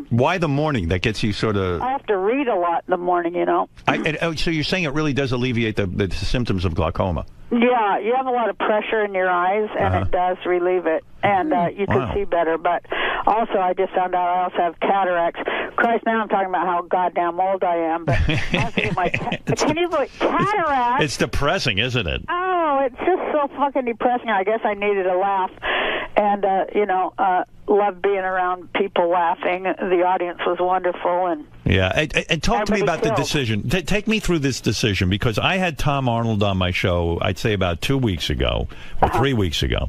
Why the morning? That gets you sort of... I have to read a lot in the morning, So you're saying it really does alleviate the symptoms of glaucoma? Yeah, you have a lot of pressure in your eyes, and it does relieve it, and you can see better. But also, I just found out I also have cataracts. Christ, now I'm talking about how goddamn old I am, but I have to get my... Can you believe cataracts? It's depressing, isn't it? Oh, it's just so fucking depressing. I guess I needed a laugh, and, love being around people laughing. The audience was wonderful, and... Yeah, and talk to me about the decision. Take me through this decision, because I had Tom Arnold on my show, I'd say about 2 weeks ago, or 3 weeks ago.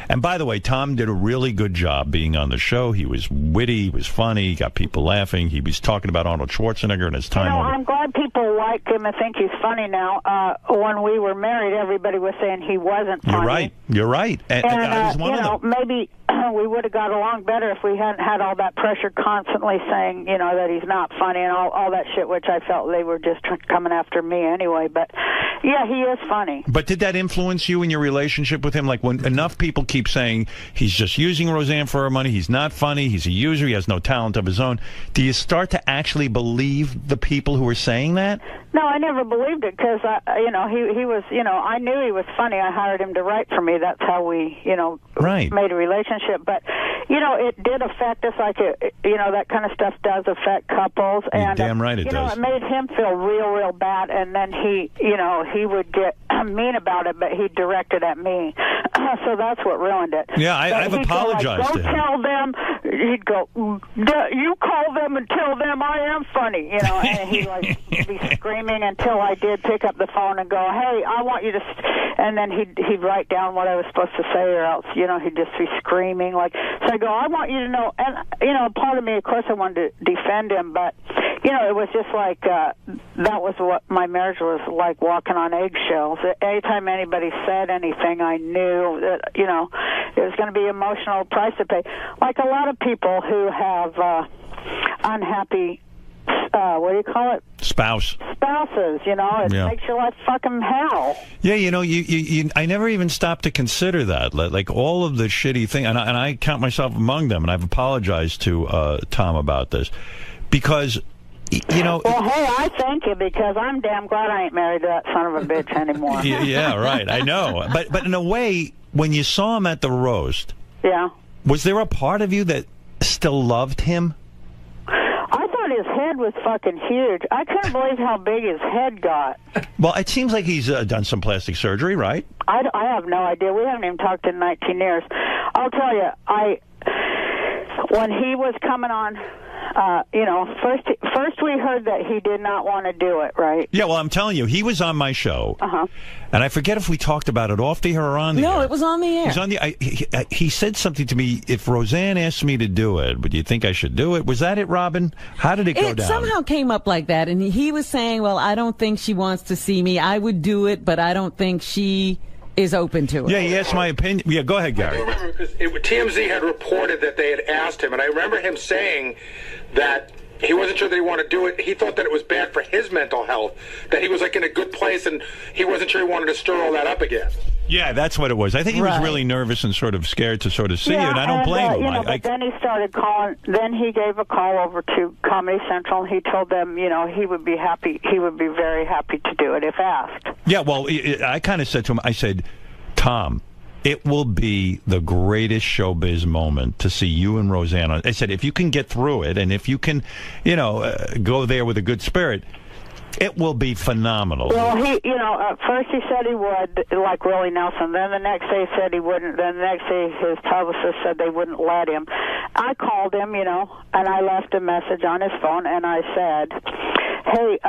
And by the way, Tom did a really good job being on the show. He was witty, he was funny, he got people laughing. He was talking about Arnold Schwarzenegger and his time on I'm glad people like him and think he's funny now. When we were married, everybody was saying he wasn't funny. You're right. And I was one of them. Maybe we would have got along better if we hadn't had all that pressure constantly saying, that he's not funny and all that shit, which I felt they were just coming after me anyway. But, yeah, he is funny. But did that influence you in your relationship with him? Like, when enough people keep saying he's just using Roseanne for her money, he's not funny, he's a user, he has no talent of his own, do you start to actually believe the people who are saying that? No, I never believed it because, he was, I knew he was funny. I hired him to write for me. That's how we, made a relationship. But, it did affect us like, that kind of stuff does affect couples. And, damn right it does. It made him feel real bad. And then he would get mean about it, but he directed at me. So that's what ruined it. Yeah, I've apologized to him. Go tell them. He'd go, you call them and tell them I am funny, and he'd be screaming until I did pick up the phone and go, hey, I want you to, and then he'd write down what I was supposed to say, or else, he'd just be screaming. So I go, I want you to know, and, part of me, of course, I wanted to defend him, but, it was just like, that was what my marriage was like, walking on eggshells. Anytime anybody said anything, I knew that, it was going to be emotional price to pay. Like a lot of people who have unhappy, what do you call it? Spouses, it makes your life fucking hell. Yeah, you I never even stopped to consider that. Like all of the shitty thing, and I count myself among them, and I've apologized to Tom about this, because... Well, hey, I thank you, because I'm damn glad I ain't married to that son of a bitch anymore. Yeah, right. I know. But in a way, when you saw him at the roast, was there a part of you that still loved him? I thought his head was fucking huge. I couldn't believe how big his head got. Well, it seems like he's done some plastic surgery, right? I have no idea. We haven't even talked in 19 years. I'll tell you, when he was coming on... first we heard that he did not want to do it, right? Yeah, well, I'm telling you, he was on my show, and I forget if we talked about it off the air or on the air. No, it was on the air. He was on the. He said something to me. If Roseanne asked me to do it, would you think I should do it? Was that it, Robin? How did it go down? It somehow came up like that, and he was saying, "Well, I don't think she wants to see me. I would do it, but I don't think she is open to it." Yeah, he asked my opinion. Yeah, go ahead, Gary. I remember because TMZ had reported that they had asked him, and I remember him saying that He wasn't sure that he wanted to do it. He thought that it was bad for his mental health, that he was like in a good place, and he wasn't sure he wanted to stir all that up again. Yeah, that's what it was. I think he was really nervous and sort of scared to sort of see it, and I don't blame him. You know, but then he started calling. Then he gave a call over to Comedy Central, and he told them, you know, he would be happy. He would be very happy to do it if asked. Yeah, well, I kind of said to him, I said, Tom, it will be the greatest showbiz moment to see you and Roseanne. I said, if you can get through it, and if you can, you know, go there with a good spirit, it will be phenomenal. Well, you know, at first he said he would, like Willie Nelson. Then the next day he said he wouldn't. Then the next day his publicist said they wouldn't let him. I called him, you know, and I left a message on his phone, and I said, hey,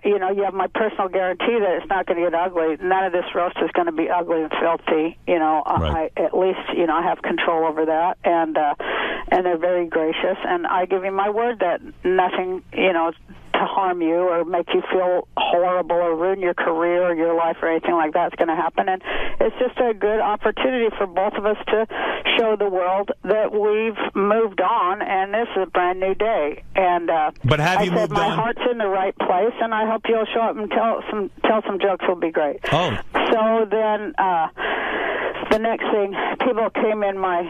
you know, you have my personal guarantee that it's not going to get ugly. None of this roast is going to be ugly and filthy. You know, I at least, you know, I have control over that, and they're very gracious. And I give you my word that nothing, you know, to harm you or make you feel horrible or ruin your career or your life or anything like that's going to happen. And it's just a good opportunity for both of us to show the world that we've moved on, and this is a brand new day. And but have you I said moved my on? heart's in the right place, and I hope you'll show up and tell some jokes. Will be great. Oh. So then the next thing, people came in my,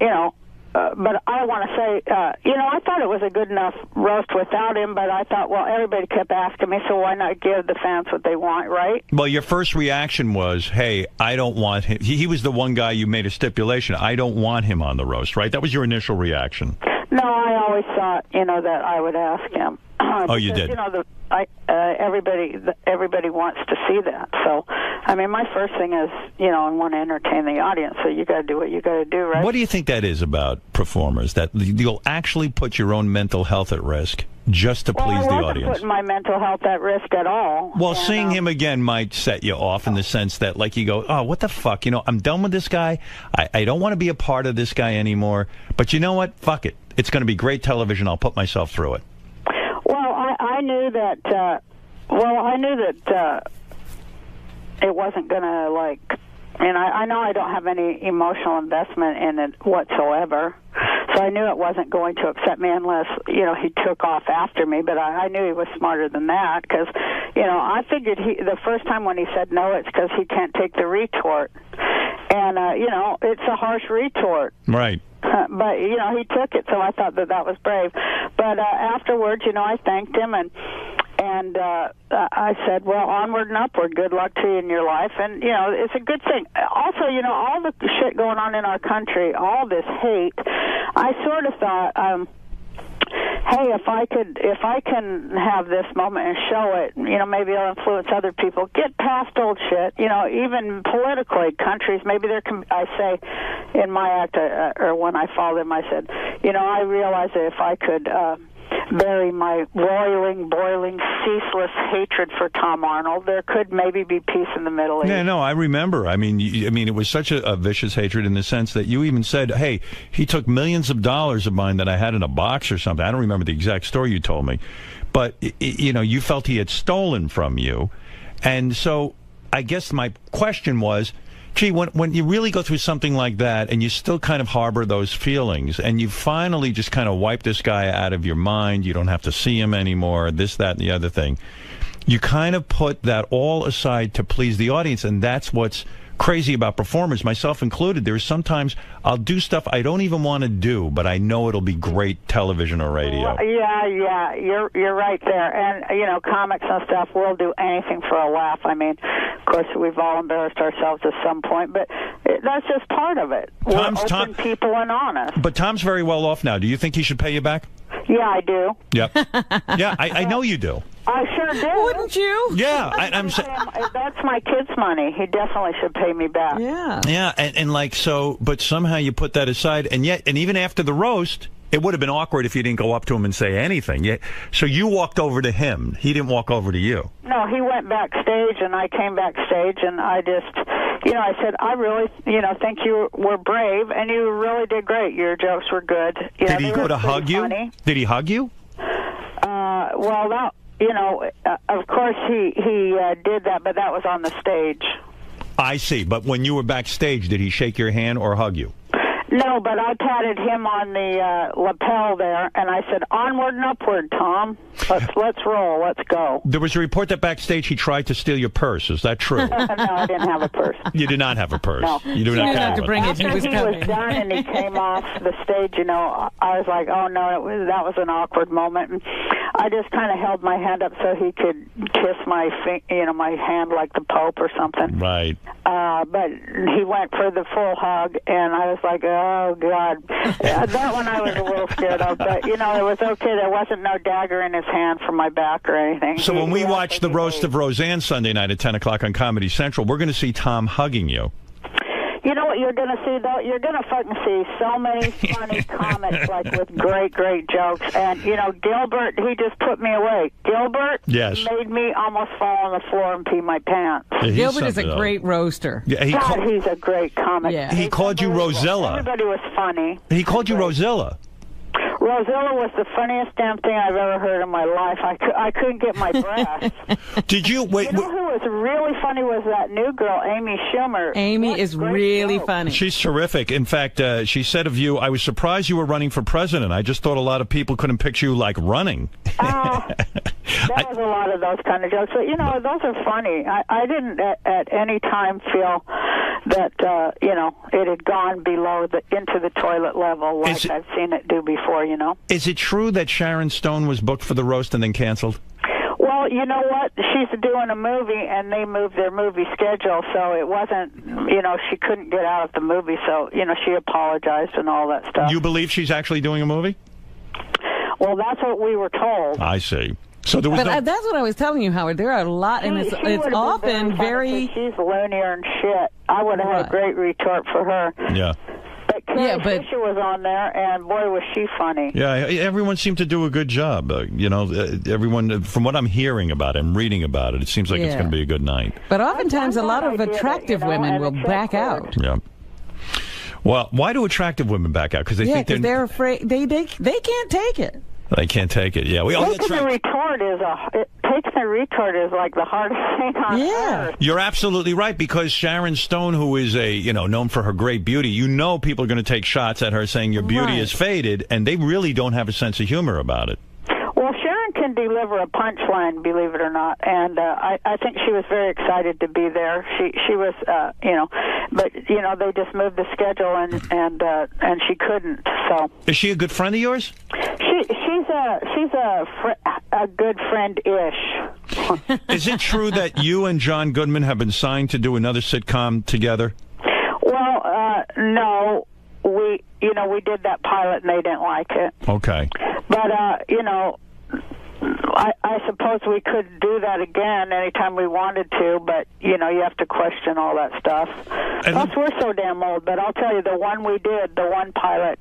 you know. But I want to say, you know, I thought it was a good enough roast without him, but I thought, well, everybody kept asking me, so why not give the fans what they want, right? Well, your first reaction was, hey, I don't want him. He was the one guy you made a stipulation. I don't want him on the roast, right? That was your initial reaction. No, I always thought, you know, that I would ask him. Oh, you Because, did? You know, everybody wants to see that. So, I mean, my first thing is, you know, I want to entertain the audience. So you got to do what you got to do, right? What do you think that is about performers, that you'll actually put your own mental health at risk just to please the I wasn't audience? putting my mental health at risk at all. Well, seeing him again might set you off in the sense that, like, you go, oh, what the fuck? You know, I'm done with this guy. I don't want to be a part of this guy anymore. But you know what? Fuck it. It's going to be great television. I'll put myself through it. Well, I knew that. It wasn't going to, like, and I know I don't have any emotional investment in it whatsoever. So I knew it wasn't going to upset me unless, you know, he took off after me. But I knew he was smarter than that because, you know, I figured the first time when he said no, it's because he can't take the retort. And, you know, it's a harsh retort. Right. But, you know, he took it, so I thought that was brave. But afterwards, you know, I thanked him, and I said, well, onward and upward, good luck to you in your life. And, you know, it's a good thing. Also, you know, all the shit going on in our country, all this hate, I sort of thought, hey, if I can have this moment and show it, you know, maybe I'll influence other people. Get past old shit, you know, even politically, countries, maybe there can, I say in my act, or when I followed him, I said, you know, I realized that if I could bury my roiling, boiling, ceaseless hatred for Tom Arnold, there could maybe be peace in the Middle East. Yeah, no, I remember. I mean, it was such a vicious hatred in the sense that you even said, hey, he took millions of dollars of mine that I had in a box or something. I don't remember the exact story you told me. But, you know, you felt he had stolen from you. And so I guess my question was, gee, when you really go through something like that and you still kind of harbor those feelings and you finally just kind of wipe this guy out of your mind, you don't have to see him anymore, this, that, and the other thing, you kind of put that all aside to please the audience, and that's what's crazy about performers, myself included. There's sometimes I'll do stuff I don't even want to do, but I know it'll be great television or radio. Yeah, you're right there. And, you know, comics and stuff, we'll do anything for a laugh. I mean, of course, we've all embarrassed ourselves at some point, but that's just part of it. We're open people and honest. But Tom's very well off now. Do you think he should pay you back? Yeah, I do. Yep. Yeah, I know you do. I sure do. Wouldn't you? Yeah, I'm saying that's my kid's money. He definitely should pay me back. Yeah. Yeah, and like so, but somehow you put that aside, and even after the roast, it would have been awkward if you didn't go up to him and say anything. So you walked over to him. He didn't walk over to you. No, he went backstage, and I came backstage, and I just, you know, I said, I really, you know, think you were brave, and you really did great. Your jokes were good. Did he go to hug you? Did he hug you? Well, that, you know, of course he did that, but that was on the stage. I see. But when you were backstage, did he shake your hand or hug you? No, but I patted him on the lapel there, and I said, "Onward and upward, Tom. Let's roll. Let's go." There was a report that backstage he tried to steal your purse. Is that true? No, I didn't have a purse. You did not have a purse. No. You do not have to bring it. After he was done and he came off the stage, I was like, "Oh no, that was an awkward moment." And I just kind of held my hand up so he could kiss my my hand like the Pope or something. Right. But he went for the full hug, and I was like, "Oh God." That one I was a little scared of, but it was okay. There wasn't no dagger in his hand from my back or anything. So when we watch the Roast of Roseanne Sunday night at 10 o'clock on Comedy Central, we're going to see Tom hugging you. You know what you're going to see, though? You're going to fucking see so many funny comics, like with great jokes. And, Gilbert, he just put me away. Gilbert made me almost fall on the floor and pee my pants. Yeah, Gilbert is a great roaster. Yeah, he's a great comic. Yeah. He called you Rosella. Everybody was funny. He called you Rosella. Rosella was the funniest damn thing I've ever heard in my life. I couldn't get my breath. Did you wait? You know who was really funny was that new girl, Amy Schumer. Amy is really funny. She's terrific. In fact, she said of you, "I was surprised you were running for president. I just thought a lot of people couldn't picture you like running." There was a lot of those kind of jokes. But, those are funny. I didn't at any time feel that, it had gone below into the toilet level like I've seen it do before, Is it true that Sharon Stone was booked for the roast and then canceled? Well, you know what? She's doing a movie, and they moved their movie schedule, so it wasn't, she couldn't get out of the movie, so, she apologized and all that stuff. You believe she's actually doing a movie? Well, that's what we were told. I see. So there was But that's what I was telling you, Howard. There are a lot, and it's often very... She's loonier and shit. I would have had a great retort for her. Yeah. But Carrie Fisher was on there, and boy, was she funny. Yeah, everyone seemed to do a good job. Everyone, from what I'm hearing about it and reading about it, it seems like it's going to be a good night. But oftentimes, a lot of attractive women will back out. Yeah. Well, why do attractive women back out? Because they think they're afraid. They can't take it. They can't take it. Yeah, taking the retort is like the hardest thing on earth. You're absolutely right, because Sharon Stone, who is known for her great beauty, people are going to take shots at her saying your beauty is faded, and they really don't have a sense of humor about it. Well, Sharon can deliver a punchline, believe it or not, and I think she was very excited to be there. She was, but they just moved the schedule and she couldn't. So is she a good friend of yours? She's a good friend-ish. Is it true that you and John Goodman have been signed to do another sitcom together? Well, no. We did that pilot and they didn't like it. Okay. But, I suppose we could do that again anytime we wanted to, but, you have to question all that stuff. Plus, we're so damn old, but I'll tell you, the one we did, the one pilot,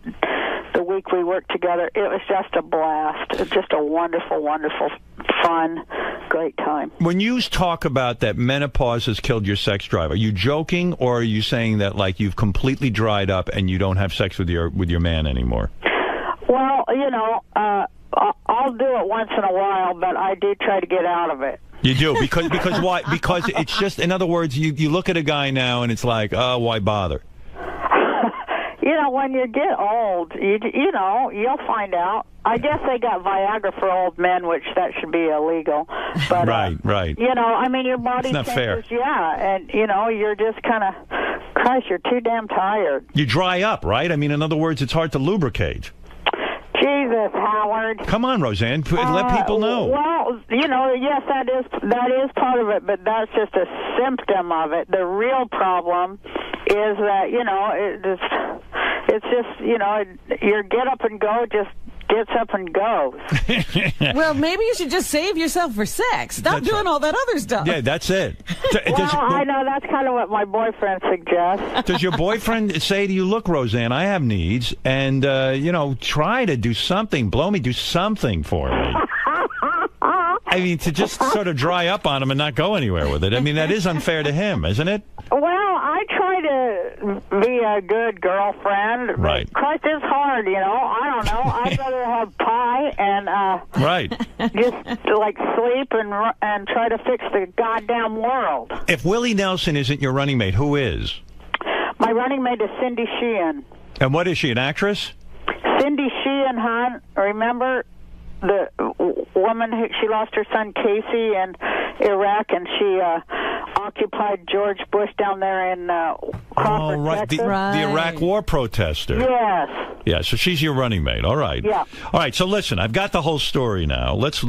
the week we worked together, it was just a blast. It's just a wonderful, wonderful, fun, great time. When you talk about that menopause has killed your sex drive, are you joking, or are you saying that, like, you've completely dried up and you don't have sex with your man anymore? Well, I'll do it once in a while, but I do try to get out of it. You do? Because why? Because it's just, in other words, you look at a guy now and it's like, oh, why bother? When you get old, you'll find out. I guess they got Viagra for old men, which that should be illegal. But, right. Your body it's not changes, fair. Yeah, and, you're just kind of, Christ, you're too damn tired. You dry up, right? I mean, in other words, it's hard to lubricate. Jesus, Howard. Come on, Roseanne. Let people know. Well, yes, that is part of it, but that's just a symptom of it. The real problem is that, it's just, your get up and go just gets up and goes. Well, maybe you should just save yourself for sex. Stop doing all that other stuff. Yeah, that's it. I know that's kind of what my boyfriend suggests. Does your boyfriend say to you, look, Roseanne, I have needs, and, try to do something. Do something for me. I mean, to just sort of dry up on him and not go anywhere with it. I mean, that is unfair to him, isn't it? Well, I try to be a good girlfriend. Right. Christ, it's hard, I don't know. I'd rather have pie and just like sleep and try to fix the goddamn world. If Willie Nelson isn't your running mate, who is? My running mate is Cindy Sheehan. And what is she, an actress? Cindy Sheehan, hon, remember the woman who she lost her son Casey in Iraq, and she occupied George Bush down there in Crawford, Texas. The Iraq War protester. Yes. Yeah, so she's your running mate. All right. Yeah. All right. So listen, I've got the whole story now. Let's